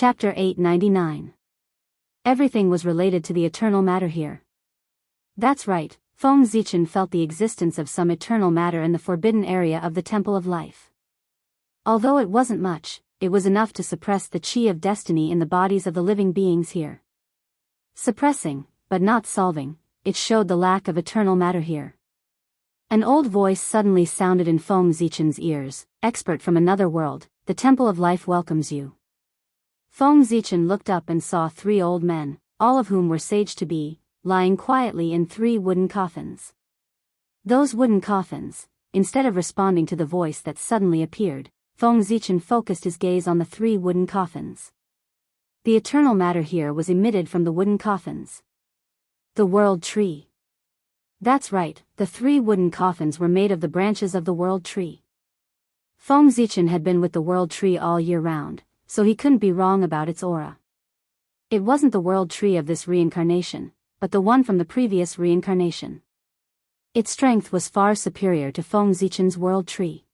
Chapter 899. Everything was related to the eternal matter here. That's right, Feng Zichen felt the existence of some eternal matter in the forbidden area of the Temple of Life. Although it wasn't much, it was enough to suppress the qi of destiny in the bodies of the living beings here. Suppressing, but not solving, it showed the lack of eternal matter here. An old voice suddenly sounded in Feng Zichen's ears. Expert from another world, the Temple of Life welcomes you. Feng Zichen looked up and saw 3 old men, all of whom were sage-to-be, lying quietly in 3 wooden coffins. Those wooden coffins, instead of responding to the voice that suddenly appeared, Feng Zichen focused his gaze on the 3 wooden coffins. The eternal matter here was emitted from the wooden coffins. The world tree. That's right, the 3 wooden coffins were made of the branches of the world tree. Feng Zichen had been with the world tree all year round, so he couldn't be wrong about its aura. It wasn't the world tree of this reincarnation, but the one from the previous reincarnation. Its strength was far superior to Feng Zichen's world tree.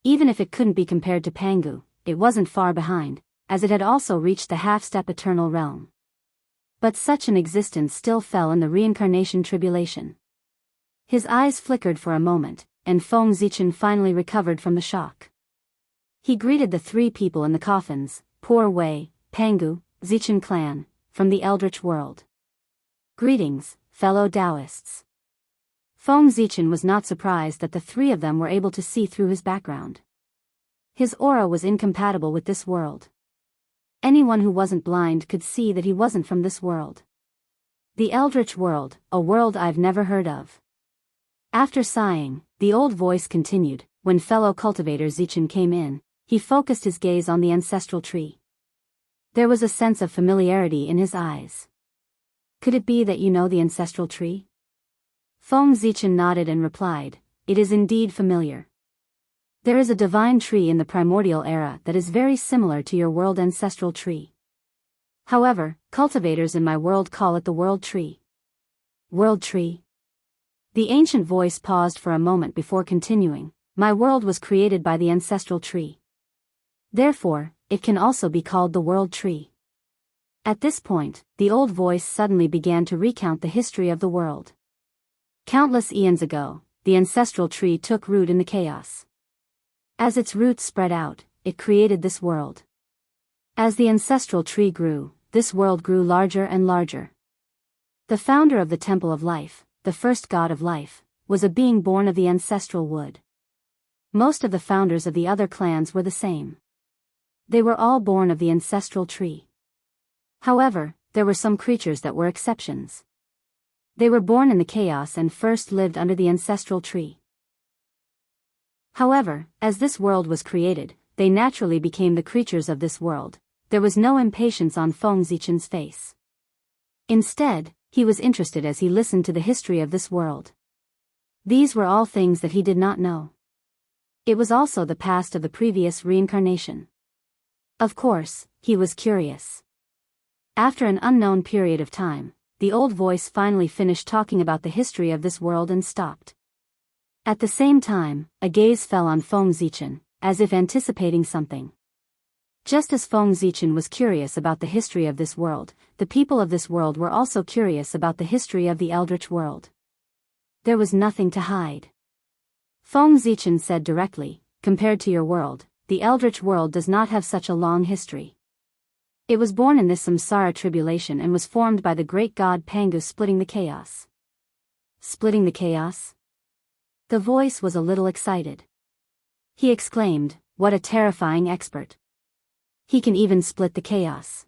Even if it couldn't be compared to Pangu, it wasn't far behind, as it had also reached the half-step eternal realm. But such an existence still fell in the reincarnation tribulation. His eyes flickered for a moment, and Feng Zichen finally recovered from the shock. He greeted the 3 people in the coffins, Poor Wei, Pangu, Zichen clan, from the Eldritch world. Greetings, fellow Daoists. Feng Zichen was not surprised that the 3 of them were able to see through his background. His aura was incompatible with this world. Anyone who wasn't blind could see that he wasn't from this world. The Eldritch world, a world I've never heard of. After sighing, the old voice continued. When fellow cultivator Zichen came in, he focused his gaze on the ancestral tree. There was a sense of familiarity in his eyes. Could it be that you know the ancestral tree? Feng Zichen nodded and replied, it is indeed familiar. There is a divine tree in the primordial era that is very similar to your world ancestral tree. However, cultivators in my world call it the world tree. World tree? The ancient voice paused for a moment before continuing. My world was created by the ancestral tree. Therefore, it can also be called the world tree. At this point, the old voice suddenly began to recount the history of the world. Countless eons ago, the ancestral tree took root in the chaos. As its roots spread out, it created this world. As the ancestral tree grew, this world grew larger and larger. The founder of the Temple of Life, the first god of life, was a being born of the ancestral wood. Most of the founders of the other clans were the same. They were all born of the ancestral tree. However, there were some creatures that were exceptions. They were born in the chaos and first lived under the ancestral tree. However, as this world was created, they naturally became the creatures of this world. There was no impatience on Feng Zichen's face. Instead, he was interested as he listened to the history of this world. These were all things that he did not know. It was also the past of the previous reincarnation. Of course, he was curious. After an unknown period of time, the old voice finally finished talking about the history of this world and stopped. At the same time, a gaze fell on Feng Zichen, as if anticipating something. Just as Feng Zichen was curious about the history of this world, the people of this world were also curious about the history of the Eldritch world. There was nothing to hide. Feng Zichen said directly, compared to your world, the Eldritch world does not have such a long history. It was born in this samsara tribulation and was formed by the great god Pangu splitting the chaos. Splitting the chaos? The voice was a little excited. He exclaimed, what a terrifying expert. He can even split the chaos.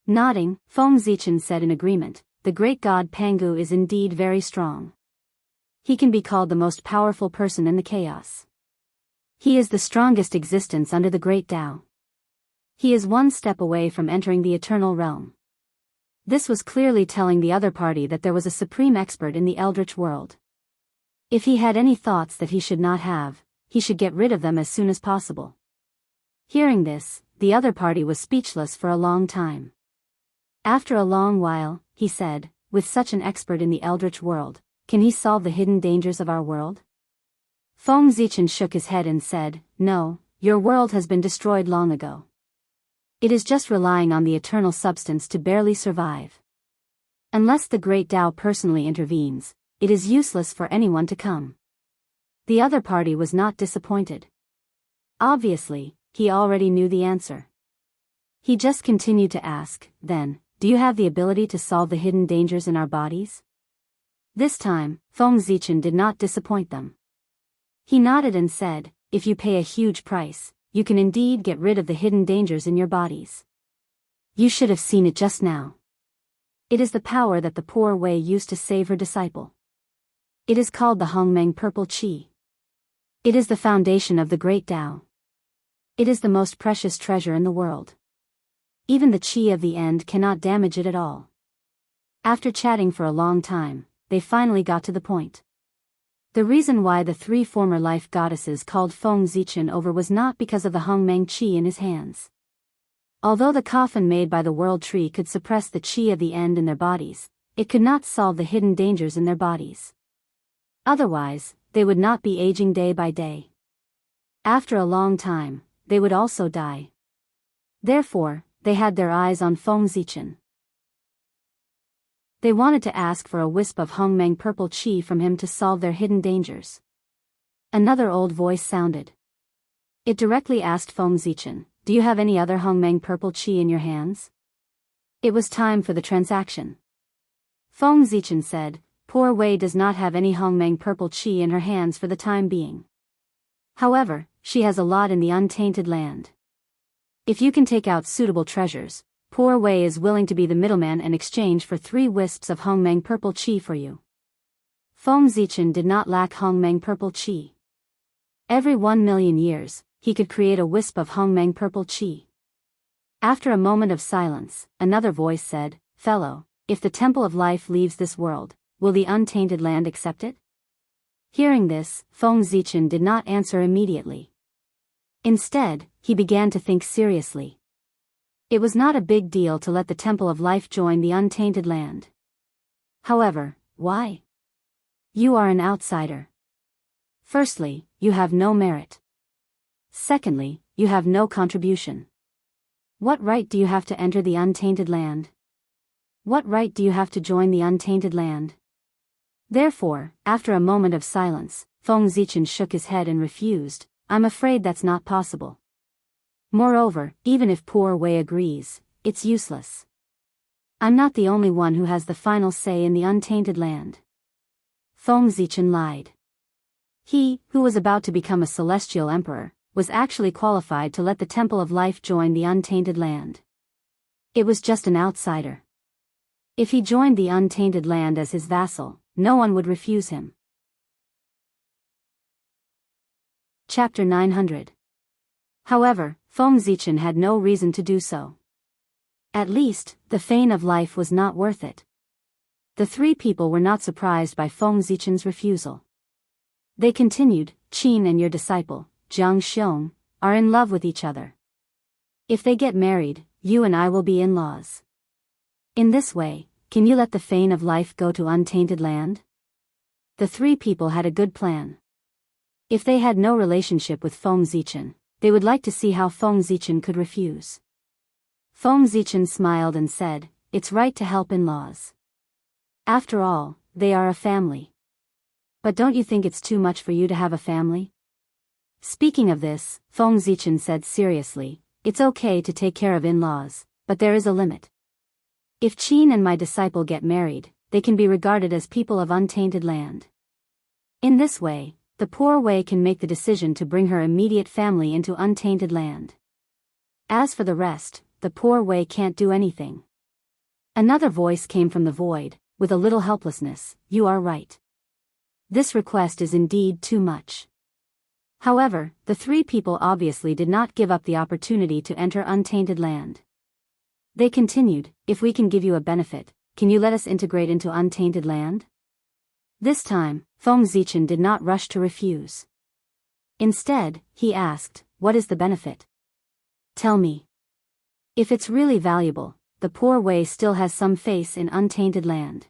Nodding, Feng Zichen said in agreement, the great god Pangu is indeed very strong. He can be called the most powerful person in the chaos. He is the strongest existence under the great Tao. He is one step away from entering the eternal realm. This was clearly telling the other party that there was a supreme expert in the Eldritch world. If he had any thoughts that he should not have, he should get rid of them as soon as possible. Hearing this, the other party was speechless for a long time. After a long while, he said, with such an expert in the Eldritch world, can he solve the hidden dangers of our world? Feng Zichen shook his head and said, no, your world has been destroyed long ago. It is just relying on the eternal substance to barely survive. Unless the great Tao personally intervenes, it is useless for anyone to come. The other party was not disappointed. Obviously, he already knew the answer. He just continued to ask, then, do you have the ability to solve the hidden dangers in our bodies? This time, Feng Zichen did not disappoint them. He nodded and said, if you pay a huge price, you can indeed get rid of the hidden dangers in your bodies. You should have seen it just now. It is the power that the poor Wei used to save her disciple. It is called the Hongmeng Purple Qi. It is the foundation of the Great Tao. It is the most precious treasure in the world. Even the Qi of the end cannot damage it at all. After chatting for a long time, they finally got to the point. The reason why the three former life goddesses called Feng Zichen over was not because of the Hongmeng Qi in his hands. Although the coffin made by the world tree could suppress the Qi of the end in their bodies, it could not solve the hidden dangers in their bodies. Otherwise, they would not be aging day by day. After a long time, they would also die. Therefore, they had their eyes on Feng Zichen. They wanted to ask for a wisp of Hongmeng Purple Qi from him to solve their hidden dangers. Another old voice sounded. It directly asked Feng Zichen, do you have any other Hongmeng Purple Qi in your hands? It was time for the transaction. Feng Zichen said, poor Wei does not have any Hongmeng Purple Qi in her hands for the time being. However, she has a lot in the untainted land. If you can take out suitable treasures, poor Wei is willing to be the middleman in exchange for 3 wisps of Hongmeng Purple Qi for you. Feng Zichen did not lack Hongmeng Purple Qi. Every 1,000,000 years, he could create a wisp of Hongmeng Purple Qi. After a moment of silence, another voice said, fellow, if the Temple of Life leaves this world, will the untainted land accept it? Hearing this, Feng Zichen did not answer immediately. Instead, he began to think seriously. It was not a big deal to let the Temple of Life join the untainted land. However, why? You are an outsider. Firstly, you have no merit. Secondly, you have no contribution. What right do you have to enter the untainted land? What right do you have to join the untainted land? Therefore, after a moment of silence, Feng Zichen shook his head and refused, I'm afraid that's not possible. Moreover, even if poor Wei agrees, it's useless. I'm not the only one who has the final say in the untainted land. Feng Zichen lied. He, who was about to become a celestial emperor, was actually qualified to let the Temple of Life join the untainted land. It was just an outsider. If he joined the untainted land as his vassal, no one would refuse him. Chapter 900. However, Feng Zichen had no reason to do so. At least, the fane of life was not worth it. The 3 people were not surprised by Feng Zichen's refusal. They continued, Qin and your disciple, Jianghu, are in love with each other. If they get married, you and I will be in-laws. In this way, can you let the fane of life go to untainted land? The 3 people had a good plan. If they had no relationship with Feng Zichen, they would like to see how Feng Zichen could refuse. Feng Zichen smiled and said, it's right to help in-laws. After all, they are a family. But don't you think it's too much for you to have a family? Speaking of this, Feng Zichen said seriously, it's okay to take care of in-laws, but there is a limit. If Qin and my disciple get married, they can be regarded as people of untainted land. In this way, the poor Wei can make the decision to bring her immediate family into untainted land. As for the rest, the poor Wei can't do anything. Another voice came from the void, with a little helplessness, you are right. This request is indeed too much. However, the 3 people obviously did not give up the opportunity to enter untainted land. They continued, if we can give you a benefit, can you let us integrate into untainted land? This time, Feng Zichen did not rush to refuse. Instead, he asked, what is the benefit? Tell me. If it's really valuable, the poor Wei still has some face in untainted land.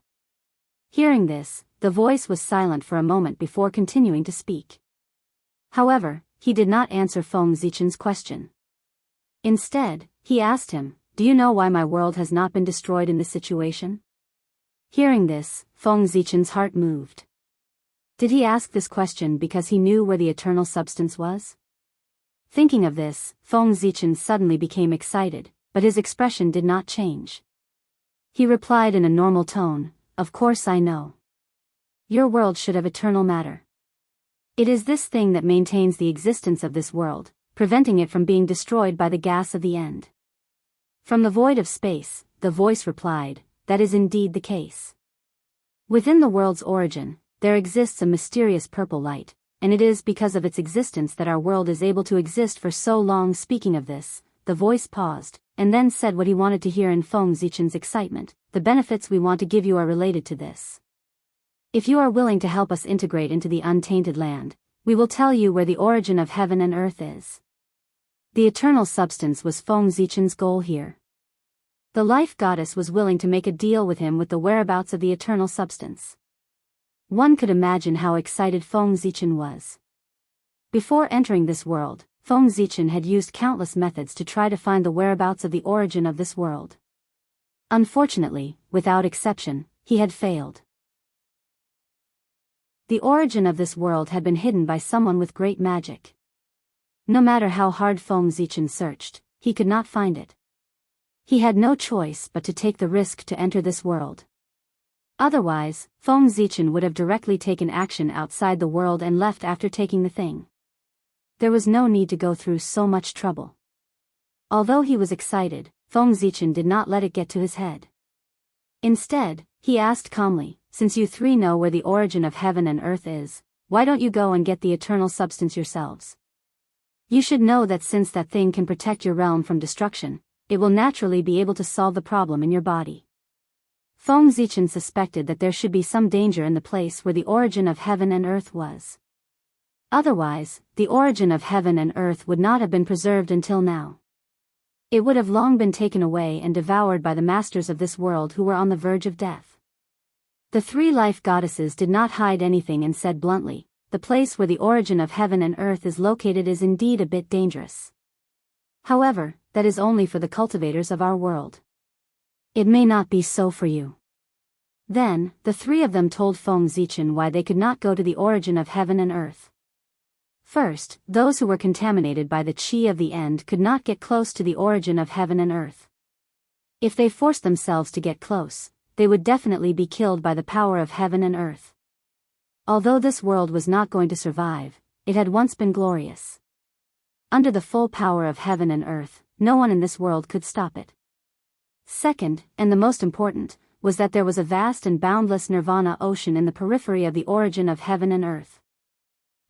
Hearing this, the voice was silent for a moment before continuing to speak. However, he did not answer Feng Zichen's question. Instead, He asked him, "Do you know why my world has not been destroyed in this situation?" Hearing this, Feng Zichen's heart moved. Did he ask this question because he knew where the eternal substance was? Thinking of this, Feng Zichen suddenly became excited, but his expression did not change. He replied in a normal tone, "Of course I know. Your world should have eternal matter. It is this thing that maintains the existence of this world, preventing it from being destroyed by the gas of the end." From the void of space, the voice replied, "That is indeed the case. Within the world's origin, there exists a mysterious purple light, and it is because of its existence that our world is able to exist for so long." Speaking of this, the voice paused, and then said what he wanted to hear in Feng Zichen's excitement, "The benefits we want to give you are related to this. If you are willing to help us integrate into the untainted land, we will tell you where the origin of heaven and earth is." The eternal substance was Feng Zichen's goal here. The life goddess was willing to make a deal with him with the whereabouts of the eternal substance. One could imagine how excited Feng Zichen was. Before entering this world, Feng Zichen had used countless methods to try to find the whereabouts of the origin of this world. Unfortunately, without exception, he had failed. The origin of this world had been hidden by someone with great magic. No matter how hard Feng Zichen searched, he could not find it. He had no choice but to take the risk to enter this world. Otherwise, Feng Zichen would have directly taken action outside the world and left after taking the thing. There was no need to go through so much trouble. Although he was excited, Feng Zichen did not let it get to his head. Instead, he asked calmly, "Since you three know where the origin of heaven and earth is, why don't you go and get the eternal substance yourselves? You should know that since that thing can protect your realm from destruction, it will naturally be able to solve the problem in your body." Feng Zichen suspected that there should be some danger in the place where the origin of heaven and earth was. Otherwise, the origin of heaven and earth would not have been preserved until now. It would have long been taken away and devoured by the masters of this world who were on the verge of death. The three life goddesses did not hide anything and said bluntly, "The place where the origin of heaven and earth is located is indeed a bit dangerous. However, that is only for the cultivators of our world. It may not be so for you." Then, the three of them told Feng Zichen why they could not go to the origin of heaven and earth. First, those who were contaminated by the qi of the end could not get close to the origin of heaven and earth. If they forced themselves to get close, they would definitely be killed by the power of heaven and earth. Although this world was not going to survive, it had once been glorious. Under the full power of heaven and earth, no one in this world could stop it. Second, and the most important, was that there was a vast and boundless nirvana ocean in the periphery of the origin of heaven and earth.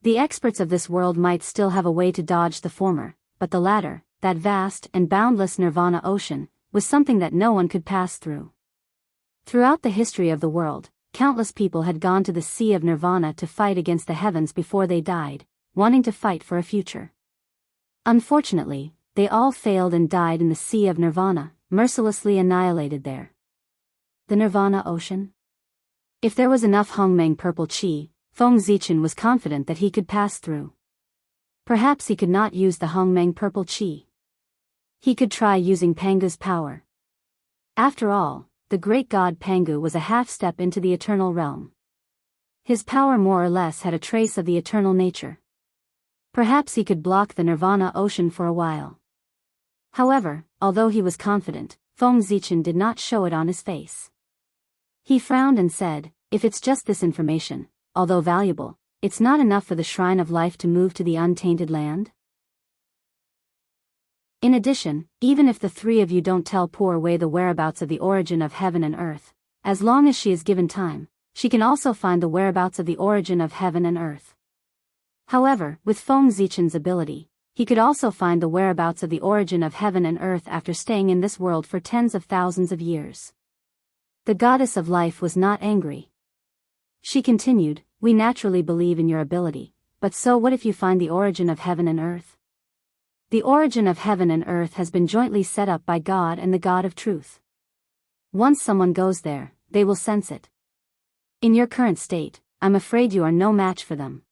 The experts of this world might still have a way to dodge the former, but the latter, that vast and boundless nirvana ocean, was something that no one could pass through. Throughout the history of the world, countless people had gone to the Sea of Nirvana to fight against the heavens before they died, wanting to fight for a future. Unfortunately, they all failed and died in the Sea of Nirvana, mercilessly annihilated there. The Nirvana Ocean? If there was enough Hongmeng purple qi, Feng Zichen was confident that he could pass through. Perhaps he could not use the Hongmeng purple qi. He could try using Pangu's power. After all, the great god Pangu was a half-step into the eternal realm. His power more or less had a trace of the eternal nature. Perhaps he could block the Nirvana Ocean for a while. However, although he was confident, Feng Zichen did not show it on his face. He frowned and said, "If it's just this information, although valuable, it's not enough for the Shrine of Life to move to the untainted land? In addition, even if the three of you don't tell poor Wei the whereabouts of the origin of heaven and earth, as long as she is given time, she can also find the whereabouts of the origin of heaven and earth." However, with Feng Zichen's ability, he could also find the whereabouts of the origin of heaven and earth after staying in this world for tens of thousands of years. The goddess of life was not angry. She continued, "We naturally believe in your ability, but so what if you find the origin of heaven and earth? The origin of heaven and earth has been jointly set up by God and the God of truth. Once someone goes there, they will sense it. In your current state, I'm afraid you are no match for them.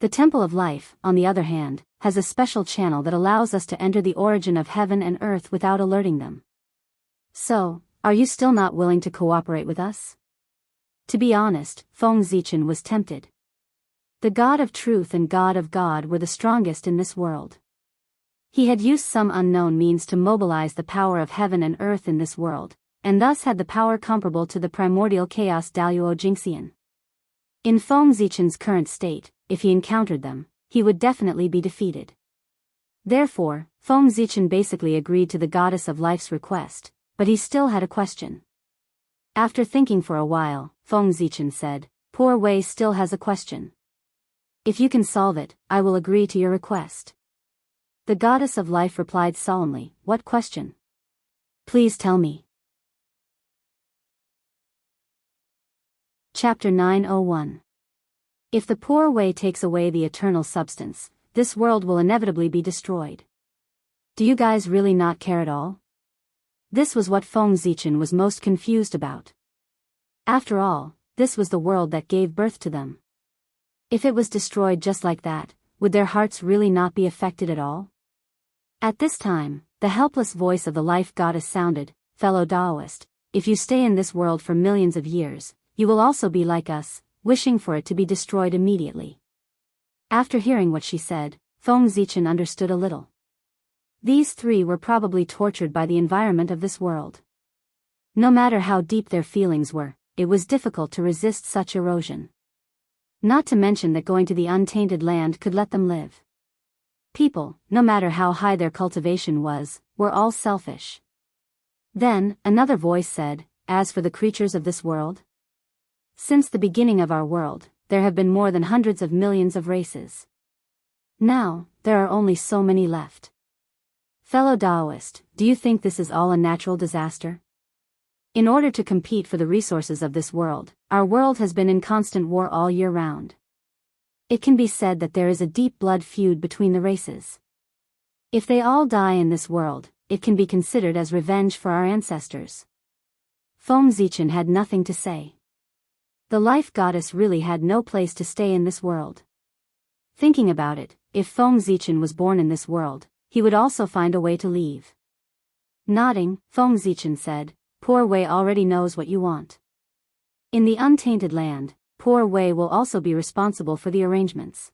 The Temple of Life, on the other hand, has a special channel that allows us to enter the origin of heaven and earth without alerting them. So, are you still not willing to cooperate with us? To be honest, Feng Zichen was tempted. The God of Truth and God of God were the strongest in this world. He had used some unknown means to mobilize the power of heaven and earth in this world, and thus had the power comparable to the primordial chaos Daoist Jingxian. In Feng Zichen's current state, if he encountered them, he would definitely be defeated. Therefore, Feng Zichen basically agreed to the goddess of life's request, but he still had a question. After thinking for a while, Feng Zichen said, "Poor Wei still has a question. If you can solve it, I will agree to your request." The goddess of life replied solemnly, "What question? Please tell me." Chapter 901. If the poor Wei takes away the eternal substance, this world will inevitably be destroyed. Do you guys really not care at all? This was what Feng Zichen was most confused about. After all, this was the world that gave birth to them. If it was destroyed just like that, would their hearts really not be affected at all? At this time, the helpless voice of the life goddess sounded, "Fellow Daoist, if you stay in this world for millions of years, you will also be like us, wishing for it to be destroyed immediately." After hearing what she said, Feng Zichen understood a little. These three were probably tortured by the environment of this world. No matter how deep their feelings were, it was difficult to resist such erosion. Not to mention that going to the untainted land could let them live. People, no matter how high their cultivation was, were all selfish. Then, another voice said, "As for the creatures of this world? Since the beginning of our world, there have been more than hundreds of millions of races. Now, there are only so many left. Fellow Daoist, do you think this is all a natural disaster? In order to compete for the resources of this world, our world has been in constant war all year round. It can be said that there is a deep blood feud between the races. If they all die in this world, it can be considered as revenge for our ancestors." Feng Zichen had nothing to say. The life goddess really had no place to stay in this world. Thinking about it, if Feng Zichen was born in this world, he would also find a way to leave. Nodding, Feng Zichen said, "Poor Wei already knows what you want. In the untainted land, poor Wei will also be responsible for the arrangements.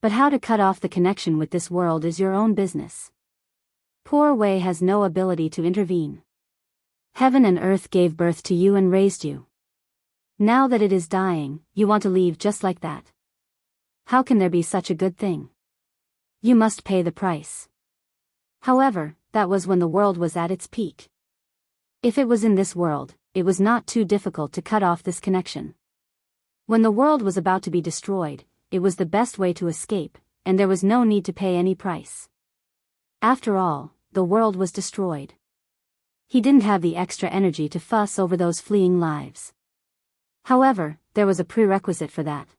But how to cut off the connection with this world is your own business. Poor Wei has no ability to intervene. Heaven and earth gave birth to you and raised you. Now that it is dying, you want to leave just like that. How can there be such a good thing? You must pay the price." However, that was when the world was at its peak. If it was in this world, it was not too difficult to cut off this connection. When the world was about to be destroyed, it was the best way to escape, and there was no need to pay any price. After all, the world was destroyed. He didn't have the extra energy to fuss over those fleeing lives. However, there was a prerequisite for that.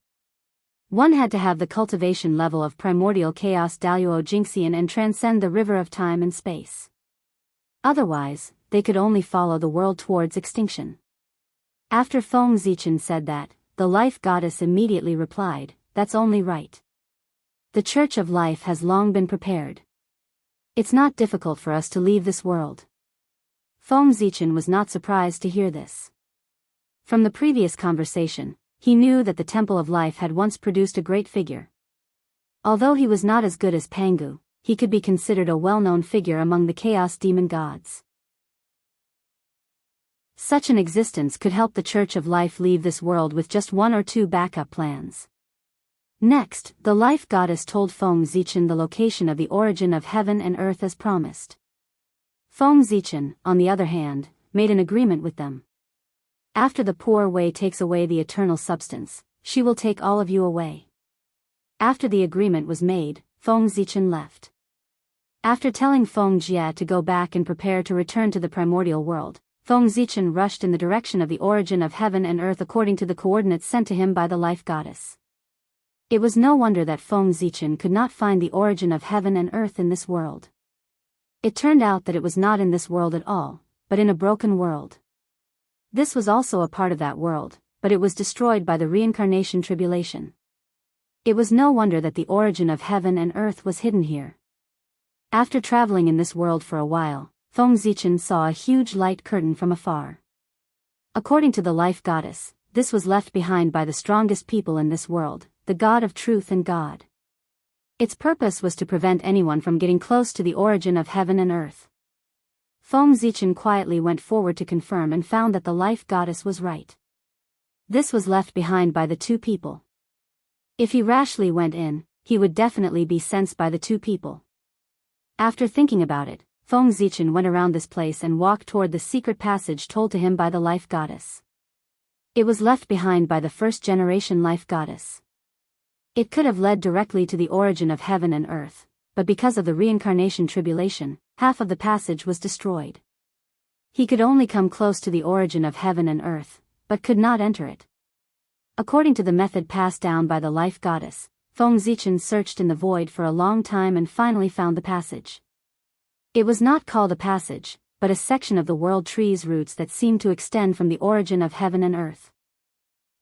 One had to have the cultivation level of primordial chaos Daoist Jingxian and transcend the river of time and space. Otherwise, they could only follow the world towards extinction. After Feng Zichen said that, the life goddess immediately replied, "That's only right. The Church of Life has long been prepared. It's not difficult for us to leave this world." Feng Zichen was not surprised to hear this. From the previous conversation, he knew that the Temple of Life had once produced a great figure. Although he was not as good as Pangu, he could be considered a well-known figure among the Chaos Demon gods. Such an existence could help the Church of Life leave this world with just one or two backup plans. Next, the Life Goddess told Feng Zichen the location of the origin of heaven and earth as promised. Feng Zichen, on the other hand, made an agreement with them. After the poor Wei takes away the eternal substance, she will take all of you away. After the agreement was made, Feng Zichen left. After telling Feng Jia to go back and prepare to return to the primordial world, Feng Zichen rushed in the direction of the origin of heaven and earth according to the coordinates sent to him by the Life Goddess. It was no wonder that Feng Zichen could not find the origin of heaven and earth in this world. It turned out that it was not in this world at all, but in a broken world. This was also a part of that world, but it was destroyed by the reincarnation tribulation. It was no wonder that the origin of heaven and earth was hidden here. After traveling in this world for a while, Feng Zichen saw a huge light curtain from afar. According to the life goddess, this was left behind by the strongest people in this world, the god of truth and God. Its purpose was to prevent anyone from getting close to the origin of heaven and earth. Feng Zichen quietly went forward to confirm and found that the life goddess was right. This was left behind by the two people. If he rashly went in, he would definitely be sensed by the two people. After thinking about it, Feng Zichen went around this place and walked toward the secret passage told to him by the life goddess. It was left behind by the first-generation life goddess. It could have led directly to the origin of heaven and earth, but because of the reincarnation tribulation, half of the passage was destroyed. He could only come close to the origin of heaven and earth, but could not enter it. According to the method passed down by the life goddess, Feng Zichen searched in the void for a long time and finally found the passage. It was not called a passage, but a section of the world tree's roots that seemed to extend from the origin of heaven and earth.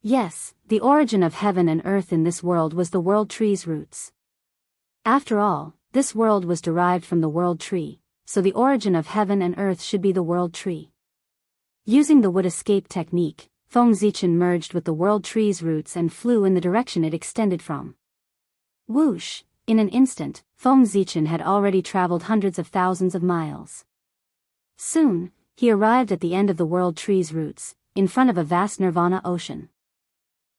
Yes, the origin of heaven and earth in this world was the world tree's roots. After all, this world was derived from the world tree, so the origin of heaven and earth should be the world tree. Using the wood escape technique, Feng Zichen merged with the world tree's roots and flew in the direction it extended from. Whoosh! In an instant, Feng Zichen had already traveled hundreds of thousands of miles. Soon, he arrived at the end of the world tree's roots, in front of a vast nirvana ocean.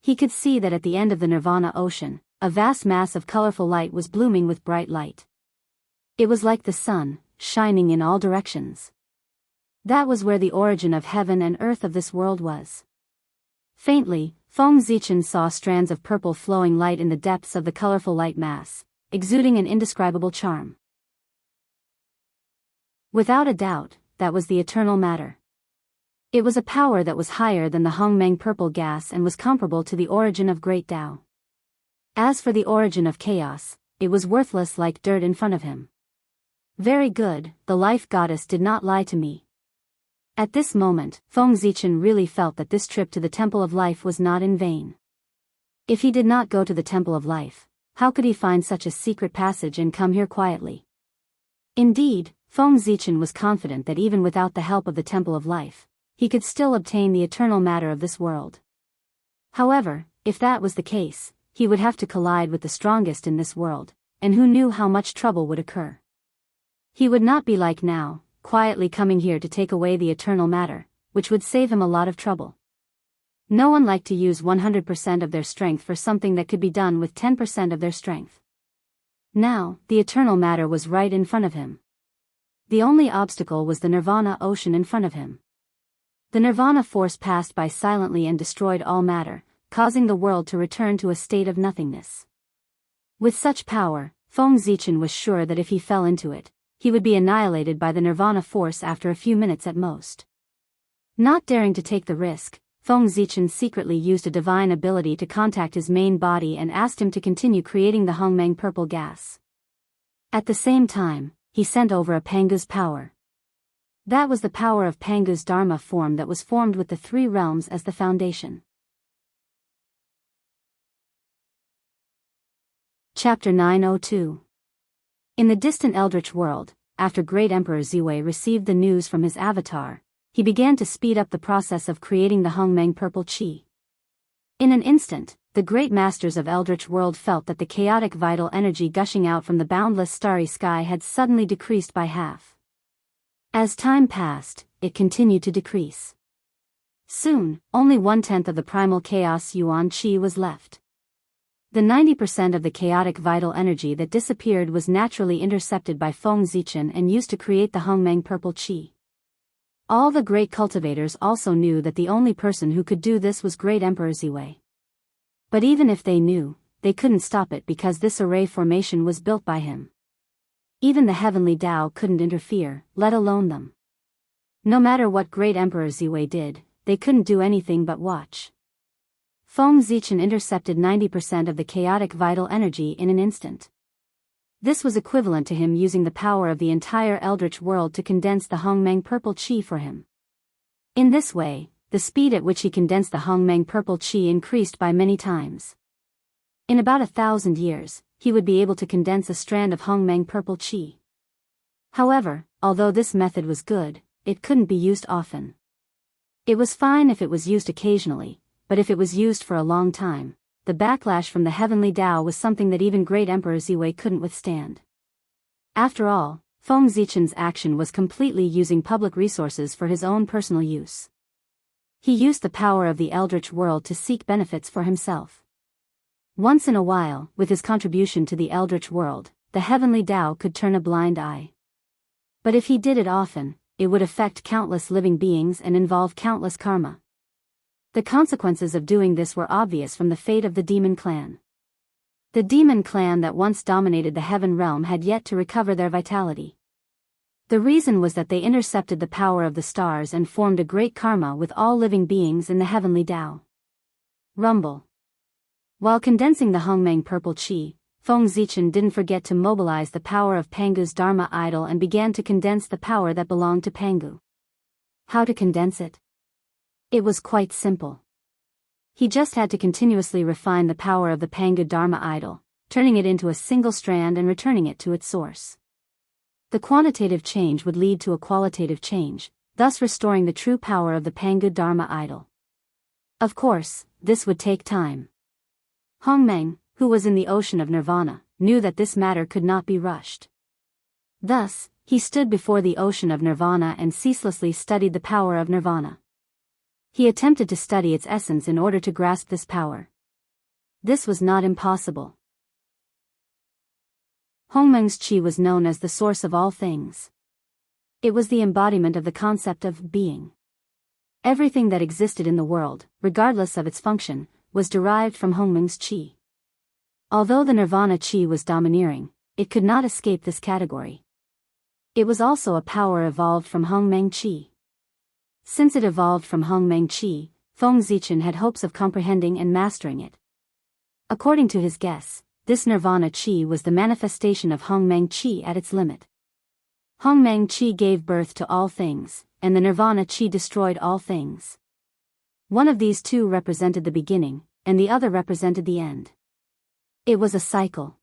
He could see that at the end of the nirvana ocean, a vast mass of colorful light was blooming with bright light. It was like the sun, shining in all directions. That was where the origin of heaven and earth of this world was. Faintly, Feng Zichen saw strands of purple flowing light in the depths of the colorful light mass, exuding an indescribable charm. Without a doubt, that was the eternal matter. It was a power that was higher than the Hongmeng purple gas and was comparable to the origin of Great Tao. As for the origin of chaos, it was worthless like dirt in front of him. Very good, the life goddess did not lie to me. At this moment, Feng Zichen really felt that this trip to the Temple of Life was not in vain. If he did not go to the Temple of Life, how could he find such a secret passage and come here quietly? Indeed, Feng Zichen was confident that even without the help of the Temple of Life, he could still obtain the eternal matter of this world. However, if that was the case, he would have to collide with the strongest in this world, and who knew how much trouble would occur. He would not be like now, quietly coming here to take away the eternal matter, which would save him a lot of trouble. No one liked to use 100% of their strength for something that could be done with 10% of their strength. Now, the eternal matter was right in front of him. The only obstacle was the nirvana ocean in front of him. The nirvana force passed by silently and destroyed all matter, causing the world to return to a state of nothingness. With such power, Feng Zichen was sure that if he fell into it, he would be annihilated by the nirvana force after a few minutes at most. Not daring to take the risk, Feng Zichen secretly used a divine ability to contact his main body and asked him to continue creating the Hongmeng purple gas. At the same time, he sent over a Pangu's power. That was the power of Pangu's Dharma form that was formed with the three realms as the foundation. Chapter 902. In the distant Eldritch world, after Great Emperor Ziwei received the news from his avatar, he began to speed up the process of creating the Hongmeng purple qi. In an instant, the great masters of Eldritch world felt that the chaotic vital energy gushing out from the boundless starry sky had suddenly decreased by half. As time passed, it continued to decrease. Soon, only 1/10 of the primal chaos yuan qi was left. The 90% of the chaotic vital energy that disappeared was naturally intercepted by Feng Zichen and used to create the Hongmeng purple qi. All the great cultivators also knew that the only person who could do this was Great Emperor Ziwei. But even if they knew, they couldn't stop it because this array formation was built by him. Even the heavenly Tao couldn't interfere, let alone them. No matter what Great Emperor Ziwei did, they couldn't do anything but watch. Feng Zichen intercepted 90% of the chaotic vital energy in an instant. This was equivalent to him using the power of the entire Eldritch world to condense the Hongmeng purple qi for him. In this way, the speed at which he condensed the Hongmeng purple qi increased by many times. In about 1,000 years, he would be able to condense a strand of Hongmeng purple qi. However, although this method was good, it couldn't be used often. It was fine if it was used occasionally, but if it was used for a long time, the backlash from the heavenly Tao was something that even great Emperor Ziwei couldn't withstand. After all, Feng Zichen's action was completely using public resources for his own personal use. He used the power of the eldritch world to seek benefits for himself. Once in a while, with his contribution to the eldritch world, the heavenly Tao could turn a blind eye. But if he did it often, it would affect countless living beings and involve countless karma. The consequences of doing this were obvious from the fate of the demon clan. The demon clan that once dominated the heaven realm had yet to recover their vitality. The reason was that they intercepted the power of the stars and formed a great karma with all living beings in the heavenly Tao. Rumble. While condensing the Hongmeng purple qi, Feng Zichen didn't forget to mobilize the power of Pangu's Dharma idol and began to condense the power that belonged to Pangu. How to condense it? It was quite simple. He just had to continuously refine the power of the Pangu Dharma idol, turning it into a single strand and returning it to its source. The quantitative change would lead to a qualitative change, thus restoring the true power of the Pangu Dharma idol. Of course, this would take time. Hongmeng, who was in the ocean of nirvana, knew that this matter could not be rushed. Thus, he stood before the ocean of nirvana and ceaselessly studied the power of nirvana. He attempted to study its essence in order to grasp this power. This was not impossible. Hongmeng's qi was known as the source of all things. It was the embodiment of the concept of being. Everything that existed in the world, regardless of its function, was derived from Hongmeng's qi. Although the nirvana qi was domineering, it could not escape this category. It was also a power evolved from Hongmeng qi. Since it evolved from Hongmeng qi, Feng Zichen had hopes of comprehending and mastering it. According to his guess, this nirvana qi was the manifestation of Hongmeng qi at its limit. Hongmeng qi gave birth to all things, and the nirvana qi destroyed all things. One of these two represented the beginning, and the other represented the end. It was a cycle.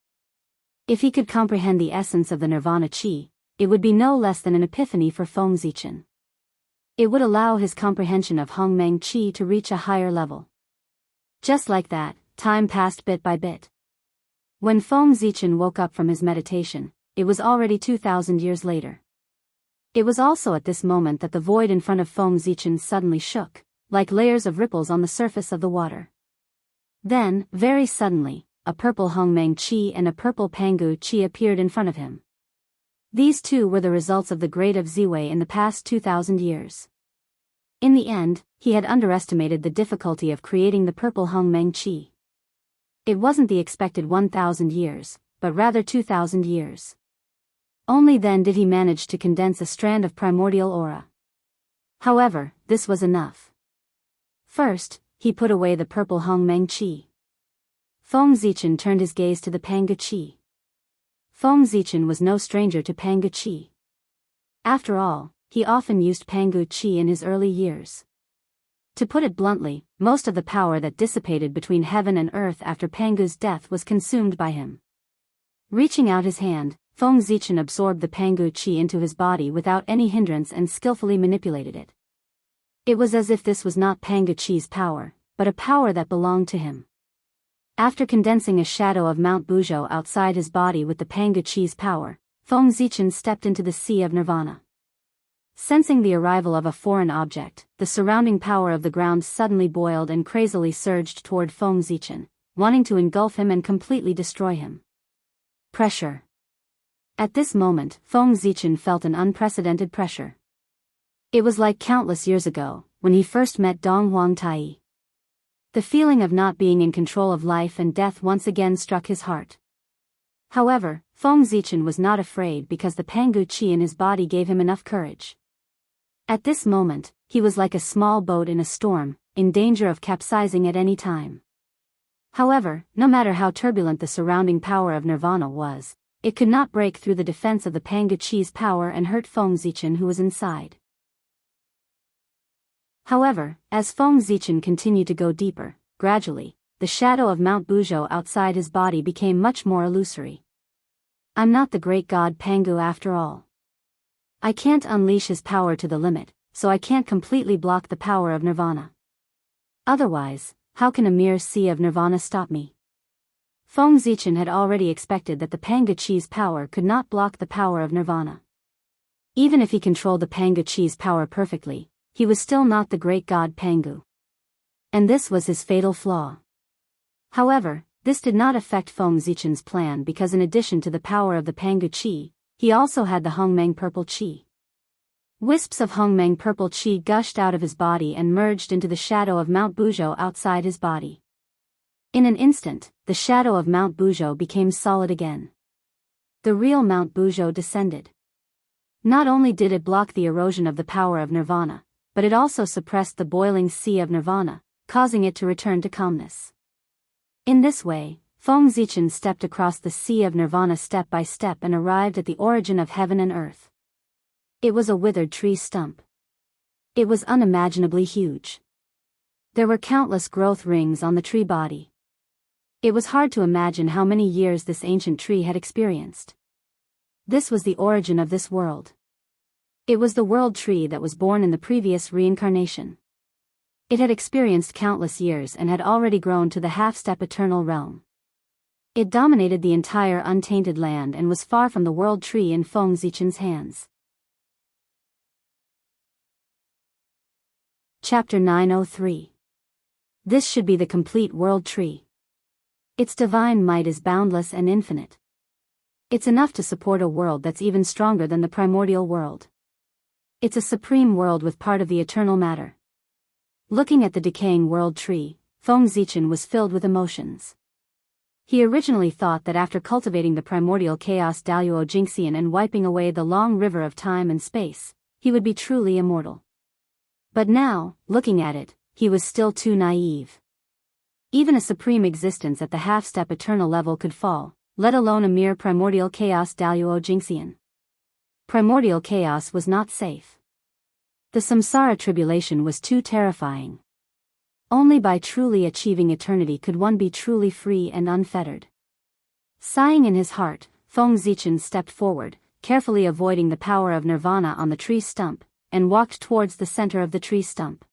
If he could comprehend the essence of the nirvana qi, it would be no less than an epiphany for Feng Zichen. It would allow his comprehension of Hongmeng qi to reach a higher level. Just like that, time passed bit by bit. When Feng Zichen woke up from his meditation, it was already 2,000 years later. It was also at this moment that the void in front of Feng Zichen suddenly shook, like layers of ripples on the surface of the water. Then, very suddenly, a purple Hongmeng qi and a purple Pangu qi appeared in front of him. These two were the results of the grade of Ziwei in the past 2,000 years. In the end, he had underestimated the difficulty of creating the purple Hongmeng qi. It wasn't the expected 1,000 years, but rather 2,000 years. Only then did he manage to condense a strand of primordial aura. However, this was enough. First, he put away the purple Hongmeng qi. Feng Zichen turned his gaze to the Pangu qi. Feng Zichen was no stranger to Pangu qi. After all, he often used Pangu qi in his early years. To put it bluntly, most of the power that dissipated between heaven and earth after Pangu's death was consumed by him. Reaching out his hand, Feng Zichen absorbed the Pangu qi into his body without any hindrance and skillfully manipulated it. It was as if this was not Pangu qi's power, but a power that belonged to him. After condensing a shadow of Mount Buzhou outside his body with the Pangu qi's power, Feng Zichen stepped into the sea of nirvana. Sensing the arrival of a foreign object, the surrounding power of the ground suddenly boiled and crazily surged toward Feng Zichen, wanting to engulf him and completely destroy him. Pressure. At this moment, Feng Zichen felt an unprecedented pressure. It was like countless years ago, when he first met Dong Huang Tai. The feeling of not being in control of life and death once again struck his heart. However, Feng Zichen was not afraid because the Pangu qi in his body gave him enough courage. At this moment, he was like a small boat in a storm, in danger of capsizing at any time. However, no matter how turbulent the surrounding power of nirvana was, it could not break through the defense of the Pangu qi's power and hurt Feng Zichen who was inside. However, as Feng Zichen continued to go deeper, gradually, the shadow of Mount Buzhou outside his body became much more illusory. I'm not the great god Pangu after all. I can't unleash his power to the limit, so I can't completely block the power of nirvana. Otherwise, how can a mere sea of nirvana stop me? Feng Zichen had already expected that the Panga Chi's power could not block the power of nirvana. Even if he controlled the Panga Chi's power perfectly, he was still not the great god Pangu. And this was his fatal flaw. However, this did not affect Feng Zichen's plan because in addition to the power of the Panga Chi, he also had the Hongmeng Purple Chi. Wisps of Hongmeng Purple Chi gushed out of his body and merged into the shadow of Mount Buzhou outside his body. In an instant, the shadow of Mount Buzhou became solid again. The real Mount Buzhou descended. Not only did it block the erosion of the power of nirvana, but it also suppressed the boiling sea of nirvana, causing it to return to calmness. In this way, Feng Zichen stepped across the sea of nirvana step by step and arrived at the origin of heaven and earth. It was a withered tree stump. It was unimaginably huge. There were countless growth rings on the tree body. It was hard to imagine how many years this ancient tree had experienced. This was the origin of this world. It was the world tree that was born in the previous reincarnation. It had experienced countless years and had already grown to the half-step eternal realm. It dominated the entire untainted land and was far from the world tree in Feng Zichen's hands. Chapter 903. This should be the complete world tree. Its divine might is boundless and infinite. It's enough to support a world that's even stronger than the primordial world. It's a supreme world with part of the eternal matter. Looking at the decaying world tree, Feng Zichen was filled with emotions. He originally thought that after cultivating the primordial chaos Daoist Jingxian and wiping away the long river of time and space, he would be truly immortal. But now, looking at it, he was still too naive. Even a supreme existence at the half-step eternal level could fall, let alone a mere primordial chaos Daoist Jingxian. Primordial chaos was not safe. The samsara tribulation was too terrifying. Only by truly achieving eternity could one be truly free and unfettered. Sighing in his heart, Feng Zichen stepped forward, carefully avoiding the power of nirvana on the tree stump, and walked towards the center of the tree stump.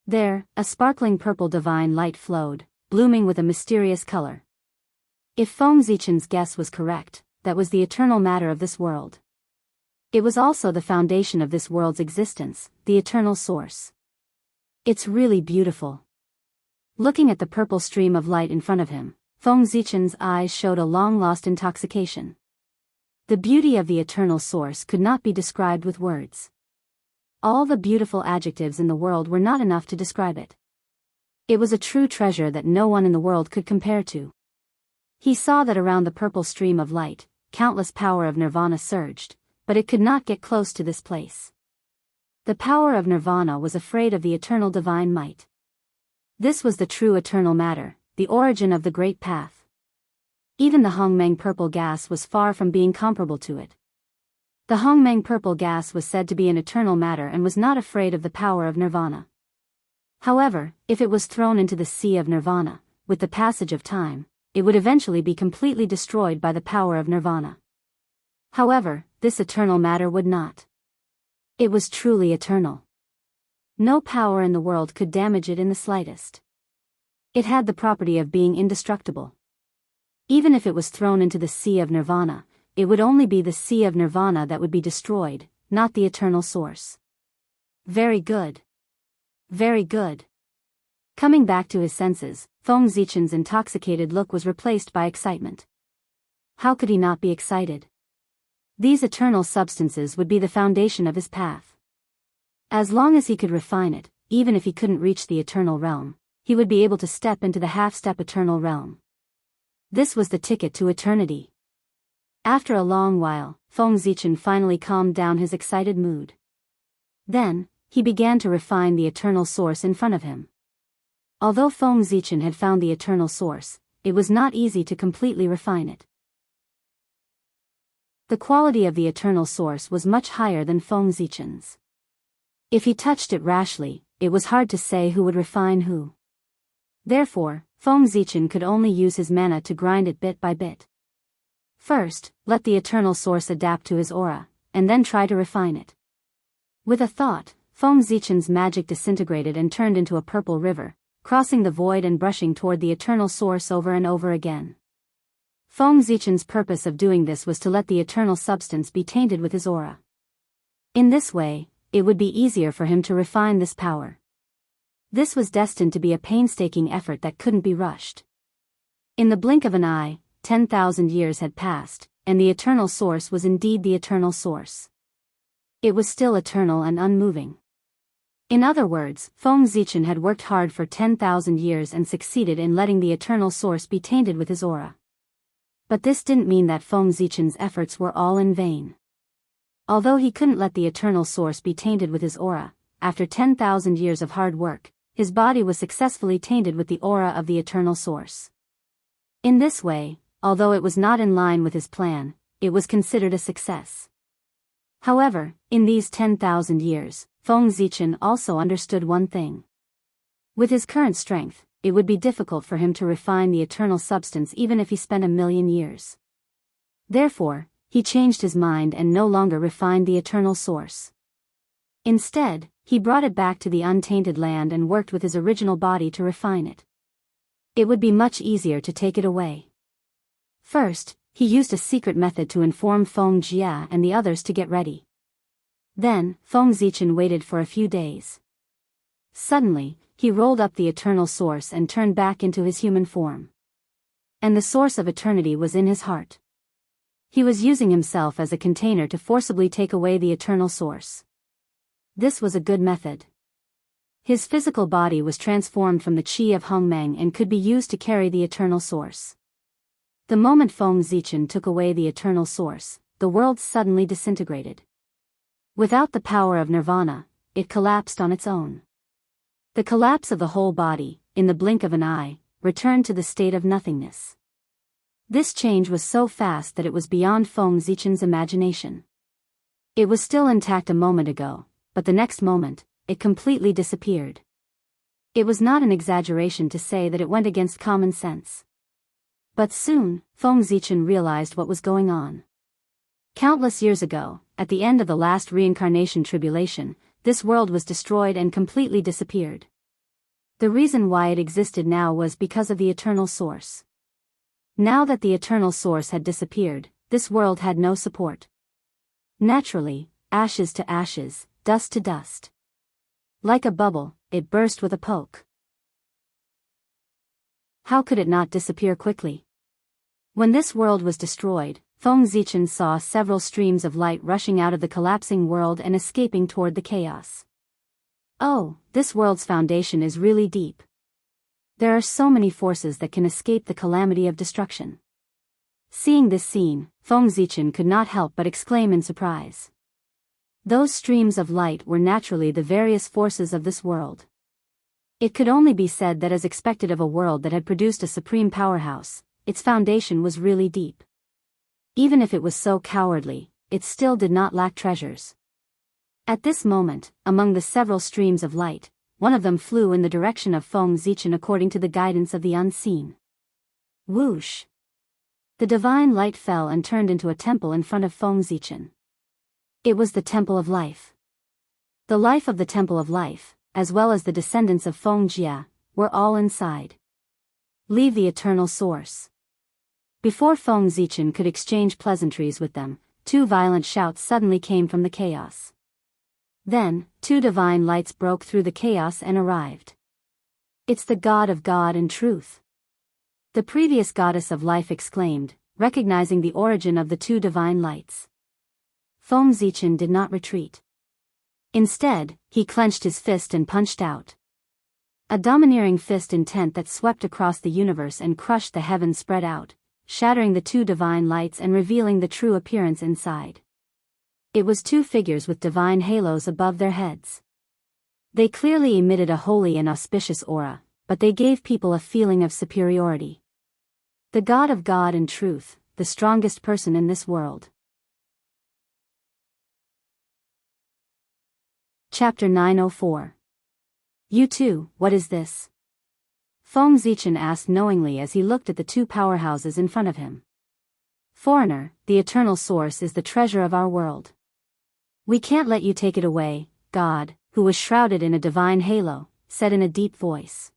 There, a sparkling purple divine light flowed, blooming with a mysterious color. If Feng Zichen's guess was correct, that was the eternal matter of this world. It was also the foundation of this world's existence, the eternal source. It's really beautiful. Looking at the purple stream of light in front of him, Feng Zichen's eyes showed a long-lost intoxication. The beauty of the eternal source could not be described with words. All the beautiful adjectives in the world were not enough to describe it. It was a true treasure that no one in the world could compare to. He saw that around the purple stream of light, countless power of nirvana surged, but it could not get close to this place. The power of nirvana was afraid of the eternal divine might. This was the true eternal matter, the origin of the great path. Even the Hongmeng purple gas was far from being comparable to it. The Hongmeng purple gas was said to be an eternal matter and was not afraid of the power of nirvana. However, if it was thrown into the sea of nirvana, with the passage of time, it would eventually be completely destroyed by the power of nirvana. However, this eternal matter would not. It was truly eternal. No power in the world could damage it in the slightest. It had the property of being indestructible. Even if it was thrown into the sea of nirvana, it would only be the sea of nirvana that would be destroyed, not the eternal source. Very good. Very good. Coming back to his senses, Feng Zichen's intoxicated look was replaced by excitement. How could he not be excited? These eternal substances would be the foundation of his path. As long as he could refine it, even if he couldn't reach the eternal realm, he would be able to step into the half-step eternal realm. This was the ticket to eternity. After a long while, Feng Zichen finally calmed down his excited mood. Then, he began to refine the eternal source in front of him. Although Feng Zichen had found the eternal source, it was not easy to completely refine it. The quality of the eternal source was much higher than Feng Zichen's. If he touched it rashly, it was hard to say who would refine who. Therefore, Feng Zichen could only use his mana to grind it bit by bit. First, let the eternal source adapt to his aura, and then try to refine it. With a thought, Feng Zichen's magic disintegrated and turned into a purple river, crossing the void and brushing toward the eternal source over and over again. Feng Zichen's purpose of doing this was to let the eternal substance be tainted with his aura. In this way, it would be easier for him to refine this power. This was destined to be a painstaking effort that couldn't be rushed. In the blink of an eye, 10,000 years had passed, and the eternal source was indeed the eternal source. It was still eternal and unmoving. In other words, Feng Zichen had worked hard for 10,000 years and succeeded in letting the eternal source be tainted with his aura. But this didn't mean that Feng Zichen's efforts were all in vain. Although he couldn't let the eternal source be tainted with his aura, after 10,000 years of hard work, his body was successfully tainted with the aura of the eternal source. In this way, although it was not in line with his plan, it was considered a success. However, in these 10,000 years, Feng Zichen also understood one thing. With his current strength, it would be difficult for him to refine the eternal substance even if he spent 1,000,000 years. Therefore, he changed his mind and no longer refined the eternal source. Instead, he brought it back to the untainted land and worked with his original body to refine it. It would be much easier to take it away. First, he used a secret method to inform Feng Jia and the others to get ready. Then, Feng Zichen waited for a few days. Suddenly, he rolled up the eternal source and turned back into his human form. And the source of eternity was in his heart. He was using himself as a container to forcibly take away the eternal source. This was a good method. His physical body was transformed from the qi of Hongmeng and could be used to carry the eternal source. The moment Feng Zichen took away the eternal source, the world suddenly disintegrated. Without the power of nirvana, it collapsed on its own. The collapse of the whole body, in the blink of an eye, returned to the state of nothingness. This change was so fast that it was beyond Feng Zichen's imagination. It was still intact a moment ago, but the next moment, it completely disappeared. It was not an exaggeration to say that it went against common sense. But soon, Feng Zichen realized what was going on. Countless years ago, at the end of the last reincarnation tribulation, this world was destroyed and completely disappeared. The reason why it existed now was because of the eternal source. Now that the eternal source had disappeared, this world had no support. Naturally, ashes to ashes, dust to dust. Like a bubble, it burst with a poke. How could it not disappear quickly? When this world was destroyed, Feng Zichen saw several streams of light rushing out of the collapsing world and escaping toward the chaos. Oh, this world's foundation is really deep. There are so many forces that can escape the calamity of destruction. Seeing this scene, Feng Zichen could not help but exclaim in surprise. Those streams of light were naturally the various forces of this world. It could only be said that as expected of a world that had produced a supreme powerhouse, its foundation was really deep. Even if it was so cowardly, it still did not lack treasures. At this moment, among the several streams of light, one of them flew in the direction of Feng Zichen according to the guidance of the unseen. Whoosh! The divine light fell and turned into a temple in front of Feng Zichen. It was the Temple of Life. The life of the Temple of Life, as well as the descendants of Feng Jia, were all inside. Leave the eternal source. Before Feng Zichen could exchange pleasantries with them, two violent shouts suddenly came from the chaos. Then, two divine lights broke through the chaos and arrived. It's the God of God and Truth. The previous goddess of life exclaimed, recognizing the origin of the two divine lights. Feng Zichen did not retreat. Instead, he clenched his fist and punched out. A domineering fist intent that swept across the universe and crushed the heavens spread out, shattering the two divine lights and revealing the true appearance inside. It was two figures with divine halos above their heads. They clearly emitted a holy and auspicious aura, but they gave people a feeling of superiority. The God of God and Truth, the strongest person in this world. Chapter 904. You too, what is this? Feng Zichen asked knowingly as he looked at the two powerhouses in front of him. Foreigner, the eternal source is the treasure of our world. We can't let you take it away, God, who was shrouded in a divine halo, said in a deep voice.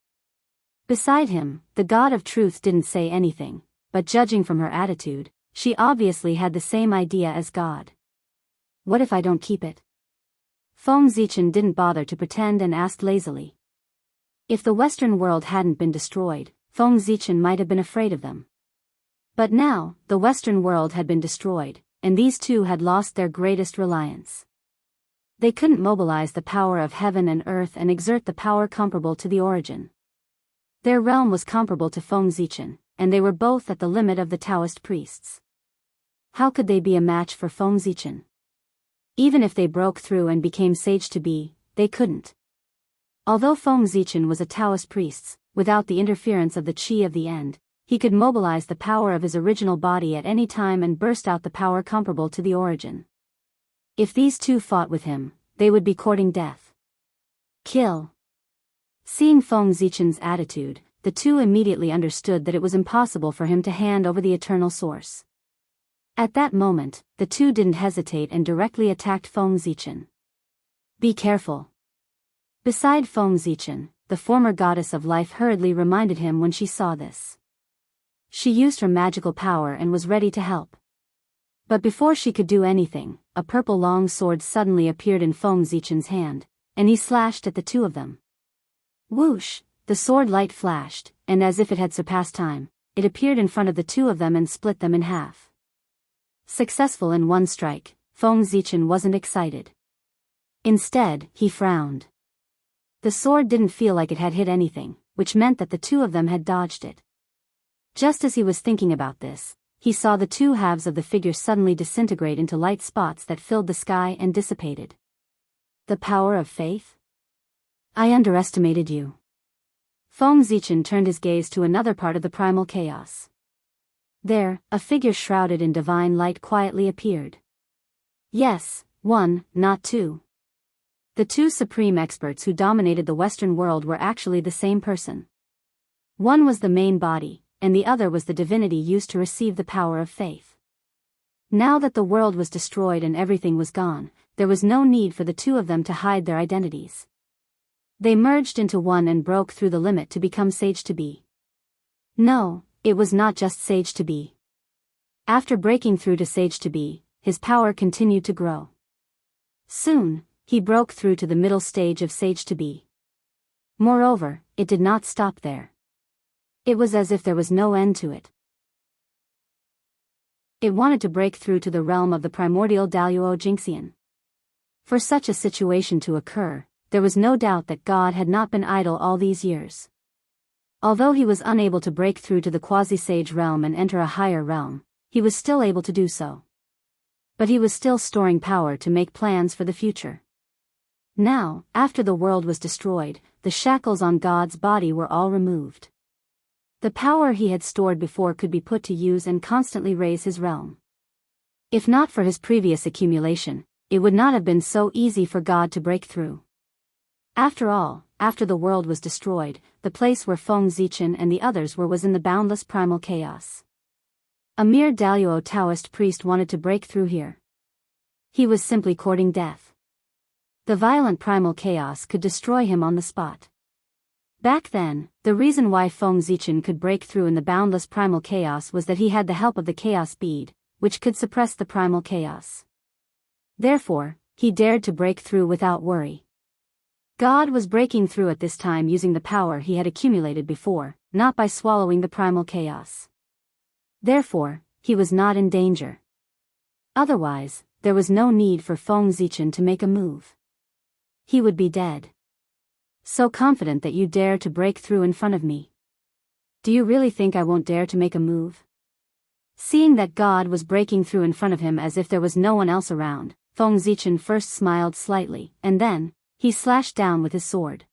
Beside him, the God of truth didn't say anything, but judging from her attitude, she obviously had the same idea as God. What if I don't keep it? Feng Zichen didn't bother to pretend and asked lazily. If the Western world hadn't been destroyed, Feng Zichen might have been afraid of them. But now, the Western world had been destroyed, and these two had lost their greatest reliance. They couldn't mobilize the power of heaven and earth and exert the power comparable to the origin. Their realm was comparable to Feng Zichen, and they were both at the limit of the Daoist priests. How could they be a match for Feng Zichen? Even if they broke through and became sage-to-be, they couldn't. Although Feng Zichen was a Taoist priest, without the interference of the qi of the end, he could mobilize the power of his original body at any time and burst out the power comparable to the origin. If these two fought with him, they would be courting death. Kill. Seeing Feng Zichen's attitude, the two immediately understood that it was impossible for him to hand over the eternal source. At that moment, the two didn't hesitate and directly attacked Feng Zichen. Be careful. Beside Feng Zichen, the former goddess of life hurriedly reminded him when she saw this. She used her magical power and was ready to help. But before she could do anything, a purple long sword suddenly appeared in Feng Zichen's hand, and he slashed at the two of them. Whoosh! The sword light flashed, and as if it had surpassed time, it appeared in front of the two of them and split them in half. Successful in one strike, Feng Zichen wasn't excited. Instead, he frowned. The sword didn't feel like it had hit anything, which meant that the two of them had dodged it. Just as he was thinking about this, he saw the two halves of the figure suddenly disintegrate into light spots that filled the sky and dissipated. The power of faith? I underestimated you. Feng Zichen turned his gaze to another part of the primal chaos. There, a figure shrouded in divine light quietly appeared. Yes, one, not two. The two supreme experts who dominated the Western world were actually the same person. One was the main body, and the other was the divinity used to receive the power of faith. Now that the world was destroyed and everything was gone, there was no need for the two of them to hide their identities. They merged into one and broke through the limit to become sage-to-be. No, it was not just sage-to-be. After breaking through to sage-to-be, his power continued to grow. Soon, he broke through to the middle stage of sage-to-be. Moreover, it did not stop there. It was as if there was no end to it. It wanted to break through to the realm of the primordial Daoist Jingxian. For such a situation to occur, there was no doubt that God had not been idle all these years. Although he was unable to break through to the quasi-sage realm and enter a higher realm, he was still able to do so. But he was still storing power to make plans for the future. Now, after the world was destroyed, the shackles on God's body were all removed. The power he had stored before could be put to use and constantly raise his realm. If not for his previous accumulation, it would not have been so easy for God to break through. After all, after the world was destroyed, the place where Feng Zichen and the others were was in the boundless primal chaos. A mere Daoist Taoist priest wanted to break through here. He was simply courting death. The violent primal chaos could destroy him on the spot. Back then, the reason why Feng Zichen could break through in the boundless primal chaos was that he had the help of the chaos bead, which could suppress the primal chaos. Therefore, he dared to break through without worry. God was breaking through at this time using the power he had accumulated before, not by swallowing the primal chaos. Therefore, he was not in danger. Otherwise, there was no need for Feng Zichen to make a move. He would be dead. So confident that you dare to break through in front of me. Do you really think I won't dare to make a move? Seeing that God was breaking through in front of him as if there was no one else around, Feng Zichen first smiled slightly, and then, he slashed down with his sword.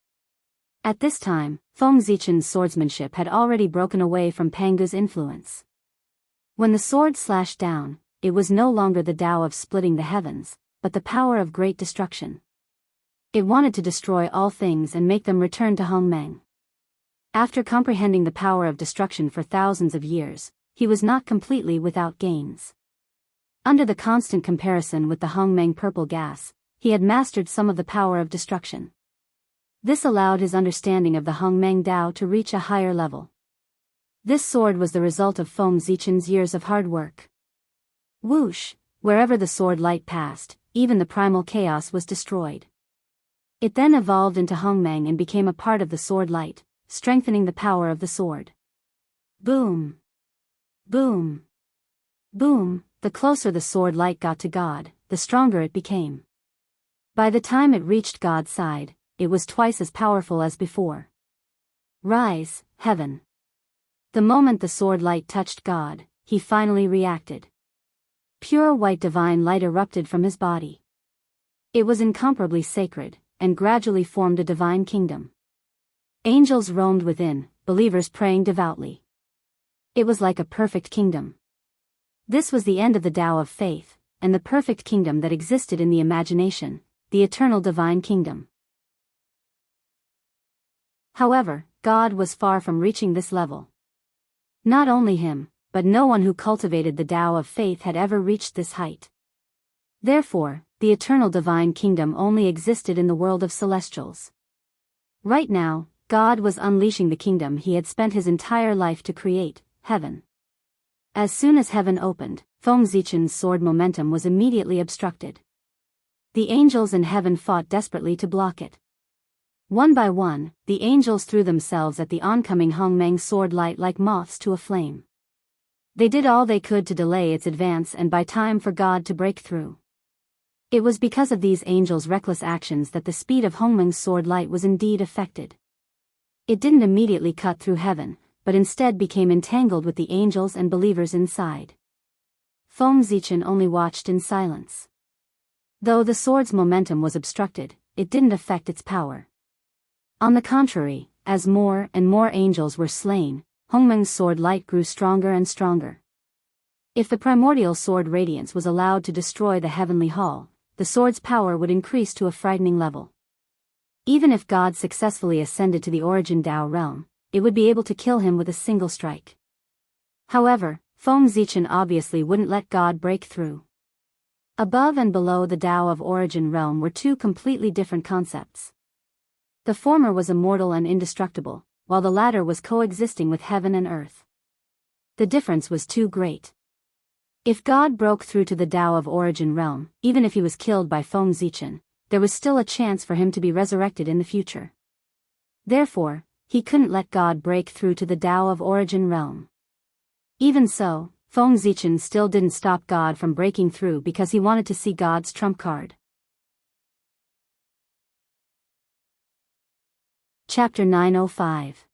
At this time, Feng Zichen's swordsmanship had already broken away from Pangu's influence. When the sword slashed down, it was no longer the Tao of splitting the heavens, but the power of great destruction. It wanted to destroy all things and make them return to Hongmeng. After comprehending the power of destruction for thousands of years, he was not completely without gains. Under the constant comparison with the Hongmeng purple gas, he had mastered some of the power of destruction. This allowed his understanding of the Hongmeng Dao to reach a higher level. This sword was the result of Feng Zichen's years of hard work. Whoosh, wherever the sword light passed, even the primal chaos was destroyed. It then evolved into Hongmeng and became a part of the sword light, strengthening the power of the sword. Boom! Boom! Boom! The closer the sword light got to God, the stronger it became. By the time it reached God's side, it was twice as powerful as before. Rise, heaven! The moment the sword light touched God, he finally reacted. Pure white divine light erupted from his body. It was incomparably sacred, and gradually formed a divine kingdom. Angels roamed within, believers praying devoutly. It was like a perfect kingdom. This was the end of the Tao of faith, and the perfect kingdom that existed in the imagination, the eternal divine kingdom. However, God was far from reaching this level. Not only him, but no one who cultivated the Tao of faith had ever reached this height. Therefore, the eternal divine kingdom only existed in the world of celestials. Right now, God was unleashing the kingdom he had spent his entire life to create, heaven. As soon as heaven opened, Feng Zichen's sword momentum was immediately obstructed. The angels in heaven fought desperately to block it. One by one, the angels threw themselves at the oncoming Hongmeng sword light like moths to a flame. They did all they could to delay its advance and buy time for God to break through. It was because of these angels' reckless actions that the speed of Hongmeng's sword light was indeed affected. It didn't immediately cut through heaven, but instead became entangled with the angels and believers inside. Feng Zichen only watched in silence. Though the sword's momentum was obstructed, it didn't affect its power. On the contrary, as more and more angels were slain, Hongmeng's sword light grew stronger and stronger. If the primordial sword radiance was allowed to destroy the heavenly hall, the sword's power would increase to a frightening level. Even if God successfully ascended to the origin Tao realm, it would be able to kill him with a single strike. However, Feng Zichen obviously wouldn't let God break through. Above and below the Tao of origin realm were two completely different concepts. The former was immortal and indestructible, while the latter was coexisting with heaven and earth. The difference was too great. If God broke through to the Tao of origin realm, even if he was killed by Feng Zichen, there was still a chance for him to be resurrected in the future. Therefore, he couldn't let God break through to the Tao of origin realm. Even so, Feng Zichen still didn't stop God from breaking through because he wanted to see God's trump card. Chapter 905.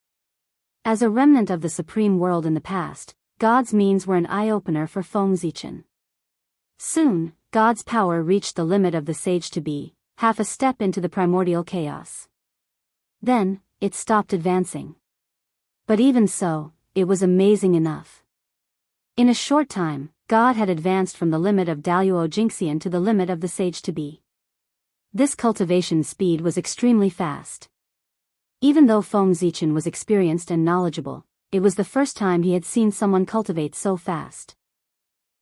As a remnant of the supreme world in the past, God's means were an eye-opener for Feng Zichen. Soon, God's power reached the limit of the sage-to-be, half a step into the primordial chaos. Then, it stopped advancing. But even so, it was amazing enough. In a short time, God had advanced from the limit of Daoist Jingxian to the limit of the sage-to-be. This cultivation speed was extremely fast. Even though Feng Zichen was experienced and knowledgeable, it was the first time he had seen someone cultivate so fast.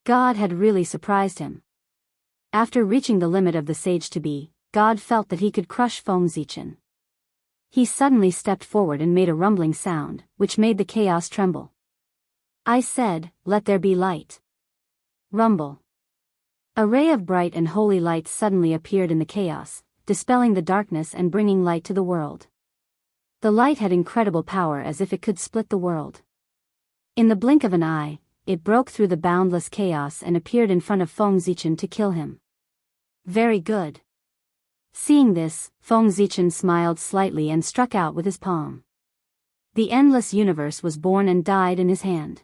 God had really surprised him. After reaching the limit of the sage-to-be, God felt that he could crush Feng Zichen. He suddenly stepped forward and made a rumbling sound, which made the chaos tremble. I said, "Let there be light." Rumble. A ray of bright and holy light suddenly appeared in the chaos, dispelling the darkness and bringing light to the world. The light had incredible power as if it could split the world. In the blink of an eye, it broke through the boundless chaos and appeared in front of Feng Zichen to kill him. Very good. Seeing this, Feng Zichen smiled slightly and struck out with his palm. The endless universe was born and died in his hand.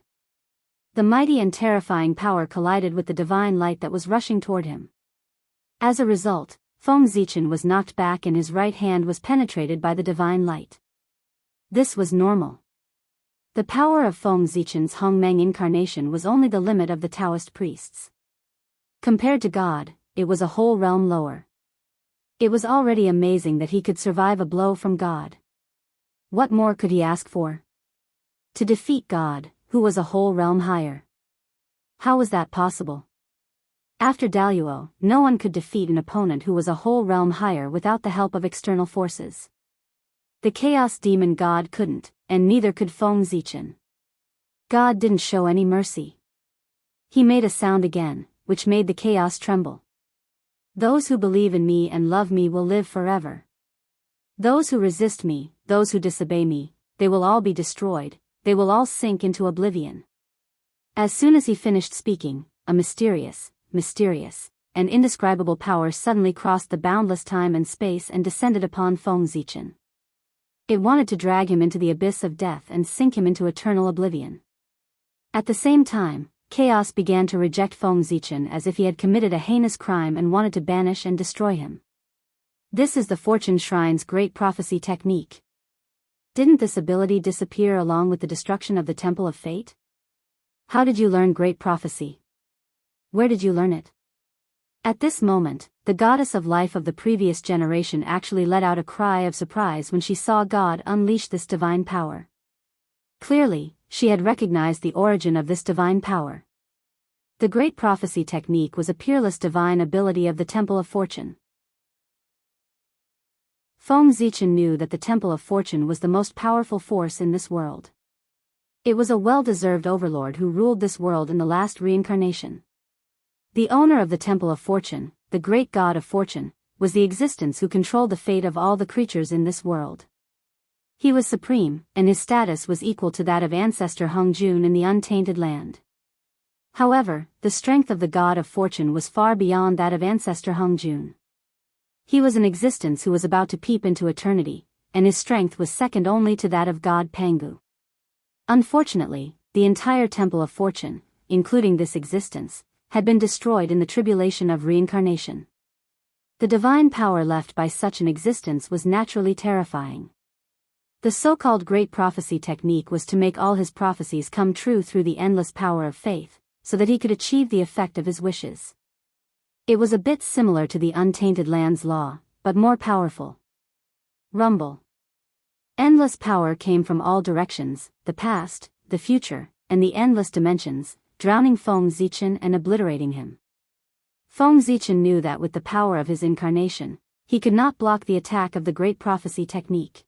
The mighty and terrifying power collided with the divine light that was rushing toward him. As a result, Feng Zichen was knocked back and his right hand was penetrated by the divine light. This was normal. The power of Feng Zichen's Hongmeng incarnation was only the limit of the Taoist priests. Compared to God, it was a whole realm lower. It was already amazing that he could survive a blow from God. What more could he ask for? To defeat God, who was a whole realm higher. How was that possible? After Daoist, no one could defeat an opponent who was a whole realm higher without the help of external forces. The chaos demon God couldn't, and neither could Feng Zichen. God didn't show any mercy. He made a sound again, which made the chaos tremble. Those who believe in me and love me will live forever. Those who resist me, those who disobey me, they will all be destroyed, they will all sink into oblivion. As soon as he finished speaking, a mysterious, and indescribable power suddenly crossed the boundless time and space and descended upon Feng Zichen. It wanted to drag him into the abyss of death and sink him into eternal oblivion. At the same time, chaos began to reject Feng Zichen as if he had committed a heinous crime and wanted to banish and destroy him. This is the Fortune Shrine's great prophecy technique. Didn't this ability disappear along with the destruction of the Temple of Fate? How did you learn great prophecy? Where did you learn it? At this moment, the goddess of life of the previous generation actually let out a cry of surprise when she saw God unleash this divine power. Clearly, she had recognized the origin of this divine power. The great prophecy technique was a peerless divine ability of the Temple of Fortune. Feng Zichen knew that the Temple of Fortune was the most powerful force in this world. It was a well-deserved overlord who ruled this world in the last reincarnation. The owner of the Temple of Fortune, the great god of fortune, was the existence who controlled the fate of all the creatures in this world. He was supreme, and his status was equal to that of ancestor Hung Jun in the untainted land. However, the strength of the god of fortune was far beyond that of ancestor Hung Jun. He was an existence who was about to peep into eternity, and his strength was second only to that of god Pangu. Unfortunately, the entire Temple of Fortune, including this existence, had been destroyed in the tribulation of reincarnation. The divine power left by such an existence was naturally terrifying. The so-called great prophecy technique was to make all his prophecies come true through the endless power of faith, so that he could achieve the effect of his wishes. It was a bit similar to the untainted land's law, but more powerful. Rumble. Endless power came from all directions, the past, the future, and the endless dimensions, drowning Feng Zichen and obliterating him. Feng Zichen knew that with the power of his incarnation, he could not block the attack of the great prophecy technique.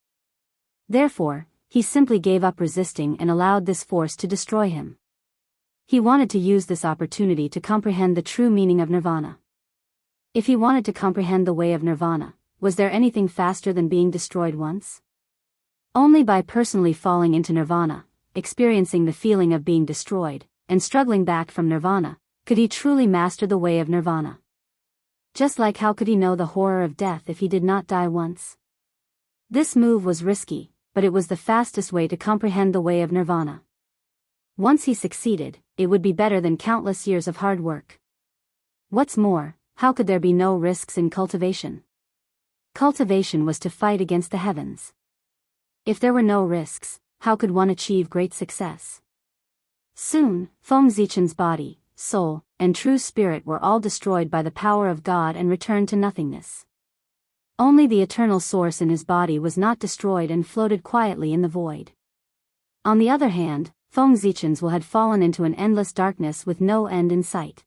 Therefore, he simply gave up resisting and allowed this force to destroy him. He wanted to use this opportunity to comprehend the true meaning of nirvana. If he wanted to comprehend the way of nirvana, was there anything faster than being destroyed once? Only by personally falling into nirvana, experiencing the feeling of being destroyed, and struggling back from nirvana, could he truly master the way of nirvana. Just like how could he know the horror of death if he did not die once? This move was risky, but it was the fastest way to comprehend the way of nirvana. Once he succeeded, it would be better than countless years of hard work. What's more, how could there be no risks in cultivation? Cultivation was to fight against the heavens. If there were no risks, how could one achieve great success? Soon, Feng Zichen's body, soul, and true spirit were all destroyed by the power of God and returned to nothingness. Only the eternal source in his body was not destroyed and floated quietly in the void. On the other hand, Feng Zichen's will had fallen into an endless darkness with no end in sight.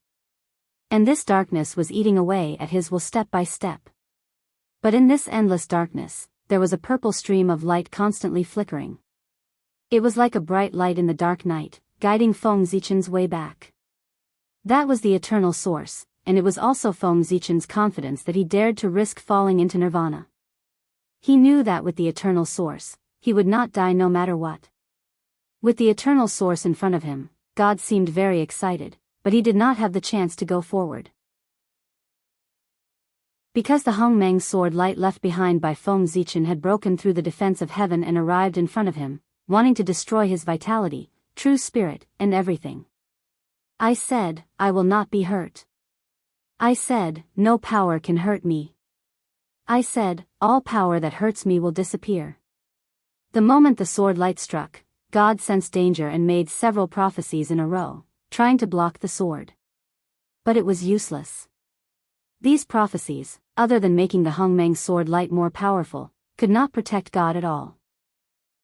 And this darkness was eating away at his will step by step. But in this endless darkness, there was a purple stream of light constantly flickering. It was like a bright light in the dark night, guiding Feng Zichen's way back. That was the eternal source, and it was also Feng Zichen's confidence that he dared to risk falling into nirvana. He knew that with the eternal source, he would not die no matter what. With the eternal source in front of him, God seemed very excited, but he did not have the chance to go forward. Because the Hongmeng sword light left behind by Feng Zichen had broken through the defense of heaven and arrived in front of him, wanting to destroy his vitality, true spirit, and everything. I said, I will not be hurt. I said, no power can hurt me. I said, all power that hurts me will disappear. The moment the sword light struck, God sensed danger and made several prophecies in a row, trying to block the sword. But it was useless. These prophecies, other than making the Hongmeng sword light more powerful, could not protect God at all.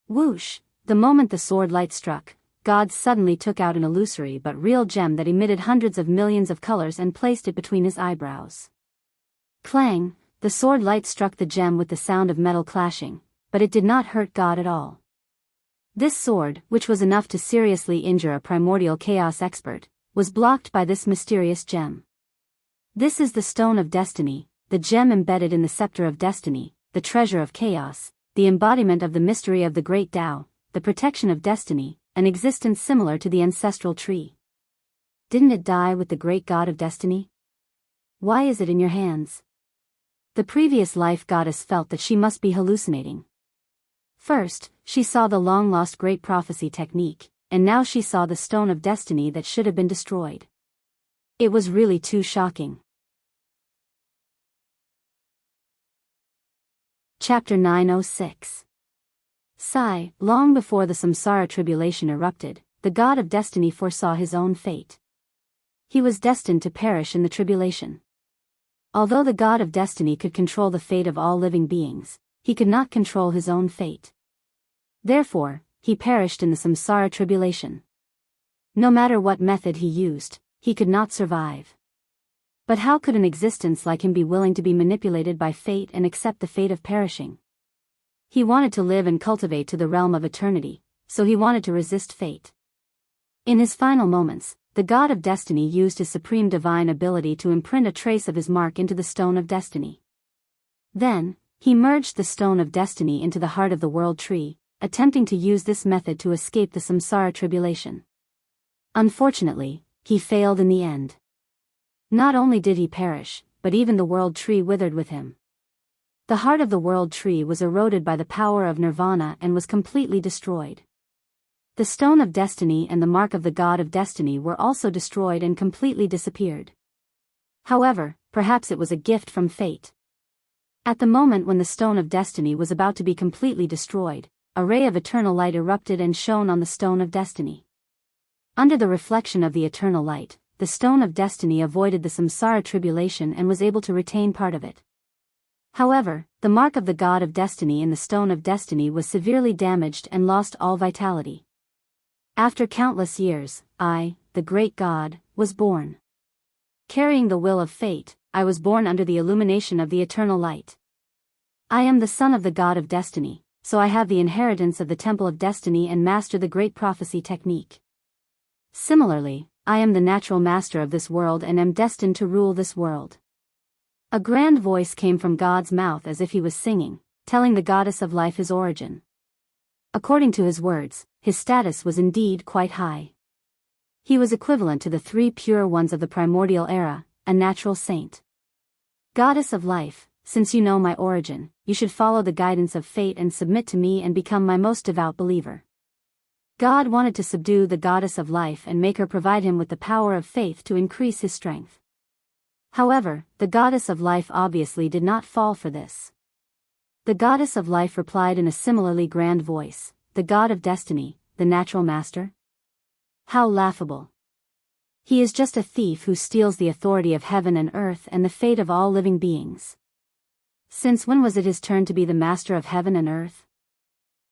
Whoosh! The moment the sword light struck, God suddenly took out an illusory but real gem that emitted hundreds of millions of colors and placed it between his eyebrows. Clang! The sword light struck the gem with the sound of metal clashing, but it did not hurt God at all. This sword, which was enough to seriously injure a primordial chaos expert, was blocked by this mysterious gem. This is the Stone of Destiny, the gem embedded in the scepter of destiny, the treasure of chaos, the embodiment of the mystery of the great Tao, the protection of destiny, an existence similar to the ancestral tree. Didn't it die with the great god of destiny? Why is it in your hands? The previous life goddess felt that she must be hallucinating. First, she saw the long-lost great prophecy technique, and now she saw the stone of destiny that should have been destroyed. It was really too shocking. Chapter 906. Sigh. Long before the samsara tribulation erupted, the god of destiny foresaw his own fate. He was destined to perish in the tribulation. Although the god of destiny could control the fate of all living beings, he could not control his own fate. Therefore, he perished in the samsara tribulation. No matter what method he used, he could not survive. But how could an existence like him be willing to be manipulated by fate and accept the fate of perishing? He wanted to live and cultivate to the realm of eternity, so he wanted to resist fate. In his final moments, the god of destiny used his supreme divine ability to imprint a trace of his mark into the stone of destiny. Then, he merged the stone of destiny into the heart of the world tree, attempting to use this method to escape the samsara tribulation. Unfortunately, he failed in the end. Not only did he perish, but even the world tree withered with him. The heart of the world tree was eroded by the power of nirvana and was completely destroyed. The stone of destiny and the mark of the god of destiny were also destroyed and completely disappeared. However, perhaps it was a gift from fate. At the moment when the stone of destiny was about to be completely destroyed, a ray of eternal light erupted and shone on the stone of destiny. Under the reflection of the eternal light, the stone of destiny avoided the samsara tribulation and was able to retain part of it. However, the mark of the god of destiny in the stone of destiny was severely damaged and lost all vitality. After countless years, I, the great god, was born. Carrying the will of fate, I was born under the illumination of the eternal light. I am the son of the god of destiny, so I have the inheritance of the temple of destiny and master the great prophecy technique. Similarly, I am the natural master of this world and am destined to rule this world. A grand voice came from God's mouth as if he was singing, telling the goddess of life his origin. According to his words, his status was indeed quite high. He was equivalent to the three pure ones of the primordial era, a natural saint. Goddess of life, since you know my origin, you should follow the guidance of fate and submit to me and become my most devout believer. God wanted to subdue the goddess of life and make her provide him with the power of faith to increase his strength. However, the goddess of life obviously did not fall for this. The goddess of life replied in a similarly grand voice, "The god of destiny, the natural master? How laughable! He is just a thief who steals the authority of heaven and earth and the fate of all living beings. Since when was it his turn to be the master of heaven and earth?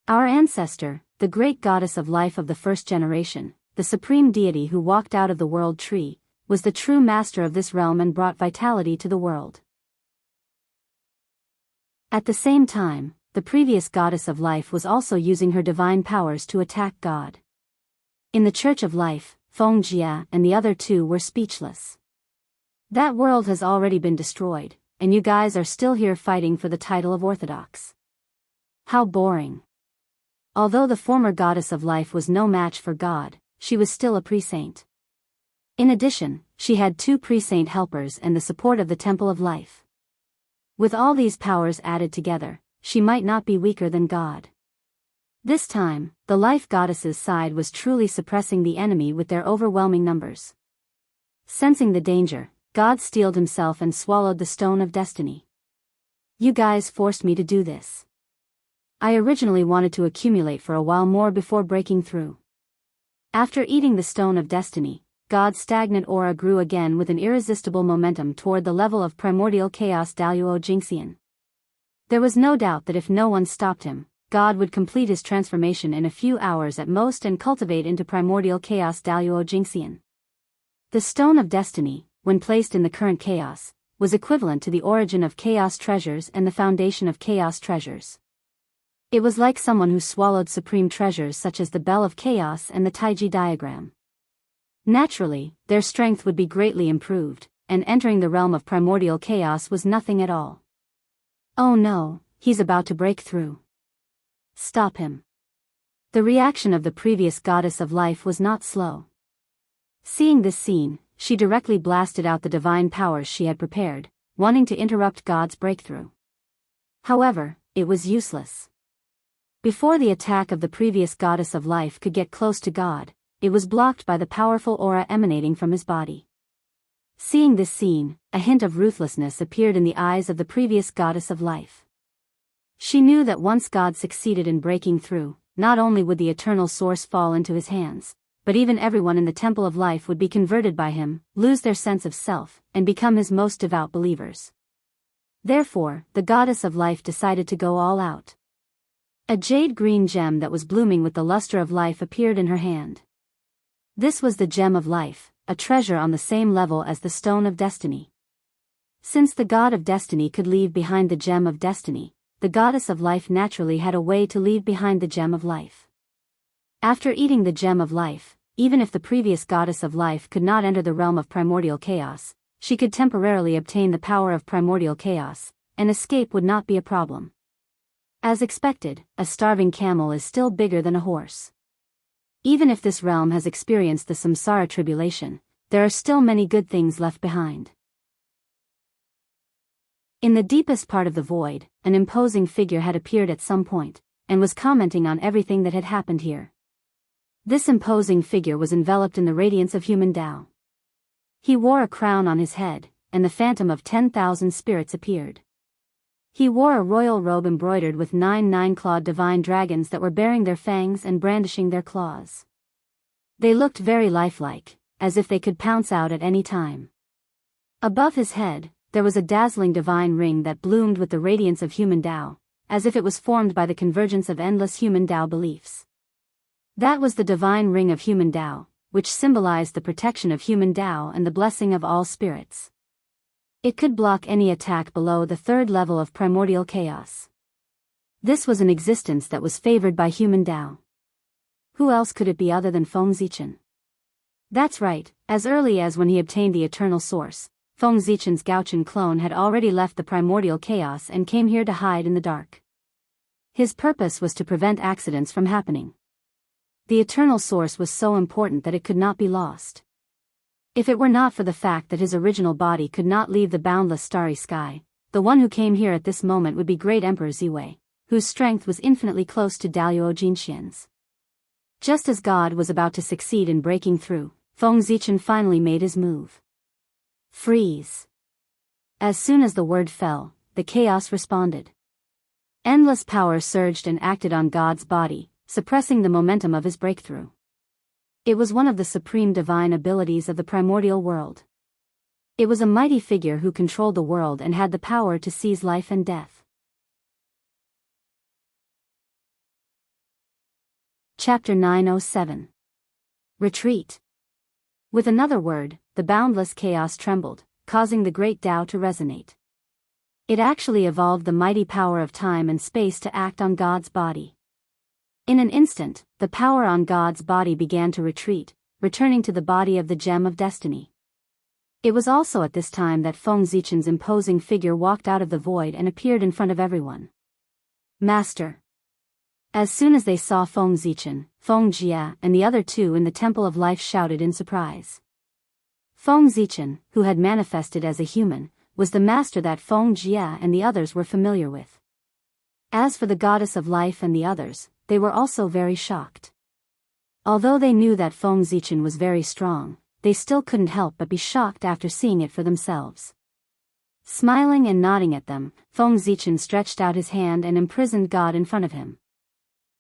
Our ancestor, the great goddess of life of the first generation, the supreme deity who walked out of the world tree, was the true master of this realm and brought vitality to the world." At the same time, the previous goddess of life was also using her divine powers to attack God. In the Church of Life, Feng Jia and the other two were speechless. That world has already been destroyed, and you guys are still here fighting for the title of Orthodox. How boring. Although the former goddess of life was no match for God, she was still a pre-saint. In addition, she had two pre-saint helpers and the support of the Temple of Life. With all these powers added together, she might not be weaker than God. This time, the life goddess's side was truly suppressing the enemy with their overwhelming numbers. Sensing the danger, God steeled himself and swallowed the stone of destiny. You guys forced me to do this. I originally wanted to accumulate for a while more before breaking through. After eating the stone of destiny, God's stagnant aura grew again with an irresistible momentum toward the level of primordial chaos Daoist Jingxian. There was no doubt that if no one stopped him, God would complete his transformation in a few hours at most and cultivate into primordial chaos Daoist Jingxian. The Stone of Destiny, when placed in the current chaos, was equivalent to the origin of chaos treasures and the foundation of chaos treasures. It was like someone who swallowed supreme treasures such as the Bell of Chaos and the Taiji diagram. Naturally, their strength would be greatly improved, and entering the realm of primordial chaos was nothing at all. Oh no, he's about to break through. Stop him. The reaction of the previous goddess of life was not slow. Seeing this scene, she directly blasted out the divine powers she had prepared, wanting to interrupt God's breakthrough. However, it was useless. Before the attack of the previous goddess of life could get close to God, it was blocked by the powerful aura emanating from his body. Seeing this scene, a hint of ruthlessness appeared in the eyes of the previous goddess of life. She knew that once God succeeded in breaking through, not only would the eternal source fall into his hands, but even everyone in the Temple of Life would be converted by him, lose their sense of self, and become his most devout believers. Therefore, the goddess of life decided to go all out. A jade-green gem that was blooming with the luster of life appeared in her hand. This was the Gem of Life, a treasure on the same level as the Stone of Destiny. Since the God of Destiny could leave behind the Gem of Destiny, the Goddess of Life naturally had a way to leave behind the Gem of Life. After eating the Gem of Life, even if the previous Goddess of Life could not enter the realm of primordial chaos, she could temporarily obtain the power of primordial chaos, and escape would not be a problem. As expected, a starving camel is still bigger than a horse. Even if this realm has experienced the samsara tribulation, there are still many good things left behind. In the deepest part of the void, an imposing figure had appeared at some point, and was commenting on everything that had happened here. This imposing figure was enveloped in the radiance of human Tao. He wore a crown on his head, and the phantom of 10,000 spirits appeared. He wore a royal robe embroidered with 9 nine-clawed divine dragons that were baring their fangs and brandishing their claws. They looked very lifelike, as if they could pounce out at any time. Above his head, there was a dazzling divine ring that bloomed with the radiance of human Tao, as if it was formed by the convergence of endless human Tao beliefs. That was the divine ring of human Tao, which symbolized the protection of human Tao and the blessing of all spirits. It could block any attack below the 3rd level of primordial chaos. This was an existence that was favored by human Tao. Who else could it be other than Feng Zichen? That's right, as early as when he obtained the eternal source, Feng Zichen's Gaochen clone had already left the primordial chaos and came here to hide in the dark. His purpose was to prevent accidents from happening. The eternal source was so important that it could not be lost. If it were not for the fact that his original body could not leave the boundless starry sky, the one who came here at this moment would be Great Emperor Ziwei, whose strength was infinitely close to Daoist Jingxian's. Just as God was about to succeed in breaking through, Feng Zichen finally made his move. Freeze. As soon as the word fell, the chaos responded. Endless power surged and acted on God's body, suppressing the momentum of his breakthrough. It was one of the supreme divine abilities of the primordial world. It was a mighty figure who controlled the world and had the power to seize life and death. Chapter 907. Retreat. With another word, the boundless chaos trembled, causing the great Tao to resonate. It actually evolved the mighty power of time and space to act on God's body. In an instant, the power on God's body began to retreat, returning to the body of the Gem of Destiny. It was also at this time that Feng Zichen's imposing figure walked out of the void and appeared in front of everyone. Master. As soon as they saw Feng Zichen, Feng Jia and the other two in the Temple of Life shouted in surprise. Feng Zichen, who had manifested as a human, was the master that Feng Jia and the others were familiar with. As for the Goddess of Life and the others, they were also very shocked. Although they knew that Feng Zichen was very strong, they still couldn't help but be shocked after seeing it for themselves. Smiling and nodding at them, Feng Zichen stretched out his hand and imprisoned God in front of him.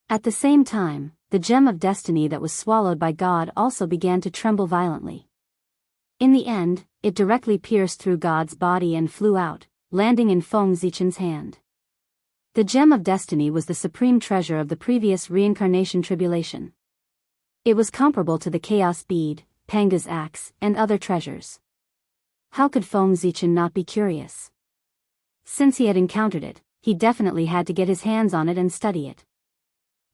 At the same time, the Gem of Destiny that was swallowed by God also began to tremble violently. In the end, it directly pierced through God's body and flew out, landing in Feng Zichen's hand. The Gem of Destiny was the supreme treasure of the previous reincarnation tribulation. It was comparable to the Chaos Bead, Panga's Axe, and other treasures. How could Feng Zichen not be curious? Since he had encountered it, he definitely had to get his hands on it and study it.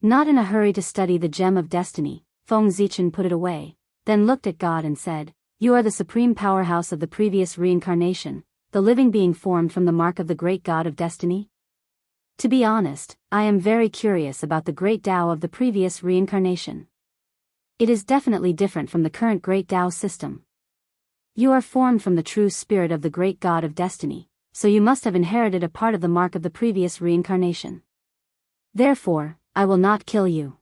Not in a hurry to study the Gem of Destiny, Feng Zichen put it away, then looked at God and said, "You are the supreme powerhouse of the previous reincarnation, the living being formed from the mark of the great God of Destiny? To be honest, I am very curious about the great Tao of the previous reincarnation. It is definitely different from the current great Tao system. You are formed from the true spirit of the great God of Destiny, so you must have inherited a part of the mark of the previous reincarnation. Therefore, I will not kill you.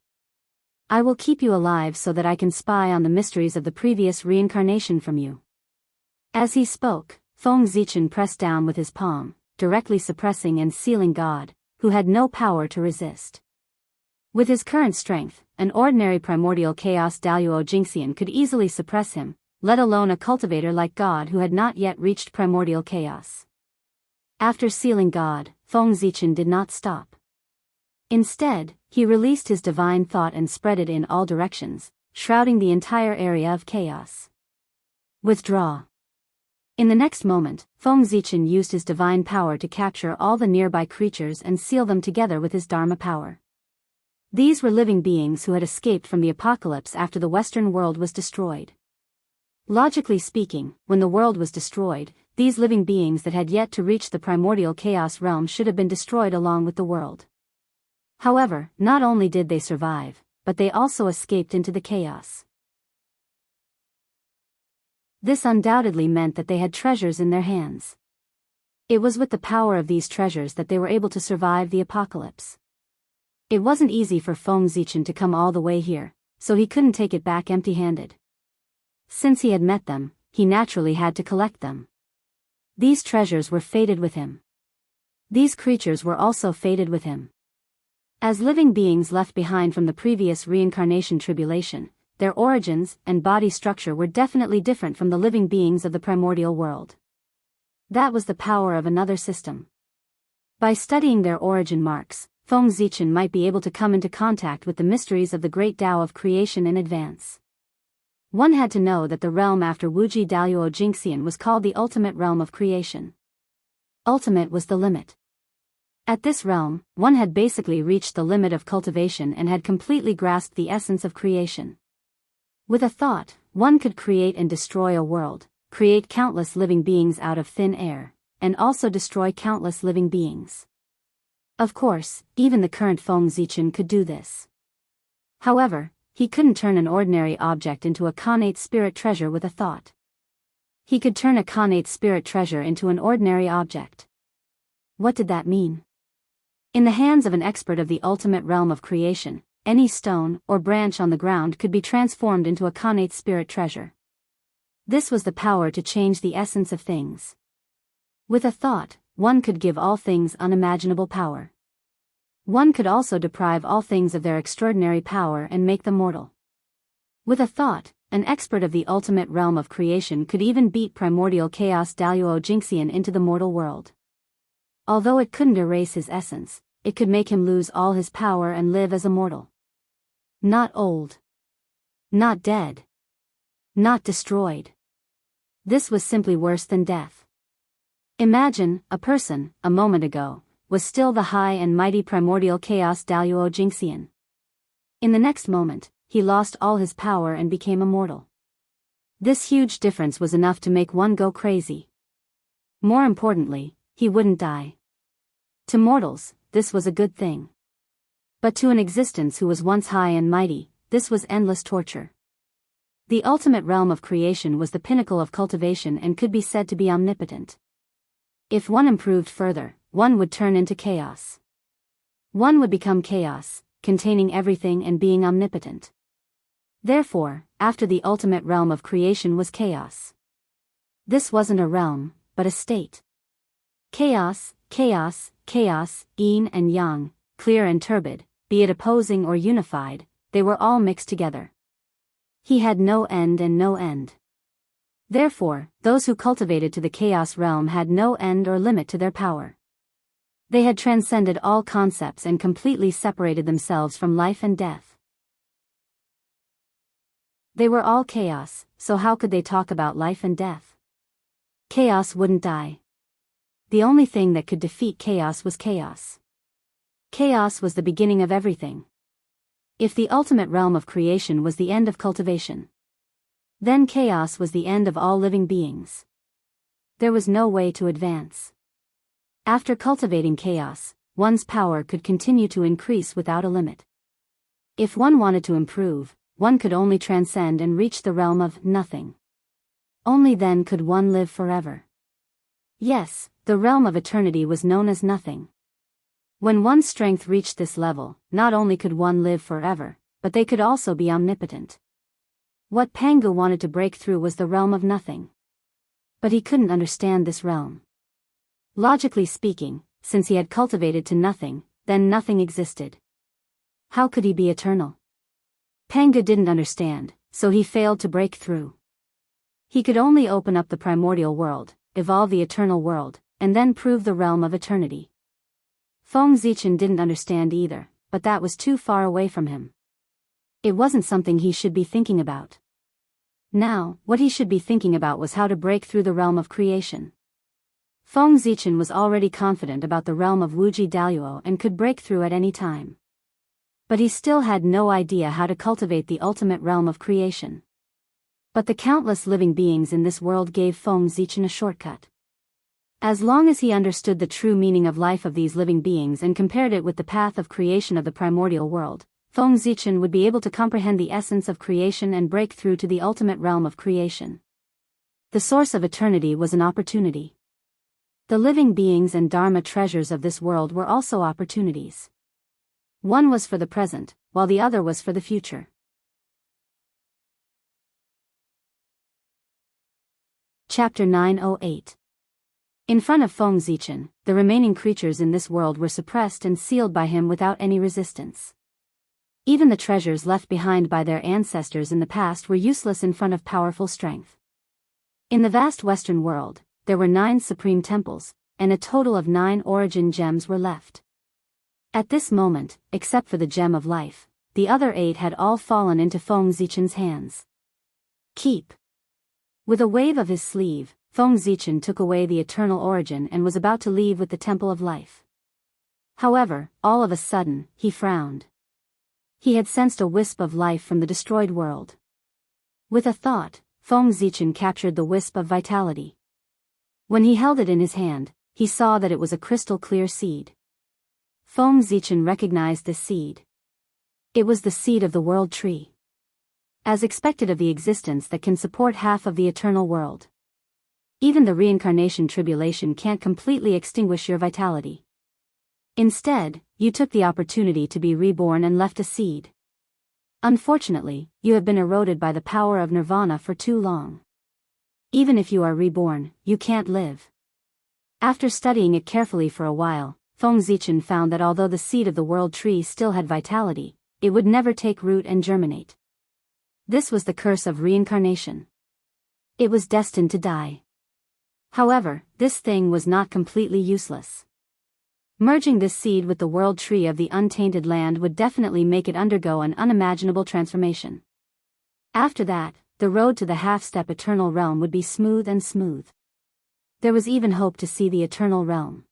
I will keep you alive so that I can spy on the mysteries of the previous reincarnation from you." As he spoke, Feng Zichen pressed down with his palm, directly suppressing and sealing God, who had no power to resist. With his current strength, an ordinary primordial chaos Daoist Jingxian could easily suppress him, let alone a cultivator like God who had not yet reached primordial chaos. After sealing God, Feng Zichen did not stop. Instead, he released his divine thought and spread it in all directions, shrouding the entire area of chaos. Withdraw. In the next moment, Feng Zichen used his divine power to capture all the nearby creatures and seal them together with his Dharma power. These were living beings who had escaped from the apocalypse after the Western world was destroyed. Logically speaking, when the world was destroyed, these living beings that had yet to reach the primordial chaos realm should have been destroyed along with the world. However, not only did they survive, but they also escaped into the chaos. This undoubtedly meant that they had treasures in their hands. It was with the power of these treasures that they were able to survive the apocalypse. It wasn't easy for Feng Zichen to come all the way here, so he couldn't take it back empty-handed. Since he had met them, he naturally had to collect them. These treasures were fated with him. These creatures were also fated with him. As living beings left behind from the previous reincarnation tribulation, their origins and body structure were definitely different from the living beings of the primordial world. That was the power of another system. By studying their origin marks, Feng Zichen might be able to come into contact with the mysteries of the great Tao of creation in advance. One had to know that the realm after Wuxia Xianxia was called the ultimate realm of creation. Ultimate was the limit. At this realm, one had basically reached the limit of cultivation and had completely grasped the essence of creation. With a thought, one could create and destroy a world, create countless living beings out of thin air, and also destroy countless living beings. Of course, even the current Feng Zichen could do this. However, he couldn't turn an ordinary object into a connate spirit treasure with a thought. He could turn a connate spirit treasure into an ordinary object. What did that mean? In the hands of an expert of the ultimate realm of creation, any stone or branch on the ground could be transformed into a connate spirit treasure. This was the power to change the essence of things. With a thought, one could give all things unimaginable power. One could also deprive all things of their extraordinary power and make them mortal. With a thought, an expert of the ultimate realm of creation could even beat primordial chaos Daoist Jingxian into the mortal world. Although it couldn't erase his essence, it could make him lose all his power and live as a mortal. Not old. Not dead. Not destroyed. This was simply worse than death. Imagine, a person, a moment ago, was still the high and mighty primordial chaos Daoist Jingxian. In the next moment, he lost all his power and became immortal. This huge difference was enough to make one go crazy. More importantly, he wouldn't die. To mortals, this was a good thing. But to an existence who was once high and mighty, this was endless torture. The ultimate realm of creation was the pinnacle of cultivation and could be said to be omnipotent. If one improved further, one would turn into chaos. One would become chaos, containing everything and being omnipotent. Therefore, after the ultimate realm of creation was chaos. This wasn't a realm, but a state. Chaos, chaos, chaos, yin and yang, clear and turbid, be it opposing or unified, they were all mixed together. He had no end and no end. Therefore, those who cultivated to the chaos realm had no end or limit to their power. They had transcended all concepts and completely separated themselves from life and death. They were all chaos, so how could they talk about life and death? Chaos wouldn't die. The only thing that could defeat chaos was chaos. Chaos was the beginning of everything. If the ultimate realm of creation was the end of cultivation, then chaos was the end of all living beings. There was no way to advance. After cultivating chaos, one's power could continue to increase without a limit. If one wanted to improve, one could only transcend and reach the realm of nothing. Only then could one live forever. Yes, the realm of eternity was known as nothing. When one's strength reached this level, not only could one live forever, but they could also be omnipotent. What Pangu wanted to break through was the realm of nothing. But he couldn't understand this realm. Logically speaking, since he had cultivated to nothing, then nothing existed. How could he be eternal? Pangu didn't understand, so he failed to break through. He could only open up the primordial world, evolve the eternal world, and then prove the realm of eternity. Feng Zichen didn't understand either, but that was too far away from him. It wasn't something he should be thinking about. Now, what he should be thinking about was how to break through the realm of creation. Feng Zichen was already confident about the realm of Wuji Daoist and could break through at any time. But he still had no idea how to cultivate the ultimate realm of creation. But the countless living beings in this world gave Feng Zichen a shortcut. As long as he understood the true meaning of life of these living beings and compared it with the path of creation of the primordial world, Feng Zichen would be able to comprehend the essence of creation and break through to the ultimate realm of creation. The source of eternity was an opportunity. The living beings and Dharma treasures of this world were also opportunities. One was for the present, while the other was for the future. Chapter 908. In front of Feng Zichen, the remaining creatures in this world were suppressed and sealed by him without any resistance. Even the treasures left behind by their ancestors in the past were useless in front of powerful strength. In the vast Western world, there were 9 supreme temples, and a total of 9 origin gems were left. At this moment, except for the gem of life, the other 8 had all fallen into Feng Zichen's hands. Keep. With a wave of his sleeve, Feng Zichen took away the eternal origin and was about to leave with the temple of life. However, all of a sudden, he frowned. He had sensed a wisp of life from the destroyed world. With a thought, Feng Zichen captured the wisp of vitality. When he held it in his hand, he saw that it was a crystal-clear seed. Feng Zichen recognized this seed. It was the seed of the world tree. As expected of the existence that can support half of the eternal world. Even the reincarnation tribulation can't completely extinguish your vitality. Instead, you took the opportunity to be reborn and left a seed. Unfortunately, you have been eroded by the power of nirvana for too long. Even if you are reborn, you can't live. After studying it carefully for a while, Feng Zichen found that although the seed of the world tree still had vitality, it would never take root and germinate. This was the curse of reincarnation. It was destined to die. However, this thing was not completely useless. Merging this seed with the world tree of the untainted land would definitely make it undergo an unimaginable transformation. After that, the road to the half-step eternal realm would be smooth and smooth. There was even hope to see the eternal realm.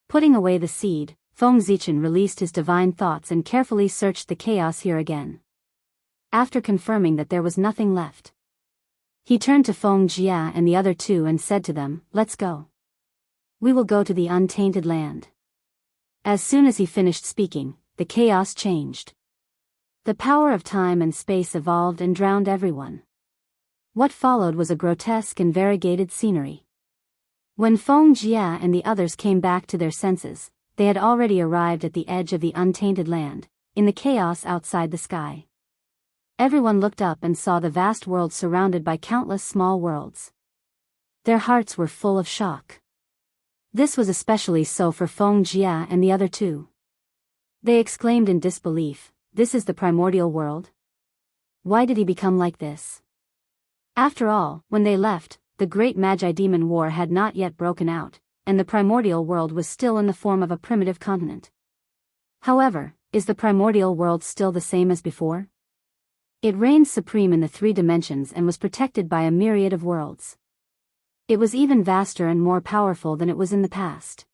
Putting away the seed, Feng Zichen released his divine thoughts and carefully searched the chaos here again. After confirming that there was nothing left, he turned to Feng Jia and the other 2 and said to them, "Let's go. We will go to the untainted land." As soon as he finished speaking, the chaos changed. The power of time and space evolved and drowned everyone. What followed was a grotesque and variegated scenery. When Feng Jia and the others came back to their senses, they had already arrived at the edge of the untainted land, in the chaos outside the sky. Everyone looked up and saw the vast world surrounded by countless small worlds. Their hearts were full of shock. This was especially so for Feng Jia and the other 2. They exclaimed in disbelief, "This is the primordial world? Why did he become like this?" After all, when they left, the great Magi Demon War had not yet broken out, and the primordial world was still in the form of a primitive continent. However, is the primordial world still the same as before? It reigned supreme in the three dimensions and was protected by a myriad of worlds. It was even vaster and more powerful than it was in the past.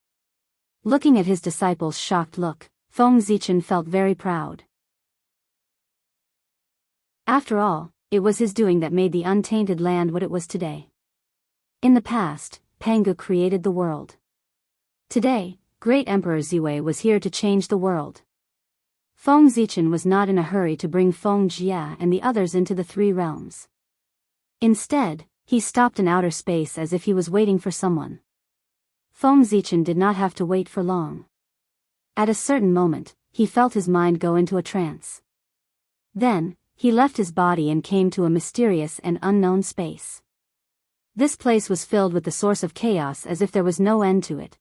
Looking at his disciples' shocked look, Feng Zichen felt very proud. After all, it was his doing that made the untainted land what it was today. In the past, Pangu created the world. Today, Great Emperor Ziwei was here to change the world. Feng Zichen was not in a hurry to bring Feng Jia and the others into the three realms. Instead, he stopped in outer space as if he was waiting for someone. Feng Zichen did not have to wait for long. At a certain moment, he felt his mind go into a trance. Then, he left his body and came to a mysterious and unknown space. This place was filled with the source of chaos as if there was no end to it.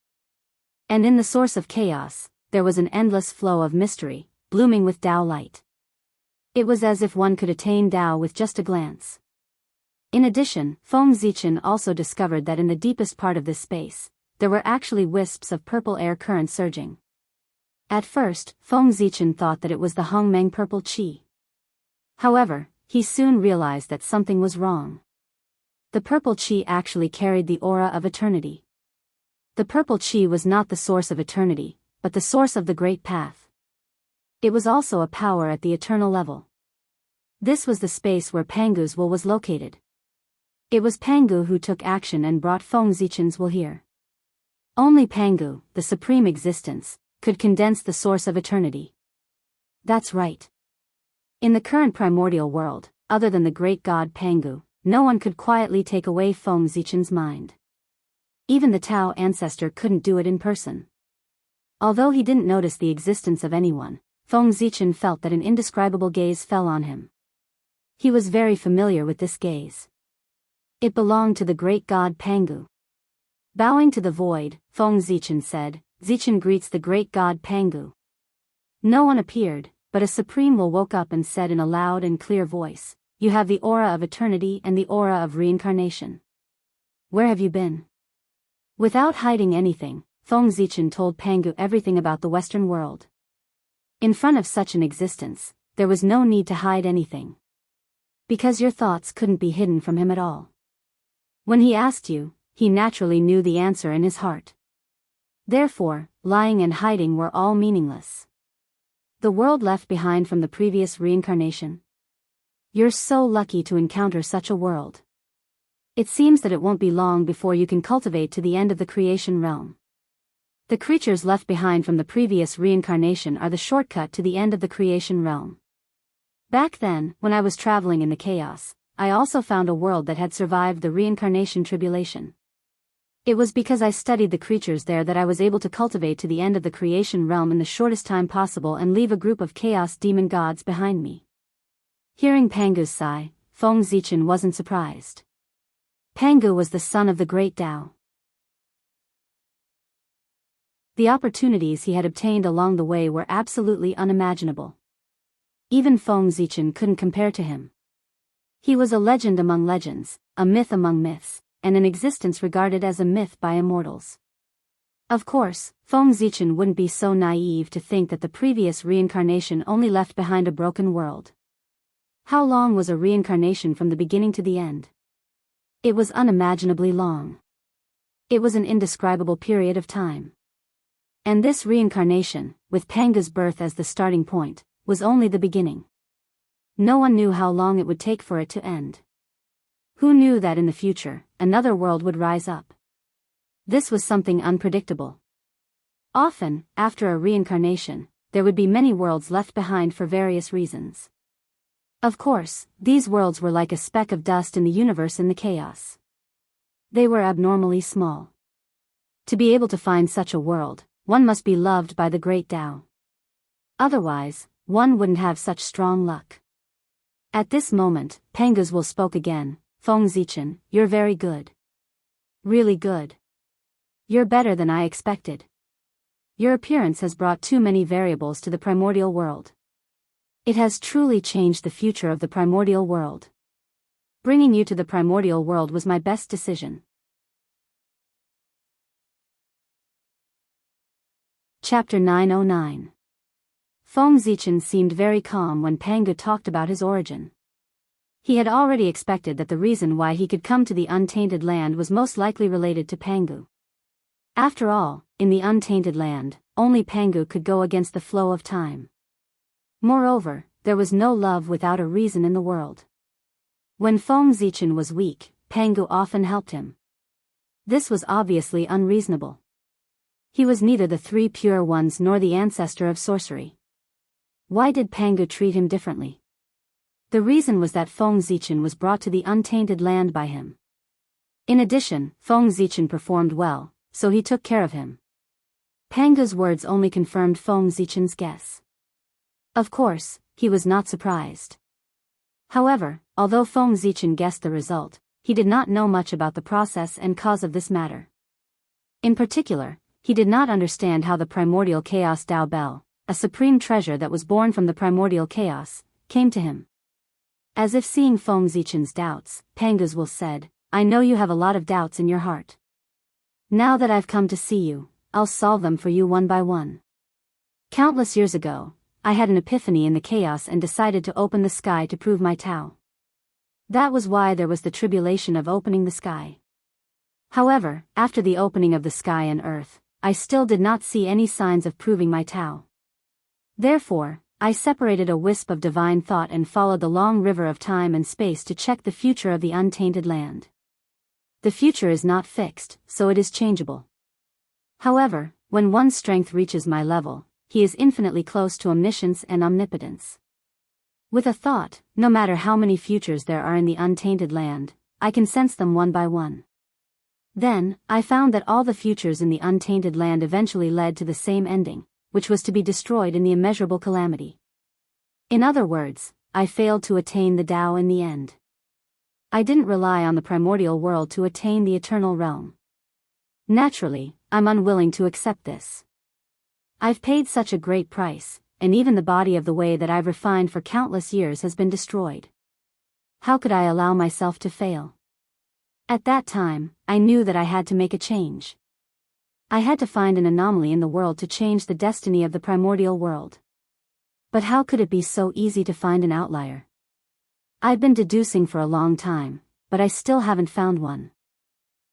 And in the source of chaos, there was an endless flow of mystery, blooming with Tao light. It was as if one could attain Tao with just a glance. In addition, Feng Zichen also discovered that in the deepest part of this space, there were actually wisps of purple air currents surging. At first, Feng Zichen thought that it was the Hongmeng purple qi. However, he soon realized that something was wrong. The purple qi actually carried the aura of eternity. The purple qi was not the source of eternity, but the source of the great path. It was also a power at the eternal level. This was the space where Pangu's will was located. It was Pangu who took action and brought Feng Zichen's will here. Only Pangu, the supreme existence, could condense the source of eternity. That's right. In the current primordial world, other than the great god Pangu, no one could quietly take away Feng Zichen's mind. Even the Tao ancestor couldn't do it in person. Although he didn't notice the existence of anyone, Feng Zichen felt that an indescribable gaze fell on him. He was very familiar with this gaze. It belonged to the great god Pangu. Bowing to the void, Feng Zichen said, "Zichen greets the great god Pangu." No one appeared, but a supreme will woke up and said in a loud and clear voice, "You have the aura of eternity and the aura of reincarnation. Where have you been?" Without hiding anything, Feng Zichen told Pangu everything about the Western world. In front of such an existence, there was no need to hide anything. Because your thoughts couldn't be hidden from him at all. When he asked you, he naturally knew the answer in his heart. Therefore, lying and hiding were all meaningless. The world left behind from the previous reincarnation. You're so lucky to encounter such a world. It seems that it won't be long before you can cultivate to the end of the creation realm. The creatures left behind from the previous reincarnation are the shortcut to the end of the creation realm. Back then, when I was traveling in the chaos, I also found a world that had survived the reincarnation tribulation. It was because I studied the creatures there that I was able to cultivate to the end of the creation realm in the shortest time possible and leave a group of chaos demon gods behind me. Hearing Pangu's sigh, Feng Zichen wasn't surprised. Pangu was the son of the great Tao. The opportunities he had obtained along the way were absolutely unimaginable. Even Feng Zichen couldn't compare to him. He was a legend among legends, a myth among myths, and an existence regarded as a myth by immortals. Of course, Feng Zichen wouldn't be so naive to think that the previous reincarnation only left behind a broken world. How long was a reincarnation from the beginning to the end? It was unimaginably long. It was an indescribable period of time. And this reincarnation, with Pangu's birth as the starting point, was only the beginning. No one knew how long it would take for it to end. Who knew that in the future, another world would rise up? This was something unpredictable. Often, after a reincarnation, there would be many worlds left behind for various reasons. Of course, these worlds were like a speck of dust in the universe in the chaos. They were abnormally small. To be able to find such a world, one must be loved by the great Tao. Otherwise, one wouldn't have such strong luck. At this moment, Pangu's will spoke again. "Feng Zichen, you're very good. Really good. You're better than I expected. Your appearance has brought too many variables to the primordial world. It has truly changed the future of the primordial world. Bringing you to the primordial world was my best decision." Chapter 909. Feng Zichen seemed very calm when Pangu talked about his origin. He had already expected that the reason why he could come to the untainted land was most likely related to Pangu. After all, in the untainted land, only Pangu could go against the flow of time. Moreover, there was no love without a reason in the world. When Feng Zichen was weak, Pangu often helped him. This was obviously unreasonable. He was neither the three pure ones nor the ancestor of sorcery. Why did Pangu treat him differently? The reason was that Feng Zichen was brought to the untainted land by him. In addition, Feng Zichen performed well, so he took care of him. Pangu's words only confirmed Feng Zichen's guess. Of course, he was not surprised. However, although Feng Zichen guessed the result, he did not know much about the process and cause of this matter. In particular, he did not understand how the primordial chaos Dao Bell, a supreme treasure that was born from the primordial chaos, came to him. As if seeing Feng Zichen's doubts, Pangu's will said, "I know you have a lot of doubts in your heart. Now that I've come to see you, I'll solve them for you one by one. Countless years ago, I had an epiphany in the chaos and decided to open the sky to prove my Tao. That was why there was the tribulation of opening the sky. However, after the opening of the sky and earth, I still did not see any signs of proving my Tao. Therefore, I separated a wisp of divine thought and followed the long river of time and space to check the future of the untainted land. The future is not fixed, so it is changeable. However, when one's strength reaches my level, he is infinitely close to omniscience and omnipotence. With a thought, no matter how many futures there are in the untainted land, I can sense them one by one. Then, I found that all the futures in the untainted land eventually led to the same ending, which was to be destroyed in the immeasurable calamity. In other words, I failed to attain the Tao in the end. I didn't rely on the primordial world to attain the eternal realm. Naturally, I'm unwilling to accept this. I've paid such a great price, and even the body of the way that I've refined for countless years has been destroyed. How could I allow myself to fail? At that time, I knew that I had to make a change. I had to find an anomaly in the world to change the destiny of the primordial world. But how could it be so easy to find an outlier? I've been deducing for a long time, but I still haven't found one.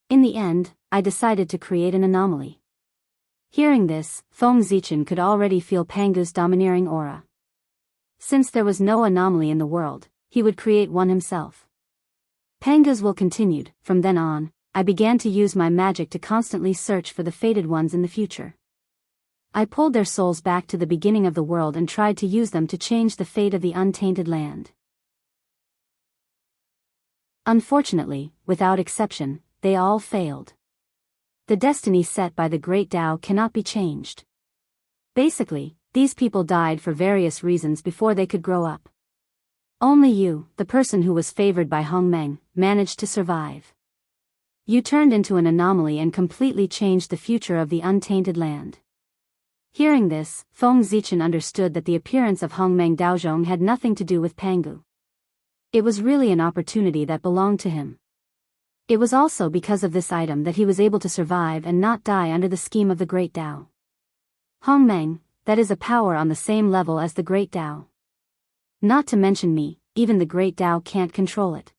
In the end, I decided to create an anomaly. Hearing this, Feng Zichen could already feel Pangu's domineering aura. Since there was no anomaly in the world, he would create one himself. Pangu's will continued. From then on, I began to use my magic to constantly search for the fated ones in the future. I pulled their souls back to the beginning of the world and tried to use them to change the fate of the untainted land. Unfortunately, without exception, they all failed. The destiny set by the great Tao cannot be changed. Basically, these people died for various reasons before they could grow up. Only you, the person who was favored by Hongmeng, managed to survive. You turned into an anomaly and completely changed the future of the untainted land. Hearing this, Feng Zichen understood that the appearance of Hongmeng Daozhong had nothing to do with Pangu. It was really an opportunity that belonged to him. It was also because of this item that he was able to survive and not die under the scheme of the Great Tao. Hongmeng, that is a power on the same level as the Great Tao. Not to mention me, even the Great Tao can't control it.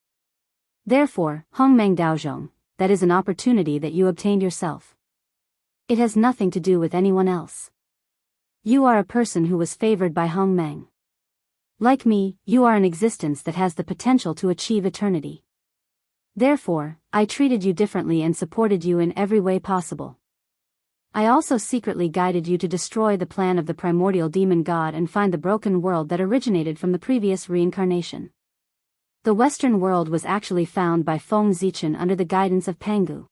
Therefore, Hongmeng Daozhong, that is an opportunity that you obtained yourself. It has nothing to do with anyone else. You are a person who was favored by Hongmeng. Like me, you are an existence that has the potential to achieve eternity. Therefore, I treated you differently and supported you in every way possible. I also secretly guided you to destroy the plan of the primordial demon god and find the broken world that originated from the previous reincarnation. The Western world was actually found by Feng Zichen under the guidance of Pangu.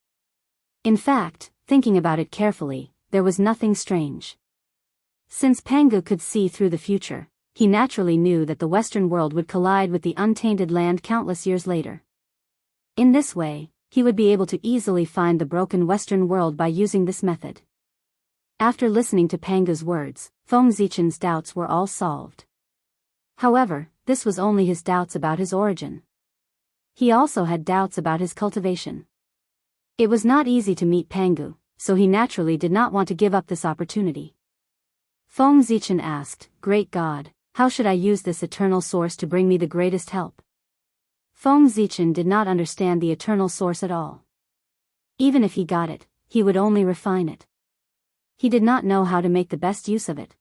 In fact, thinking about it carefully, there was nothing strange. Since Pangu could see through the future, he naturally knew that the Western world would collide with the untainted land countless years later. In this way, he would be able to easily find the broken Western world by using this method. After listening to Pangu's words, Feng Zichen's doubts were all solved. However, this was only his doubts about his origin. He also had doubts about his cultivation. It was not easy to meet Pangu, so he naturally did not want to give up this opportunity. Feng Zichen asked, "Great God, how should I use this eternal source to bring me the greatest help?" Feng Zichen did not understand the eternal source at all. Even if he got it, he would only refine it. He did not know how to make the best use of it.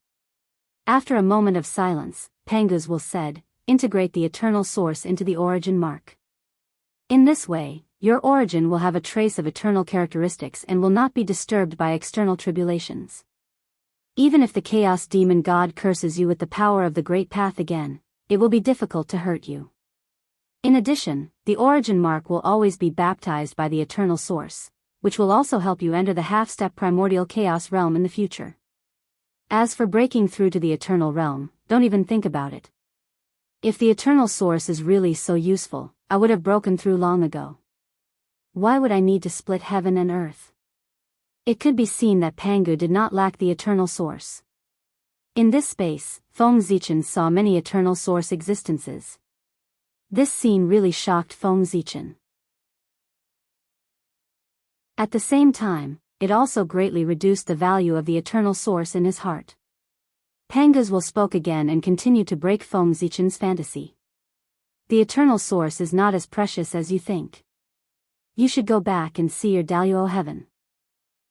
After a moment of silence, Pangus will said, "Integrate the eternal source into the origin mark. In this way, your origin will have a trace of eternal characteristics and will not be disturbed by external tribulations. Even if the chaos demon god curses you with the power of the great path again, it will be difficult to hurt you. In addition, the origin mark will always be baptized by the eternal source, which will also help you enter the half-step primordial chaos realm in the future. As for breaking through to the eternal realm, don't even think about it. If the eternal source is really so useful, I would have broken through long ago. Why would I need to split heaven and earth?" It could be seen that Pangu did not lack the eternal source. In this space, Feng Zichen saw many eternal source existences. This scene really shocked Feng Zichen. At the same time, it also greatly reduced the value of the eternal source in his heart. Pangus spoke again and continued to break Feng Zichen's fantasy. "The eternal source is not as precious as you think. You should go back and see your Daoist heaven.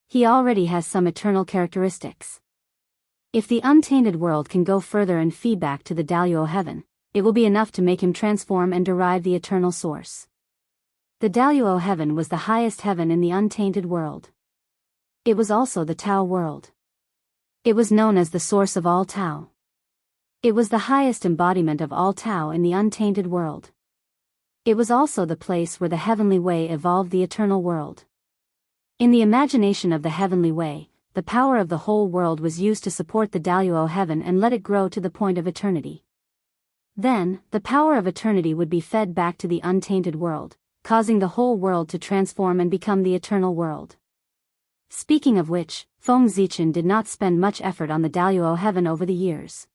He already has some eternal characteristics. If the untainted world can go further and feed back to the Daoist heaven, it will be enough to make him transform and derive the eternal source." The Daoist heaven was the highest heaven in the untainted world. It was also the Tao world. It was known as the source of all Tao. It was the highest embodiment of all Tao in the untainted world. It was also the place where the heavenly way evolved the eternal world. In the imagination of the heavenly way, the power of the whole world was used to support the Daoist heaven and let it grow to the point of eternity. Then, the power of eternity would be fed back to the untainted world, causing the whole world to transform and become the eternal world. Speaking of which, Feng Zichen did not spend much effort on the Daoist heaven over the years.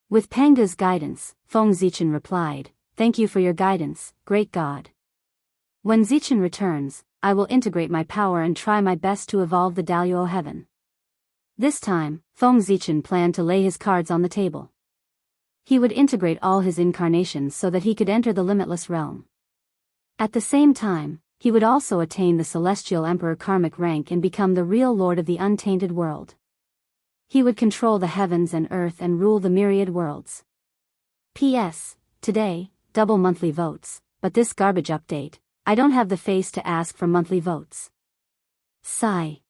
With Panga's guidance, Feng Zichen replied, "Thank you for your guidance, great God. When Zichen returns, I will integrate my power and try my best to evolve the Daoist heaven." This time, Feng Zichen planned to lay his cards on the table. He would integrate all his incarnations so that he could enter the limitless realm. At the same time, he would also attain the Celestial Emperor karmic rank and become the real lord of the untainted world. He would control the heavens and earth and rule the myriad worlds. P.S. Today, double monthly votes, but this garbage update, I don't have the face to ask for monthly votes. Sigh.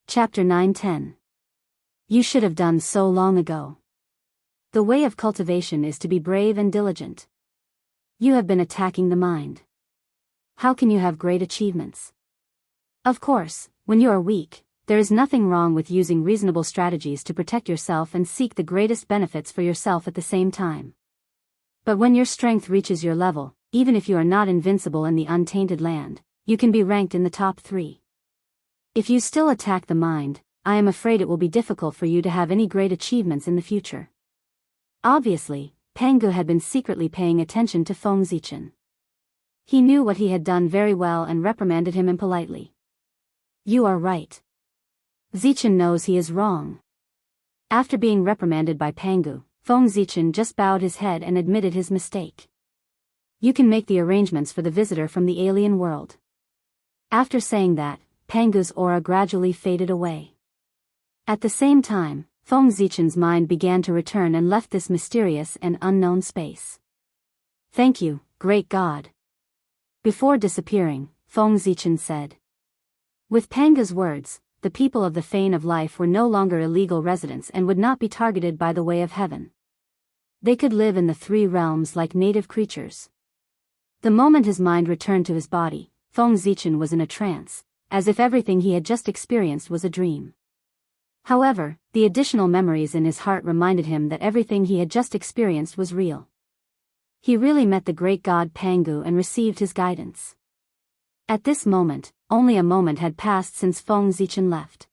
Chapter 9-10. You should have done so long ago. The way of cultivation is to be brave and diligent. You have been attacking the mind. How can you have great achievements? Of course, when you are weak, there is nothing wrong with using reasonable strategies to protect yourself and seek the greatest benefits for yourself at the same time. But when your strength reaches your level, even if you are not invincible in the untainted land, you can be ranked in the top 3. If you still attack the mind, I am afraid it will be difficult for you to have any great achievements in the future. Obviously, Pangu had been secretly paying attention to Feng Zichen. He knew what he had done very well and reprimanded him impolitely. "You are right. Zichen knows he is wrong." After being reprimanded by Pangu, Feng Zichen just bowed his head and admitted his mistake. "You can make the arrangements for the visitor from the alien world." After saying that, Pangu's aura gradually faded away. At the same time, Feng Zichen's mind began to return and left this mysterious and unknown space. "Thank you, great God." Before disappearing, Feng Zichen said. With Panga's words, the people of the Fane of Life were no longer illegal residents and would not be targeted by the way of heaven. They could live in the 3 realms like native creatures. The moment his mind returned to his body, Feng Zichen was in a trance, as if everything he had just experienced was a dream. However, the additional memories in his heart reminded him that everything he had just experienced was real. He really met the great god Pangu and received his guidance. At this moment, only a moment had passed since Feng Zichen left.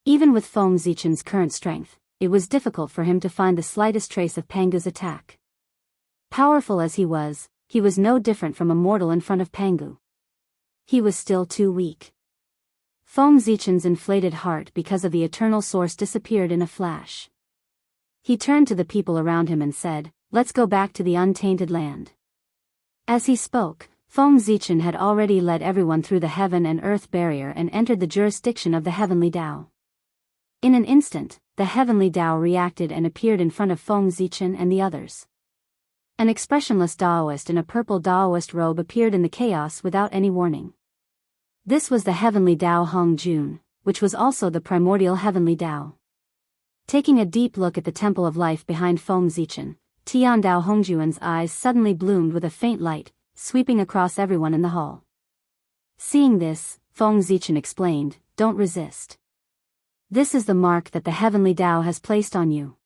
Even with Feng Zichen's current strength, it was difficult for him to find the slightest trace of Pangu's attack. Powerful as he was no different from a mortal in front of Pangu. He was still too weak. Feng Zichen's inflated heart because of the eternal source disappeared in a flash. He turned to the people around him and said, "Let's go back to the untainted land." As he spoke, Feng Zichen had already led everyone through the heaven and earth barrier and entered the jurisdiction of the heavenly Tao. In an instant, the heavenly Tao reacted and appeared in front of Feng Zichen and the others. An expressionless Daoist in a purple Daoist robe appeared in the chaos without any warning. This was the heavenly Tao Hong Jun, which was also the primordial heavenly Tao. Taking a deep look at the temple of life behind Feng Zichen, Tian Dao Hongjuan's eyes suddenly bloomed with a faint light, sweeping across everyone in the hall. Seeing this, Feng Zichen explained, "Don't resist. This is the mark that the heavenly Tao has placed on you.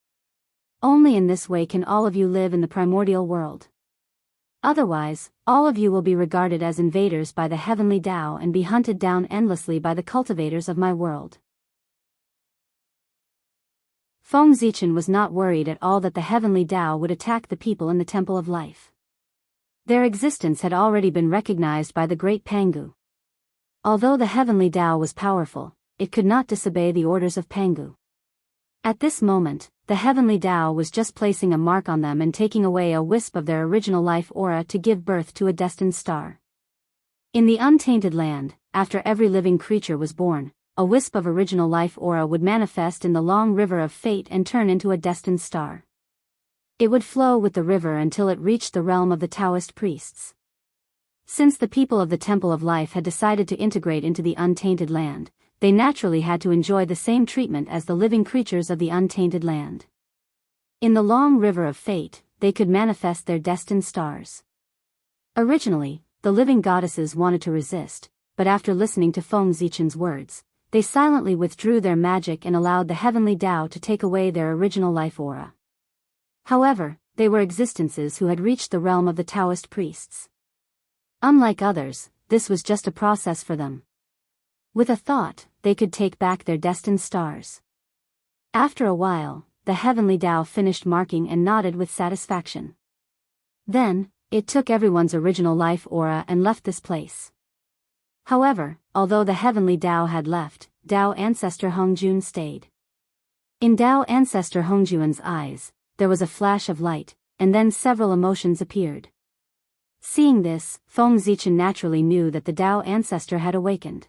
Only in this way can all of you live in the primordial world. Otherwise, all of you will be regarded as invaders by the heavenly Tao and be hunted down endlessly by the cultivators of my world." Feng Zichen was not worried at all that the heavenly Tao would attack the people in the Temple of Life. Their existence had already been recognized by the great Pangu. Although the heavenly Tao was powerful, it could not disobey the orders of Pangu. At this moment, the heavenly Tao was just placing a mark on them and taking away a wisp of their original life aura to give birth to a destined star. In the untainted land, after every living creature was born, a wisp of original life aura would manifest in the long river of fate and turn into a destined star. It would flow with the river until it reached the realm of the Taoist priests. Since the people of the Temple of Life had decided to integrate into the untainted land, they naturally had to enjoy the same treatment as the living creatures of the untainted land. In the long river of fate, they could manifest their destined stars. Originally, the living goddesses wanted to resist, but after listening to Feng Zichen's words, they silently withdrew their magic and allowed the heavenly Tao to take away their original life aura. However, they were existences who had reached the realm of the Taoist priests. Unlike others, this was just a process for them. With a thought, they could take back their destined stars. After a while, the heavenly Tao finished marking and nodded with satisfaction. Then, it took everyone's original life aura and left this place. However, although the heavenly Tao had left, Tao Ancestor Hongjun stayed. In Tao Ancestor Hongjuan's eyes, there was a flash of light, and then several emotions appeared. Seeing this, Feng Zichen naturally knew that the Tao Ancestor had awakened.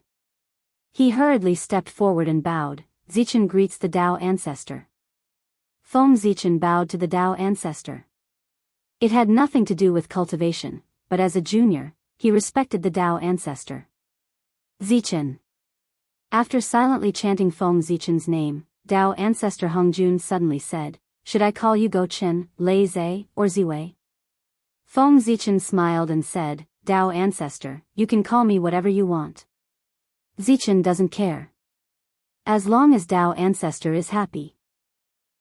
He hurriedly stepped forward and bowed. "Zichen greets the Tao Ancestor." Feng Zichen bowed to the Tao Ancestor. It had nothing to do with cultivation, but as a junior, he respected the Tao Ancestor. "Zichen." After silently chanting Feng Zichen's name, Tao Ancestor Hongjun suddenly said, "Should I call you Go Chen, Lei Zhe, or Ziwei?" Feng Zichen smiled and said, "Tao Ancestor, you can call me whatever you want." Zichen doesn't care. As long as Tao Ancestor is happy.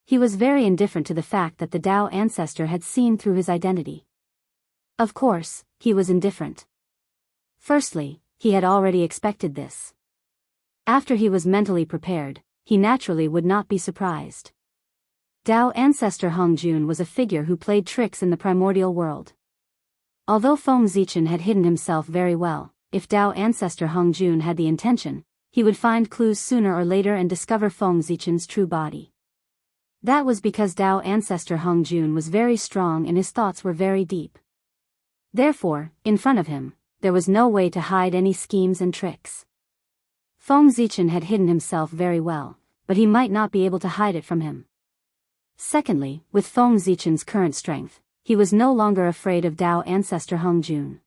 He was very indifferent to the fact that the Tao Ancestor had seen through his identity. Of course, he was indifferent. Firstly, he had already expected this. After he was mentally prepared, he naturally would not be surprised. Tao Ancestor Hongjun was a figure who played tricks in the primordial world. Although Feng Zichen had hidden himself very well, if Tao Ancestor Hongjun had the intention, he would find clues sooner or later and discover Feng Zichen's true body. That was because Tao Ancestor Hongjun was very strong and his thoughts were very deep. Therefore, in front of him, there was no way to hide any schemes and tricks. Feng Zichen had hidden himself very well, but he might not be able to hide it from him. Secondly, with Feng Zichen's current strength, he was no longer afraid of Tao Ancestor Hongjun.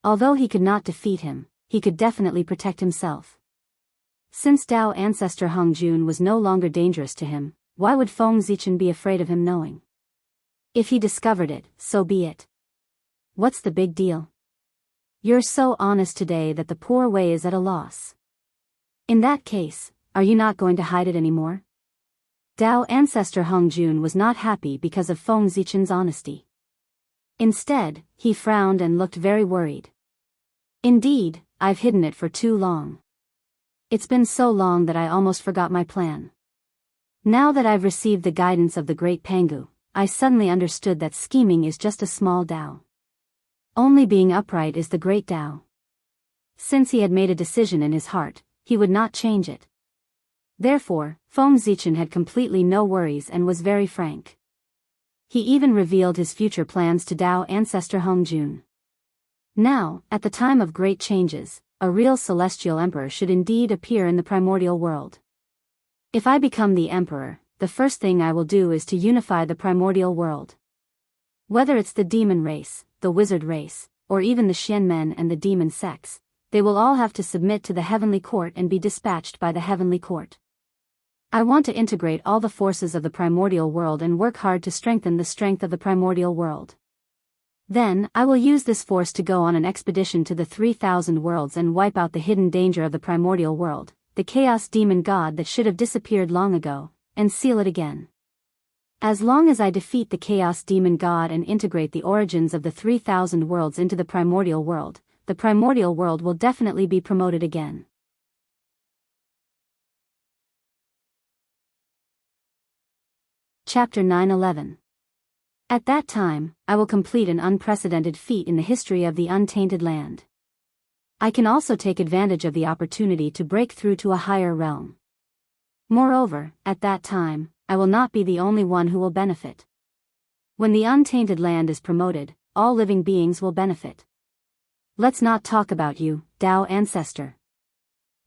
Although he could not defeat him, he could definitely protect himself. Since Tao Ancestor Hongjun was no longer dangerous to him, why would Feng Zichen be afraid of him knowing? If he discovered it, so be it. What's the big deal? You're so honest today that the poor way is at a loss. In that case, are you not going to hide it anymore? Tao Ancestor Hongjun was not happy because of Feng Zichen's honesty. Instead, he frowned and looked very worried. Indeed, I've hidden it for too long. It's been so long that I almost forgot my plan. Now that I've received the guidance of the great Pangu, I suddenly understood that scheming is just a small Tao. Only being upright is the great Tao. Since he had made a decision in his heart, he would not change it. Therefore, Feng Zichen had completely no worries and was very frank. He even revealed his future plans to Dao ancestor Hongjun. Now, at the time of great changes, a real celestial emperor should indeed appear in the primordial world. If I become the emperor, the first thing I will do is to unify the primordial world. Whether it's the demon race, the wizard race, or even the Xianmen and the demon sects, they will all have to submit to the heavenly court and be dispatched by the heavenly court. I want to integrate all the forces of the primordial world and work hard to strengthen the strength of the primordial world. Then, I will use this force to go on an expedition to the 3,000 worlds and wipe out the hidden danger of the primordial world, the chaos demon god that should have disappeared long ago, and seal it again. As long as I defeat the chaos demon god and integrate the origins of the 3,000 worlds into the primordial world will definitely be promoted again. Chapter 9-11. At that time, I will complete an unprecedented feat in the history of the untainted land. I can also take advantage of the opportunity to break through to a higher realm. Moreover, at that time, I will not be the only one who will benefit. When the untainted land is promoted, all living beings will benefit. Let's not talk about you, Dao ancestor.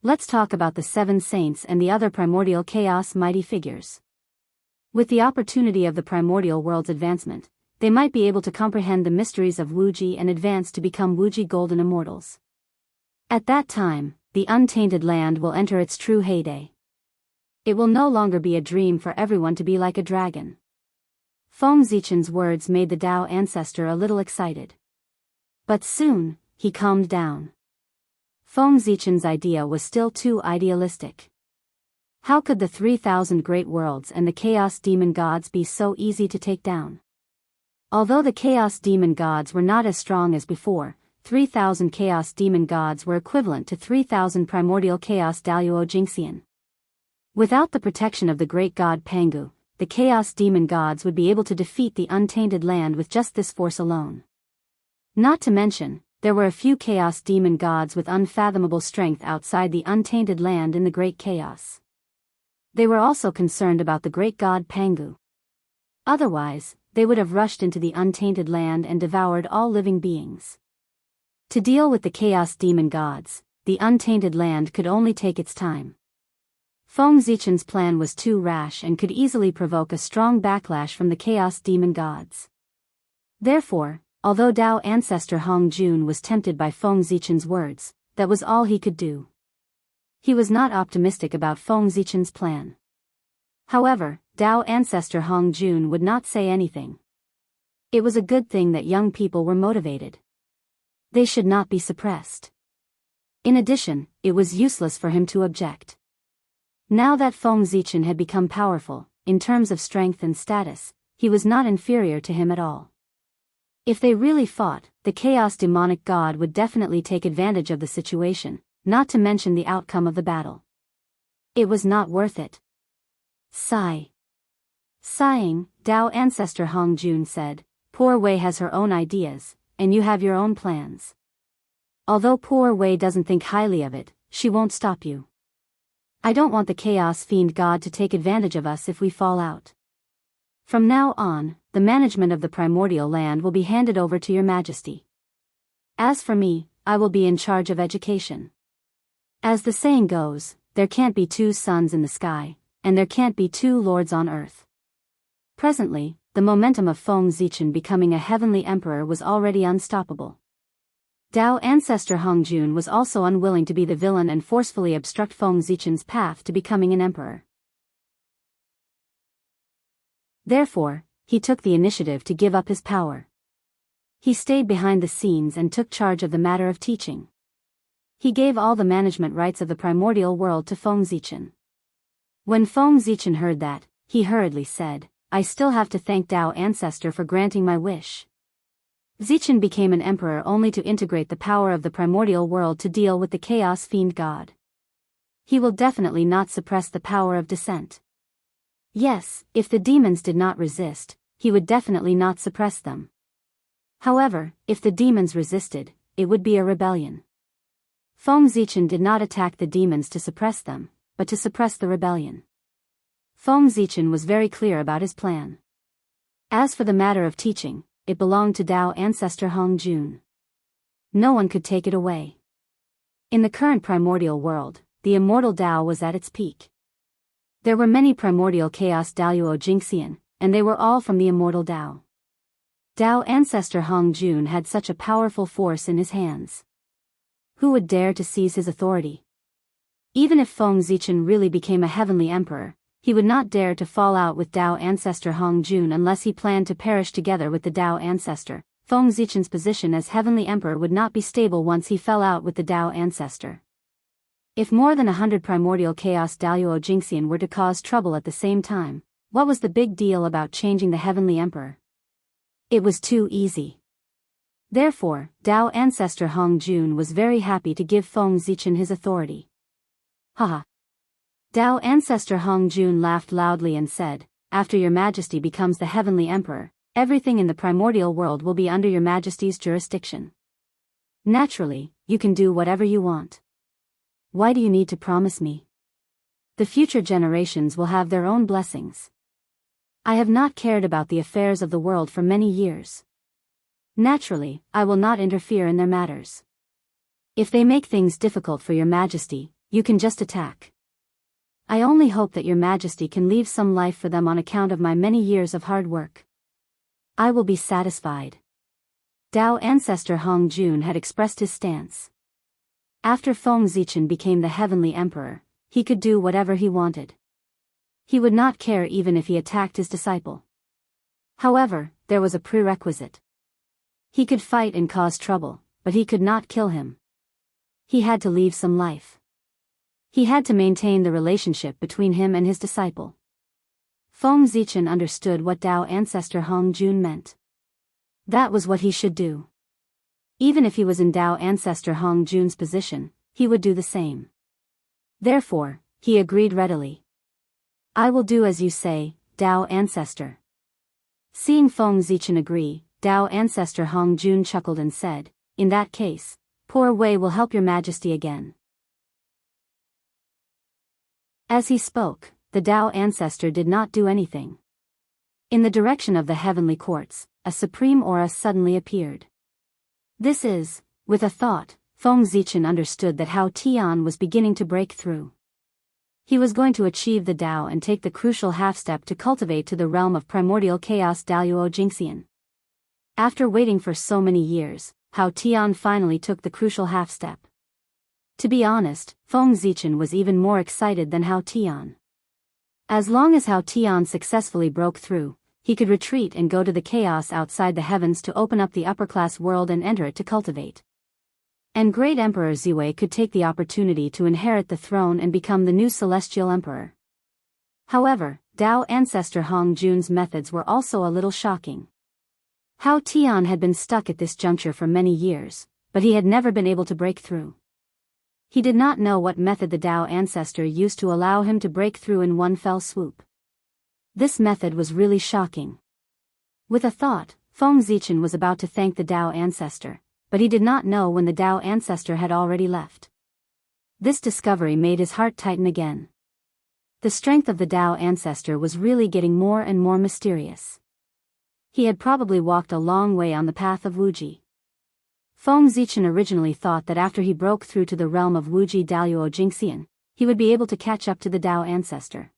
Let's talk about the 7 saints and the other primordial chaos mighty figures. With the opportunity of the primordial world's advancement, they might be able to comprehend the mysteries of Wuji and advance to become Wuji golden immortals. At that time, the untainted land will enter its true heyday. It will no longer be a dream for everyone to be like a dragon. Feng Zichen's words made the Dao ancestor a little excited. But soon, he calmed down. Feng Zichen's idea was still too idealistic. How could the 3,000 great worlds and the chaos demon gods be so easy to take down? Although the chaos demon gods were not as strong as before, 3,000 chaos demon gods were equivalent to 3,000 primordial chaos Daoist Jingxian. Without the protection of the great god Pangu, the chaos demon gods would be able to defeat the untainted land with just this force alone. Not to mention, there were a few chaos demon gods with unfathomable strength outside the untainted land in the great chaos. They were also concerned about the great god Pangu. Otherwise, they would have rushed into the untainted land and devoured all living beings. To deal with the chaos demon gods, the untainted land could only take its time. Feng Zichen's plan was too rash and could easily provoke a strong backlash from the chaos demon gods. Therefore, although Dao ancestor Hongjun was tempted by Feng Zichen's words, that was all he could do. He was not optimistic about Feng Zichen's plan. However, Dao ancestor Hongjun would not say anything. It was a good thing that young people were motivated. They should not be suppressed. In addition, it was useless for him to object. Now that Feng Zichen had become powerful, in terms of strength and status, he was not inferior to him at all. If they really fought, the chaos demonic god would definitely take advantage of the situation, not to mention the outcome of the battle. It was not worth it. Sigh. Sighing, Dao ancestor Hongjun said, "Poor Wei has her own ideas, and you have your own plans. Although poor Wei doesn't think highly of it, she won't stop you. I don't want the chaos fiend god to take advantage of us if we fall out. From now on, the management of the primordial land will be handed over to your majesty. As for me, I will be in charge of education. As the saying goes, there can't be 2 suns in the sky, and there can't be 2 lords on earth." Presently, the momentum of Feng Zichen becoming a heavenly emperor was already unstoppable. Dao ancestor Hongjun was also unwilling to be the villain and forcefully obstruct Feng Zichen's path to becoming an emperor. Therefore, he took the initiative to give up his power. He stayed behind the scenes and took charge of the matter of teaching. He gave all the management rights of the primordial world to Feng Zichen. When Feng Zichen heard that, he hurriedly said, "I still have to thank Dao ancestor for granting my wish." Zichen became an emperor only to integrate the power of the primordial world to deal with the chaos fiend god. He will definitely not suppress the power of dissent. Yes, if the demons did not resist, he would definitely not suppress them. However, if the demons resisted, it would be a rebellion. Feng Zichen did not attack the demons to suppress them, but to suppress the rebellion. Feng Zichen was very clear about his plan. As for the matter of teaching, it belonged to Dao ancestor Hong Jun. No one could take it away. In the current primordial world, the immortal Dao was at its peak. There were many primordial chaos Daoist Jingxian, and they were all from the immortal Dao. Dao ancestor Hong Jun had such a powerful force in his hands. Who would dare to seize his authority? Even if Feng Zichen really became a heavenly emperor, he would not dare to fall out with Dao ancestor Hong Jun unless he planned to perish together with the Dao ancestor. Feng Zichen's position as heavenly emperor would not be stable once he fell out with the Dao ancestor. If more than 100 primordial chaos Daoist Jingxian were to cause trouble at the same time, what was the big deal about changing the heavenly emperor? It was too easy. Therefore, Dao ancestor Hong Jun was very happy to give Feng Zichen his authority. Haha. Dao ancestor Hong Jun laughed loudly and said, "After your majesty becomes the heavenly emperor, everything in the primordial world will be under your majesty's jurisdiction. Naturally, you can do whatever you want. Why do you need to promise me? The future generations will have their own blessings. I have not cared about the affairs of the world for many years. Naturally, I will not interfere in their matters. If they make things difficult for your majesty, you can just attack. I only hope that your majesty can leave some life for them on account of my many years of hard work. I will be satisfied." Dao ancestor Hong Jun had expressed his stance. After Feng Zichen became the heavenly emperor, he could do whatever he wanted. He would not care even if he attacked his disciple. However, there was a prerequisite. He could fight and cause trouble, but he could not kill him. He had to leave some life. He had to maintain the relationship between him and his disciple. Feng Zichen understood what Dao ancestor Hong Jun meant. That was what he should do. Even if he was in Dao ancestor Hong Jun's position, he would do the same. Therefore, he agreed readily. "I will do as you say, Dao ancestor." Seeing Feng Zichen agree, Dao ancestor Hong Jun chuckled and said, "In that case, poor Wei will help your majesty again." As he spoke, the Dao ancestor did not do anything. In the direction of the heavenly courts, a supreme aura suddenly appeared. This is, with a thought, Feng Zichen understood that Hao Tian was beginning to break through. He was going to achieve the Dao and take the crucial half-step to cultivate to the realm of primordial chaos Daoist Jingxian. After waiting for so many years, Hao Tian finally took the crucial half-step. To be honest, Feng Zichen was even more excited than Hao Tian. As long as Hao Tian successfully broke through, he could retreat and go to the chaos outside the heavens to open up the upper-class world and enter it to cultivate. And Great Emperor Ziwei could take the opportunity to inherit the throne and become the new celestial emperor. However, Dao ancestor Hong Jun's methods were also a little shocking. Hao Tian had been stuck at this juncture for many years, but he had never been able to break through. He did not know what method the Dao ancestor used to allow him to break through in one fell swoop. This method was really shocking. With a thought, Feng Zichen was about to thank the Dao ancestor, but he did not know when the Dao ancestor had already left. This discovery made his heart tighten again. The strength of the Dao ancestor was really getting more and more mysterious. He had probably walked a long way on the path of Wuji. Feng Zichen originally thought that after he broke through to the realm of Wuji Daoist Jingxian, he would be able to catch up to the Dao ancestor.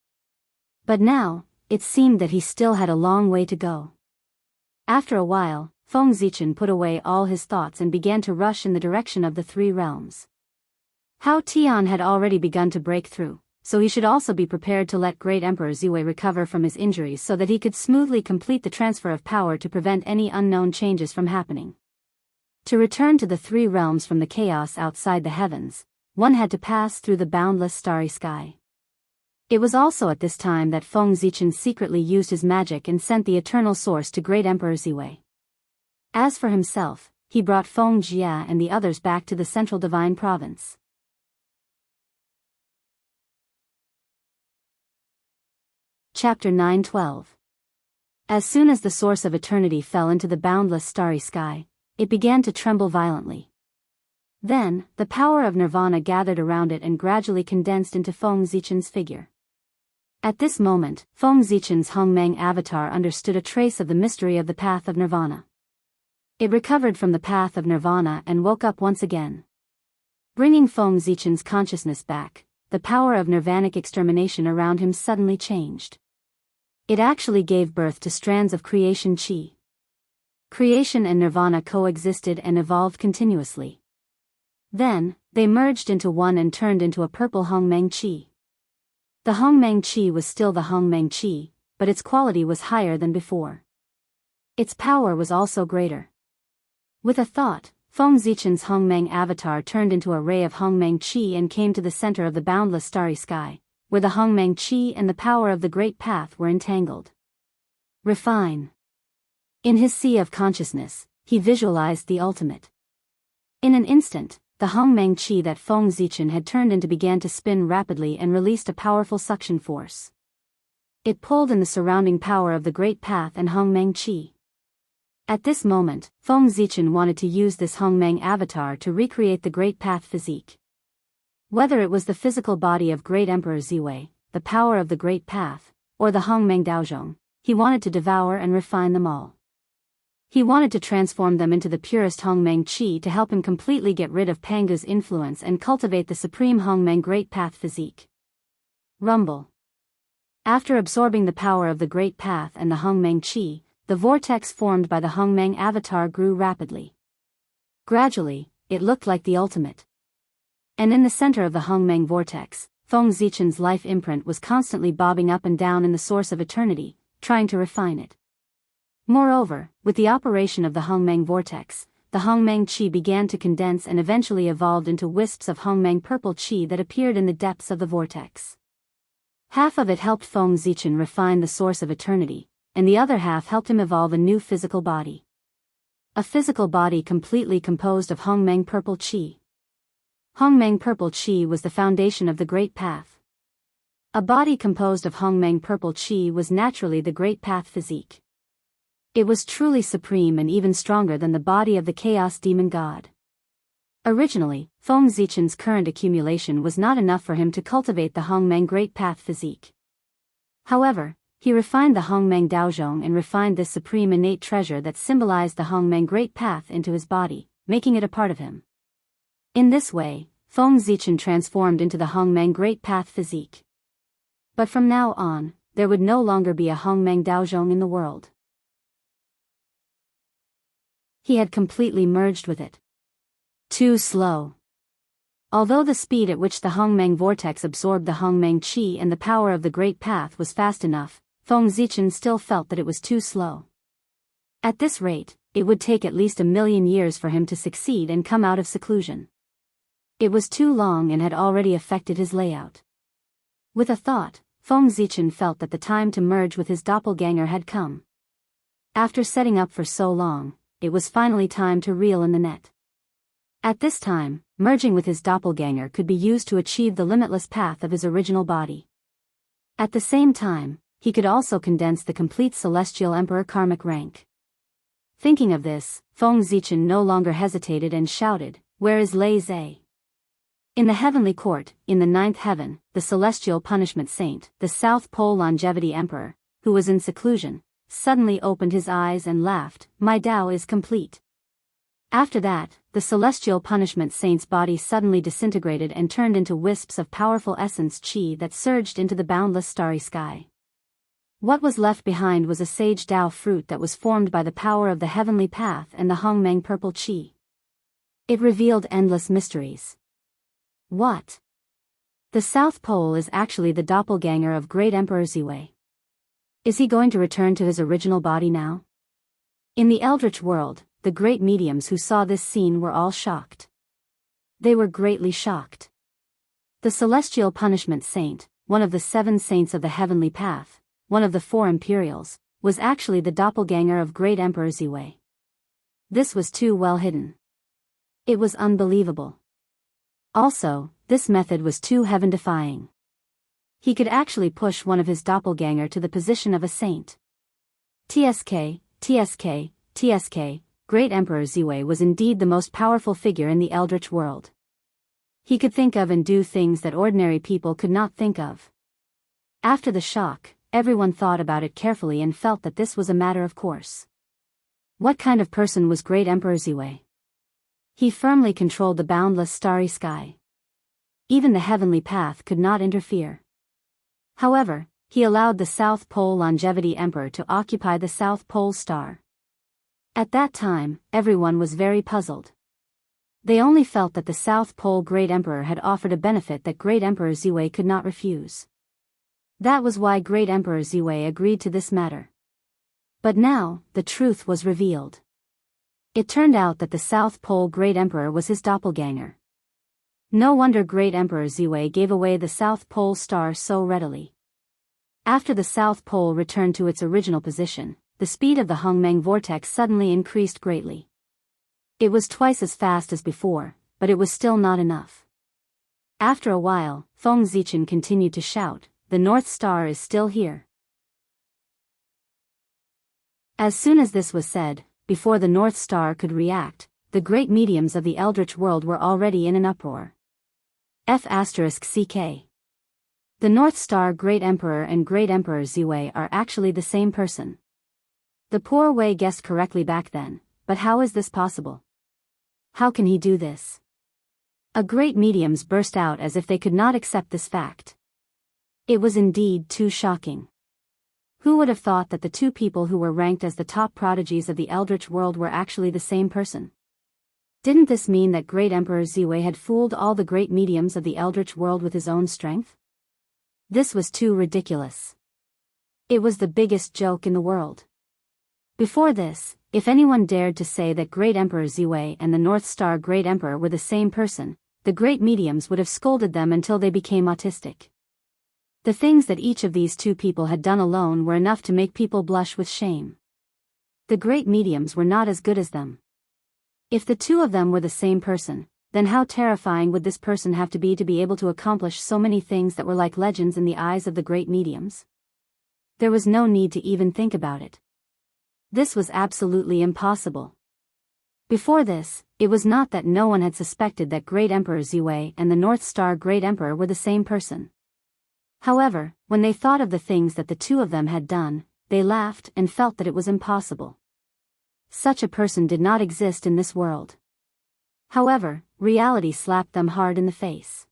But now, it seemed that he still had a long way to go. After a while, Feng Zichen put away all his thoughts and began to rush in the direction of the three realms. Hao Tian had already begun to break through, so he should also be prepared to let Great Emperor Ziwei recover from his injuries so that he could smoothly complete the transfer of power to prevent any unknown changes from happening. To return to the three realms from the chaos outside the heavens, one had to pass through the boundless starry sky. It was also at this time that Feng Zichen secretly used his magic and sent the eternal source to Great Emperor Ziwei. As for himself, he brought Feng Jia and the others back to the central divine province. Chapter 9:12. As soon as the source of eternity fell into the boundless starry sky, it began to tremble violently. Then, the power of nirvana gathered around it and gradually condensed into Feng Zichen's figure. At this moment, Feng Zichen's Hongmeng avatar understood a trace of the mystery of the path of nirvana. It recovered from the path of nirvana and woke up once again. Bringing Feng Zichen's consciousness back, the power of nirvanic extermination around him suddenly changed. It actually gave birth to strands of creation chi. Creation and nirvana coexisted and evolved continuously. Then, they merged into one and turned into a purple Hongmeng chi. The Hongmeng chi was still the Hongmeng chi, but its quality was higher than before. Its power was also greater. With a thought, Feng Zichen's Hongmeng avatar turned into a ray of Hongmeng chi and came to the center of the boundless starry sky, where the Hongmeng chi and the power of the Great Path were entangled. Refine. In his sea of consciousness, he visualized the ultimate. In an instant, the Hongmeng chi that Feng Zichen had turned into began to spin rapidly and released a powerful suction force. It pulled in the surrounding power of the Great Path and Hongmeng chi. At this moment, Feng Zichen wanted to use this Hongmeng avatar to recreate the Great Path physique. Whether it was the physical body of Great Emperor Ziwei, the power of the Great Path, or the Hongmeng Daozhong, he wanted to devour and refine them all. He wanted to transform them into the purest Hongmeng Qi to help him completely get rid of Pangu's influence and cultivate the supreme Hongmeng Great Path physique. Rumble. After absorbing the power of the Great Path and the Hongmeng Qi, the vortex formed by the Hongmeng avatar grew rapidly. Gradually, it looked like the ultimate. And in the center of the Hongmeng vortex, Feng Zichen's life imprint was constantly bobbing up and down in the source of eternity, trying to refine it. Moreover, with the operation of the Hongmeng vortex, the Hongmeng Qi began to condense and eventually evolved into wisps of Hongmeng purple Qi that appeared in the depths of the vortex. Half of it helped Feng Zichen refine the source of eternity, and the other half helped him evolve a new physical body. A physical body completely composed of Hongmeng purple Qi. Hongmeng purple Qi was the foundation of the Great Path. A body composed of Hongmeng purple Qi was naturally the Great Path physique. It was truly supreme and even stronger than the body of the Chaos Demon God. Originally, Feng Zichen's current accumulation was not enough for him to cultivate the Hongmeng Great Path physique. However, he refined the Hongmeng Daozhong and refined this supreme innate treasure that symbolized the Hongmeng Great Path into his body, making it a part of him. In this way, Feng Zichen transformed into the Hongmeng Great Path physique. But from now on, there would no longer be a Hongmeng Daozhong in the world. He had completely merged with it. Too slow. Although the speed at which the Hongmeng vortex absorbed the Hongmeng Qi and the power of the Great Path was fast enough, Feng Zichen still felt that it was too slow. At this rate, it would take at least 1,000,000 years for him to succeed and come out of seclusion. It was too long and had already affected his layout. With a thought, Feng Zichen felt that the time to merge with his doppelganger had come. After setting up for so long, it was finally time to reel in the net. At this time, merging with his doppelganger could be used to achieve the limitless path of his original body. At the same time, he could also condense the complete Celestial Emperor karmic rank. Thinking of this, Feng Zichen no longer hesitated and shouted, "Where is Lei Zhe?" In the heavenly court, in the 9th heaven, the celestial punishment saint, the South Pole Longevity Emperor, who was in seclusion, suddenly opened his eyes and laughed, "My Tao is complete." After that, the celestial punishment saint's body suddenly disintegrated and turned into wisps of powerful essence Qi that surged into the boundless starry sky. What was left behind was a sage Tao fruit that was formed by the power of the heavenly path and the Hongmeng purple Qi. It revealed endless mysteries. What? The South Pole is actually the doppelganger of Great Emperor Ziwei. Is he going to return to his original body now? In the Eldritch world, the great mediums who saw this scene were all shocked. They were greatly shocked. The celestial punishment saint, one of the 7 saints of the heavenly path, one of the 4 imperials, was actually the doppelganger of Great Emperor Ziwei. This was too well hidden. It was unbelievable. Also, this method was too heaven-defying. He could actually push one of his doppelganger to the position of a saint. TSK, TSK, TSK, Great Emperor Ziwei was indeed the most powerful figure in the Eldritch world. He could think of and do things that ordinary people could not think of. After the shock, everyone thought about it carefully and felt that this was a matter of course. What kind of person was Great Emperor Ziwei? He firmly controlled the boundless starry sky. Even the heavenly path could not interfere. However, he allowed the South Pole Longevity Emperor to occupy the South Pole star. At that time, everyone was very puzzled. They only felt that the South Pole Great Emperor had offered a benefit that Great Emperor Ziwei could not refuse. That was why Great Emperor Ziwei agreed to this matter. But now, the truth was revealed. It turned out that the South Pole Great Emperor was his doppelganger. No wonder Great Emperor Ziwei gave away the South Pole star so readily. After the South Pole returned to its original position, the speed of the Hongmeng vortex suddenly increased greatly. It was twice as fast as before, but it was still not enough. After a while, Feng Zichen continued to shout, "The North Star is still here." As soon as this was said, before the North Star could react, the great mediums of the Eldritch world were already in an uproar. F***CK. The North Star Great Emperor and Great Emperor Ziwei are actually the same person. The poor Wei guessed correctly back then, but how is this possible? How can he do this? A great mediums burst out as if they could not accept this fact. It was indeed too shocking. Who would have thought that the two people who were ranked as the top prodigies of the Eldritch world were actually the same person? Didn't this mean that Great Emperor Ziwei had fooled all the great mediums of the Eldritch world with his own strength? This was too ridiculous. It was the biggest joke in the world. Before this, if anyone dared to say that Great Emperor Ziwei and the North Star Great Emperor were the same person, the great mediums would have scolded them until they became autistic. The things that each of these two people had done alone were enough to make people blush with shame. The great mediums were not as good as them. If the two of them were the same person, then how terrifying would this person have to be able to accomplish so many things that were like legends in the eyes of the great mediums? There was no need to even think about it. This was absolutely impossible. Before this, it was not that no one had suspected that Great Emperor Ziwei and the North Star Great Emperor were the same person. However, when they thought of the things that the two of them had done, they laughed and felt that it was impossible. Such a person did not exist in this world. However, reality slapped them hard in the face.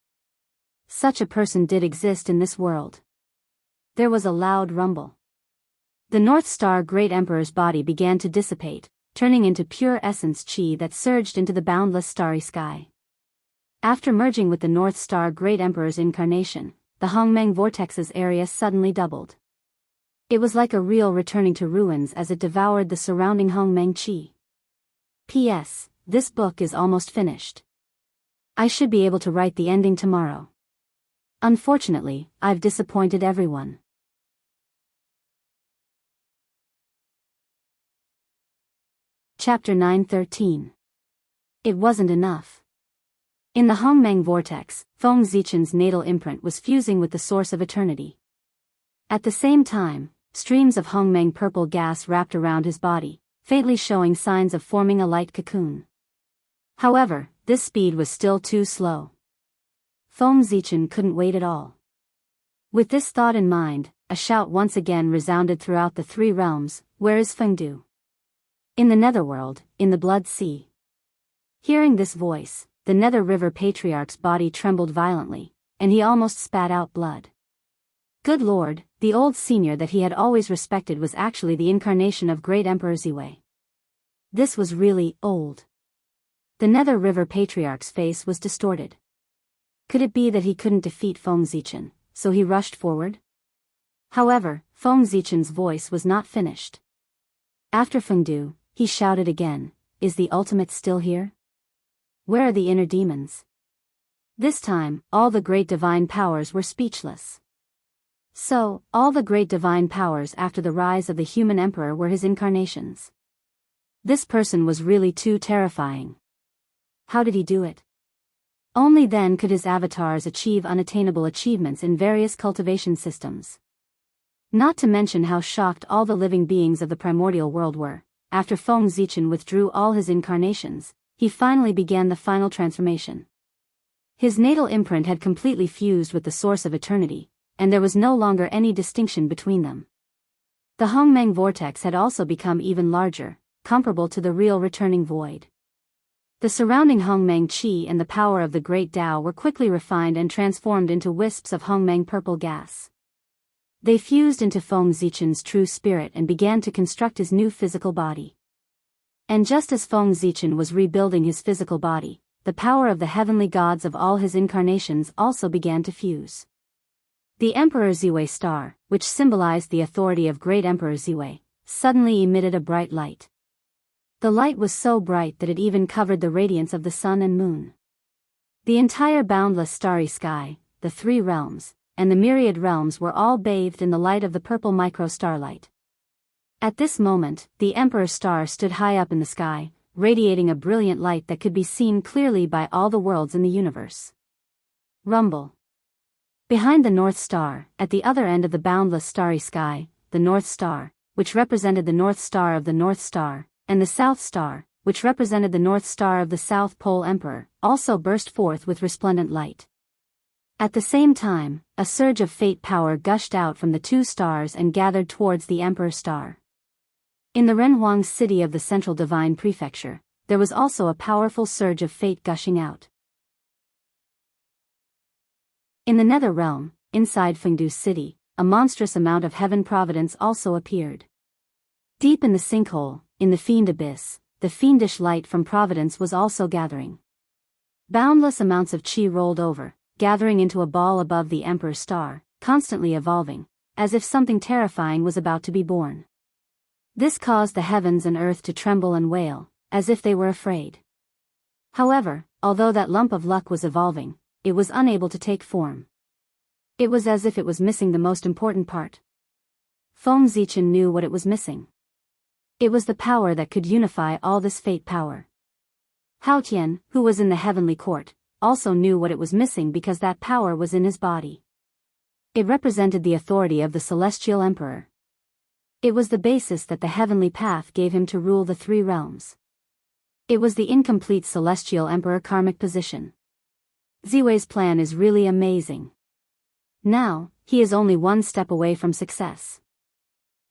Such a person did exist in this world. There was a loud rumble. The North Star Great Emperor's body began to dissipate, turning into pure essence chi that surged into the boundless starry sky. After merging with the North Star Great Emperor's incarnation, the Hongmeng vortex's area suddenly doubled. It was like a reel returning to ruins as it devoured the surrounding Hongmeng chi. P.S. This book is almost finished. I should be able to write the ending tomorrow. Unfortunately, I've disappointed everyone. Chapter 9:13. It wasn't enough. In the Hongmeng vortex, Feng Zichen's natal imprint was fusing with the source of eternity. At the same time, streams of Hongmeng purple gas wrapped around his body, faintly showing signs of forming a light cocoon. However, this speed was still too slow. Feng Zichen couldn't wait at all. With this thought in mind, a shout once again resounded throughout the three realms, "Where is Fengdu?" In the Netherworld, in the Blood Sea. Hearing this voice, the Nether River Patriarch's body trembled violently, and he almost spat out blood. Good Lord, the old senior that he had always respected was actually the incarnation of Great Emperor Ziwei. This was really old. The Nether River Patriarch's face was distorted. Could it be that he couldn't defeat Feng Zichen, so he rushed forward? However, Feng Zichen's voice was not finished. After Fengdu, he shouted again, "Is the ultimate still here? Where are the inner demons?" This time, all the great divine powers were speechless. So, all the great divine powers after the rise of the human emperor were his incarnations. This person was really too terrifying. How did he do it? Only then could his avatars achieve unattainable achievements in various cultivation systems. Not to mention how shocked all the living beings of the primordial world were. after Feng Zichen withdrew all his incarnations, he finally began the final transformation. His natal imprint had completely fused with the source of eternity, and there was no longer any distinction between them. The Hongmeng vortex had also become even larger, comparable to the real returning void. The surrounding Hongmeng qi and the power of the Great Tao were quickly refined and transformed into wisps of Hongmeng purple gas. They fused into Feng Zichen's true spirit and began to construct his new physical body. And just as Feng Zichen was rebuilding his physical body, the power of the heavenly gods of all his incarnations also began to fuse. The Emperor Ziwei star, which symbolized the authority of Great Emperor Ziwei, suddenly emitted a bright light. The light was so bright that it even covered the radiance of the sun and moon. The entire boundless starry sky, the three realms, and the myriad realms were all bathed in the light of the purple micro-starlight. At this moment, the Emperor star stood high up in the sky, radiating a brilliant light that could be seen clearly by all the worlds in the universe. Rumble. Behind the North Star, at the other end of the boundless starry sky, the North Star, which represented the North Star of the North Star, and the South Star, which represented the North Star of the South Pole Emperor, also burst forth with resplendent light. At the same time, a surge of fate power gushed out from the two stars and gathered towards the Emperor Star. In the Renhuang city of the Central Divine Prefecture, there was also a powerful surge of fate gushing out. In the Nether Realm, inside Fengdu City, a monstrous amount of heaven providence also appeared. Deep in the sinkhole, in the fiend abyss, the fiendish light from providence was also gathering. Boundless amounts of qi rolled over, gathering into a ball above the Emperor's star, constantly evolving, as if something terrifying was about to be born. This caused the heavens and earth to tremble and wail, as if they were afraid. However, although that lump of luck was evolving, it was unable to take form. It was as if it was missing the most important part. Feng Zichen knew what it was missing. It was the power that could unify all this fate power. Hao Tian, who was in the heavenly court, also knew what it was missing because that power was in his body. It represented the authority of the celestial emperor. It was the basis that the heavenly path gave him to rule the three realms. It was the incomplete celestial emperor karmic position. Ziwei's plan is really amazing. Now, he is only one step away from success.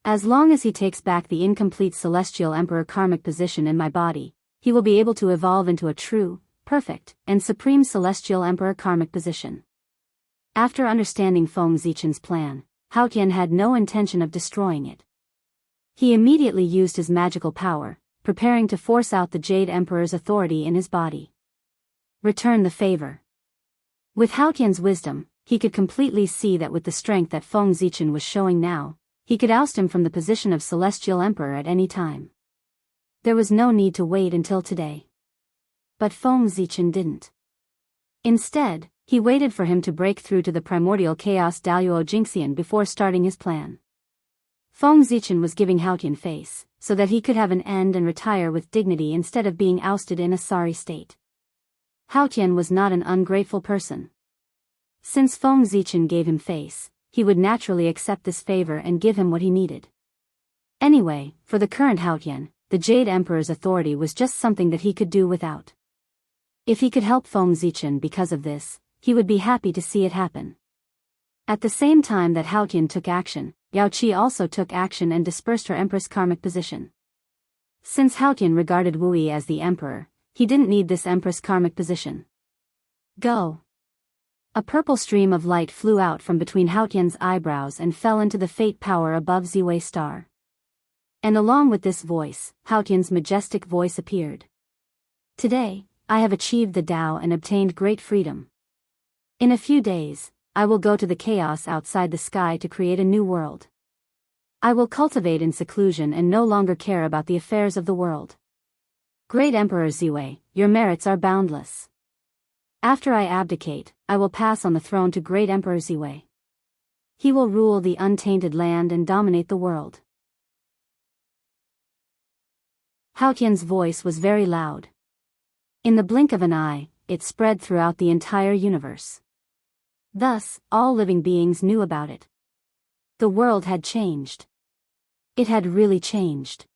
As long as he takes back the incomplete celestial emperor karmic position in my body, he will be able to evolve into a true, perfect, and supreme celestial emperor karmic position. After understanding Feng Zichen's plan, Hao Tian had no intention of destroying it. He immediately used his magical power, preparing to force out the Jade Emperor's authority in his body. Return the favor. With Hao Tian's wisdom, he could completely see that with the strength that Feng Zichen was showing now, he could oust him from the position of Celestial Emperor at any time. There was no need to wait until today. But Feng Zichen didn't. Instead, he waited for him to break through to the primordial chaos Daoist Jingxian before starting his plan. Feng Zichen was giving Hao Tian face, so that he could have an end and retire with dignity instead of being ousted in a sorry state. Hao Tian was not an ungrateful person. Since Feng Zichen gave him face, he would naturally accept this favor and give him what he needed. Anyway, for the current Hao Tian, the Jade Emperor's authority was just something that he could do without. If he could help Feng Zichen because of this, he would be happy to see it happen. At the same time that Hao Tian took action, Yao Qi also took action and dispersed her Empress karmic position. Since Hao Tian regarded Wu Yi as the Emperor, he didn't need this Empress karmic position. Go! A purple stream of light flew out from between Hao Tian's eyebrows and fell into the fate power above Ziwei's star. And along with this voice, Hao Tian's majestic voice appeared. Today, I have achieved the Tao and obtained great freedom. In a few days, I will go to the chaos outside the sky to create a new world. I will cultivate in seclusion and no longer care about the affairs of the world. Great Emperor Ziwei, your merits are boundless. After I abdicate, I will pass on the throne to Great Emperor Ziwei. He will rule the untainted land and dominate the world. Hao Tian's voice was very loud. In the blink of an eye, it spread throughout the entire universe. Thus, all living beings knew about it. The world had changed. It had really changed.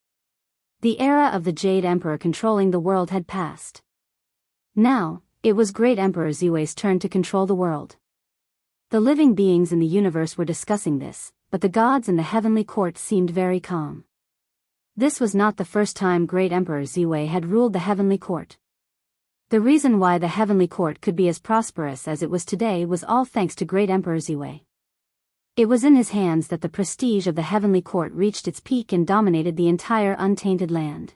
The era of the Jade Emperor controlling the world had passed. Now, it was Great Emperor Ziwei's turn to control the world. The living beings in the universe were discussing this, but the gods in the heavenly court seemed very calm. This was not the first time Great Emperor Ziwei had ruled the heavenly court. The reason why the heavenly court could be as prosperous as it was today was all thanks to Great Emperor Ziwei. It was in his hands that the prestige of the heavenly court reached its peak and dominated the entire untainted land.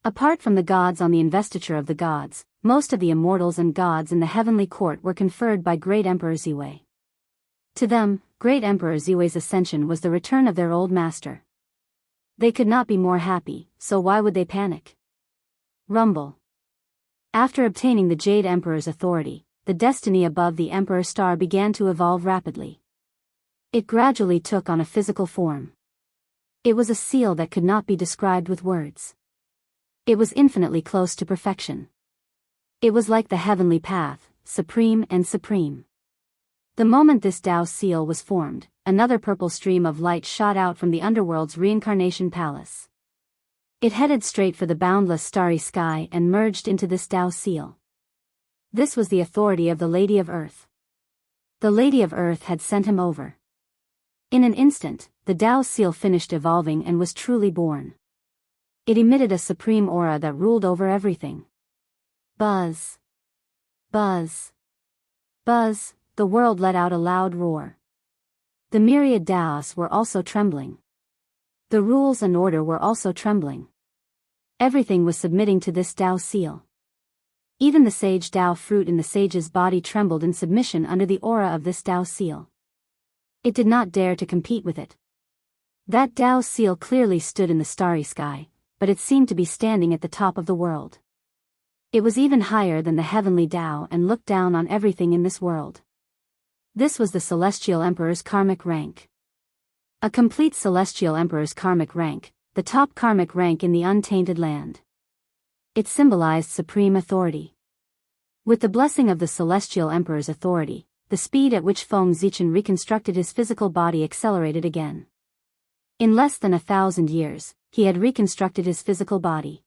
Apart from the gods on the investiture of the gods, most of the immortals and gods in the heavenly court were conferred by Great Emperor Ziwei. To them, Great Emperor Ziwei's ascension was the return of their old master. They could not be more happy, so why would they panic? Rumble. After obtaining the Jade Emperor's authority, the destiny above the Emperor Star began to evolve rapidly. It gradually took on a physical form. It was a seal that could not be described with words. It was infinitely close to perfection. It was like the heavenly path, supreme and supreme. The moment this Tao seal was formed, another purple stream of light shot out from the underworld's reincarnation palace. It headed straight for the boundless starry sky and merged into this Tao seal. This was the authority of the Lady of Earth. The Lady of Earth had sent him over. In an instant, the Tao seal finished evolving and was truly born. It emitted a supreme aura that ruled over everything. Buzz. Buzz. Buzz, the world let out a loud roar. The myriad Daoists were also trembling. The rules and order were also trembling. Everything was submitting to this Tao seal. Even the sage Tao fruit in the sage's body trembled in submission under the aura of this Tao seal. It did not dare to compete with it. That Tao seal clearly stood in the starry sky, but it seemed to be standing at the top of the world. It was even higher than the heavenly Tao and looked down on everything in this world. This was the Celestial Emperor's karmic rank. A complete Celestial Emperor's karmic rank, the top karmic rank in the untainted land. It symbolized supreme authority. With the blessing of the Celestial Emperor's authority, the speed at which Feng Zichen reconstructed his physical body accelerated again. In less than 1,000 years, he had reconstructed his physical body.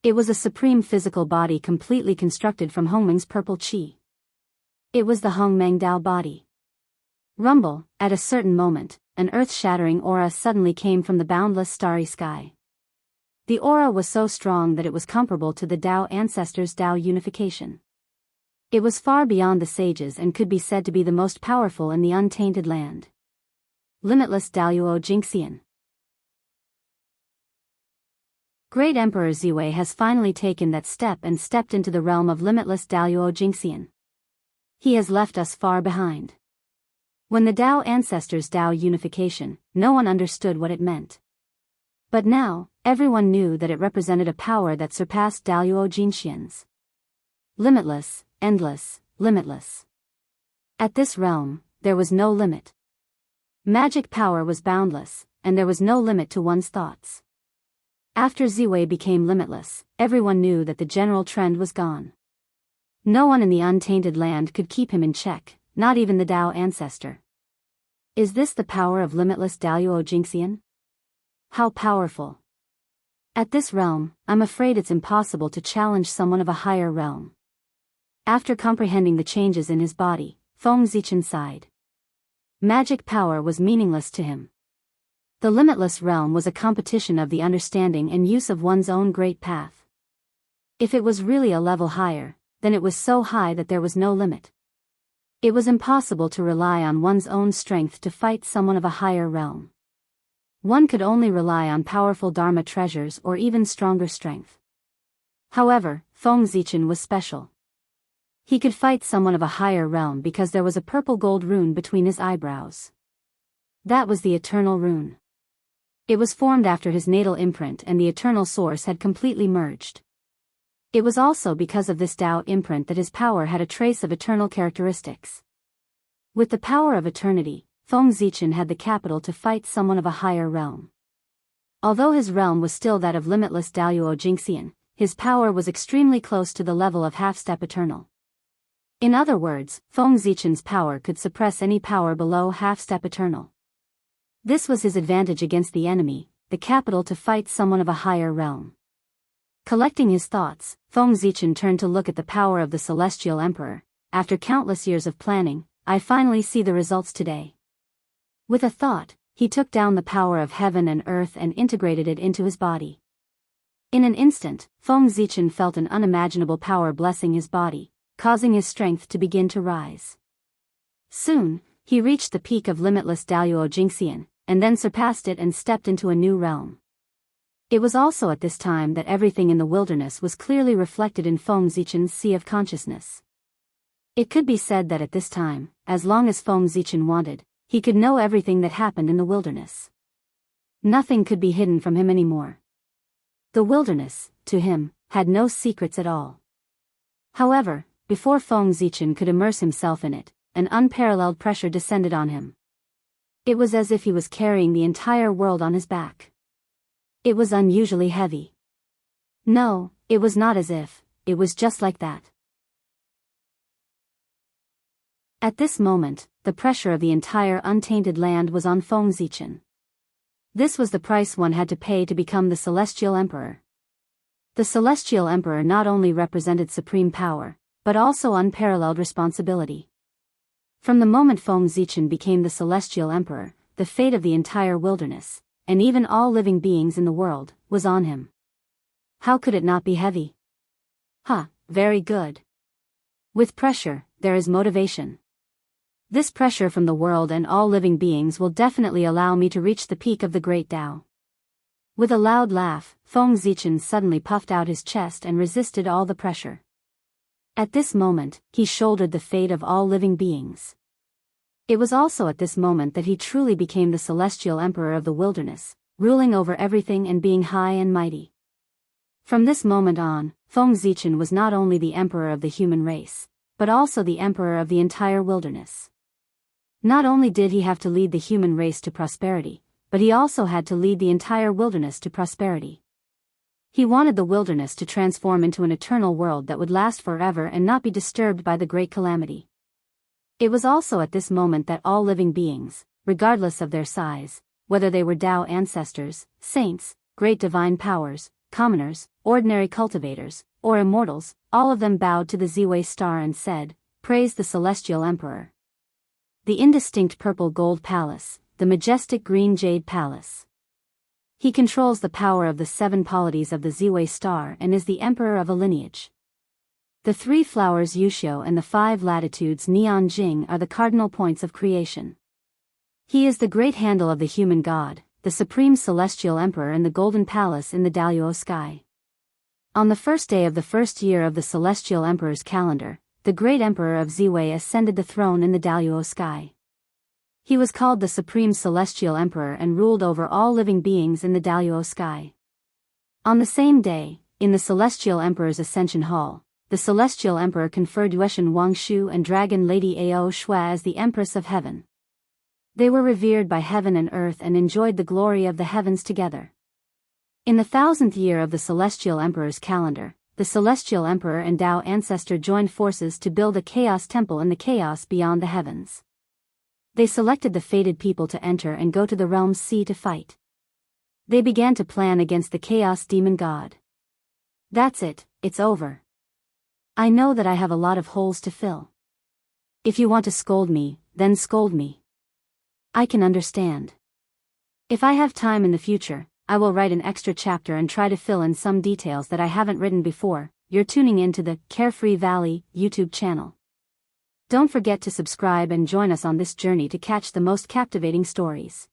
It was a supreme physical body completely constructed from Hongmeng's purple qi. It was the Hongmeng Dao body. Rumble, at a certain moment, an earth-shattering aura suddenly came from the boundless starry sky. The aura was so strong that it was comparable to the Dao ancestors' Dao unification. It was far beyond the sages and could be said to be the most powerful in the untainted land. Limitless Daoist Jingxian. Great Emperor Ziwei has finally taken that step and stepped into the realm of limitless Daoist Jingxian. He has left us far behind. When the Dao ancestors' Dao unification, no one understood what it meant. But now, everyone knew that it represented a power that surpassed Daoist Jingxian's. Limitless, endless, limitless. At this realm, there was no limit. Magic power was boundless, and there was no limit to one's thoughts. After Ziwei became limitless, everyone knew that the general trend was gone. No one in the untainted land could keep him in check, not even the Dao ancestor. Is this the power of limitless Daoist Jingxian? How powerful. At this realm, I'm afraid it's impossible to challenge someone of a higher realm. After comprehending the changes in his body, Feng Zichen sighed. Magic power was meaningless to him. The limitless realm was a competition of the understanding and use of one's own great path. If it was really a level higher, then it was so high that there was no limit. It was impossible to rely on one's own strength to fight someone of a higher realm. One could only rely on powerful Dharma treasures or even stronger strength. However, Feng Zichen was special. He could fight someone of a higher realm because there was a purple gold rune between his eyebrows. That was the eternal rune. It was formed after his natal imprint and the eternal source had completely merged. It was also because of this Tao imprint that his power had a trace of eternal characteristics. With the power of eternity, Feng Zichen had the capital to fight someone of a higher realm. Although his realm was still that of limitless Daoist Jingxian, his power was extremely close to the level of half-step eternal. In other words, Feng Zichen's power could suppress any power below half-step eternal. This was his advantage against the enemy, the capital to fight someone of a higher realm. Collecting his thoughts, Feng Zichen turned to look at the power of the Celestial Emperor. After countless years of planning, I finally see the results today. With a thought, he took down the power of heaven and earth and integrated it into his body. In an instant, Feng Zichen felt an unimaginable power blessing his body, causing his strength to begin to rise. Soon, he reached the peak of limitless Daoist Jingxian, and then surpassed it and stepped into a new realm. It was also at this time that everything in the wilderness was clearly reflected in Feng Zichen's sea of consciousness. It could be said that at this time, as long as Feng Zichen wanted, he could know everything that happened in the wilderness. Nothing could be hidden from him anymore. The wilderness, to him, had no secrets at all. However, before Feng Zichen could immerse himself in it, an unparalleled pressure descended on him. It was as if he was carrying the entire world on his back. It was unusually heavy. No, it was not as if, it was just like that. At this moment, the pressure of the entire untainted land was on Feng Zichen. This was the price one had to pay to become the Celestial Emperor. The Celestial Emperor not only represented supreme power, but also unparalleled responsibility. From the moment Feng Zichen became the Celestial Emperor, the fate of the entire wilderness, and even all living beings in the world, was on him. How could it not be heavy? Very good. With pressure, there is motivation. This pressure from the world and all living beings will definitely allow me to reach the peak of the Great Tao. With a loud laugh, Feng Zichen suddenly puffed out his chest and resisted all the pressure. At this moment, he shouldered the fate of all living beings. It was also at this moment that he truly became the Celestial Emperor of the wilderness, ruling over everything and being high and mighty. From this moment on, Feng Zichen was not only the emperor of the human race, but also the emperor of the entire wilderness. Not only did he have to lead the human race to prosperity, but he also had to lead the entire wilderness to prosperity. He wanted the wilderness to transform into an eternal world that would last forever and not be disturbed by the great calamity. It was also at this moment that all living beings, regardless of their size, whether they were Tao ancestors, saints, great divine powers, commoners, ordinary cultivators, or immortals, all of them bowed to the Ziwei star and said, "Praise the Celestial Emperor." The indistinct purple gold palace, the majestic green jade palace. He controls the power of the 7 polities of the Ziwei star and is the emperor of a lineage. The 3 flowers Yuxiu and the 5 latitudes Neon Jing are the cardinal points of creation. He is the great handle of the human god, the supreme celestial emperor in the golden palace in the Daoist sky. On the first day of the first year of the celestial emperor's calendar, the great emperor of Ziwei ascended the throne in the Daoist sky. He was called the Supreme Celestial Emperor and ruled over all living beings in the Daoist sky. On the same day, in the Celestial Emperor's Ascension Hall, the Celestial Emperor conferred Yueshan Wangshu and Dragon Lady Ao Shui as the Empress of Heaven. They were revered by heaven and earth and enjoyed the glory of the heavens together. In the 1000th year of the Celestial Emperor's calendar, the Celestial Emperor and Tao ancestor joined forces to build a chaos temple in the chaos beyond the heavens. They selected the fated people to enter and go to the realm's sea to fight. They began to plan against the chaos demon god. That's it, it's over. I know that I have a lot of holes to fill. If you want to scold me, then scold me. I can understand. If I have time in the future, I will write an extra chapter and try to fill in some details that I haven't written before. You're tuning in to the Carefree Valley YouTube channel. Don't forget to subscribe and join us on this journey to catch the most captivating stories.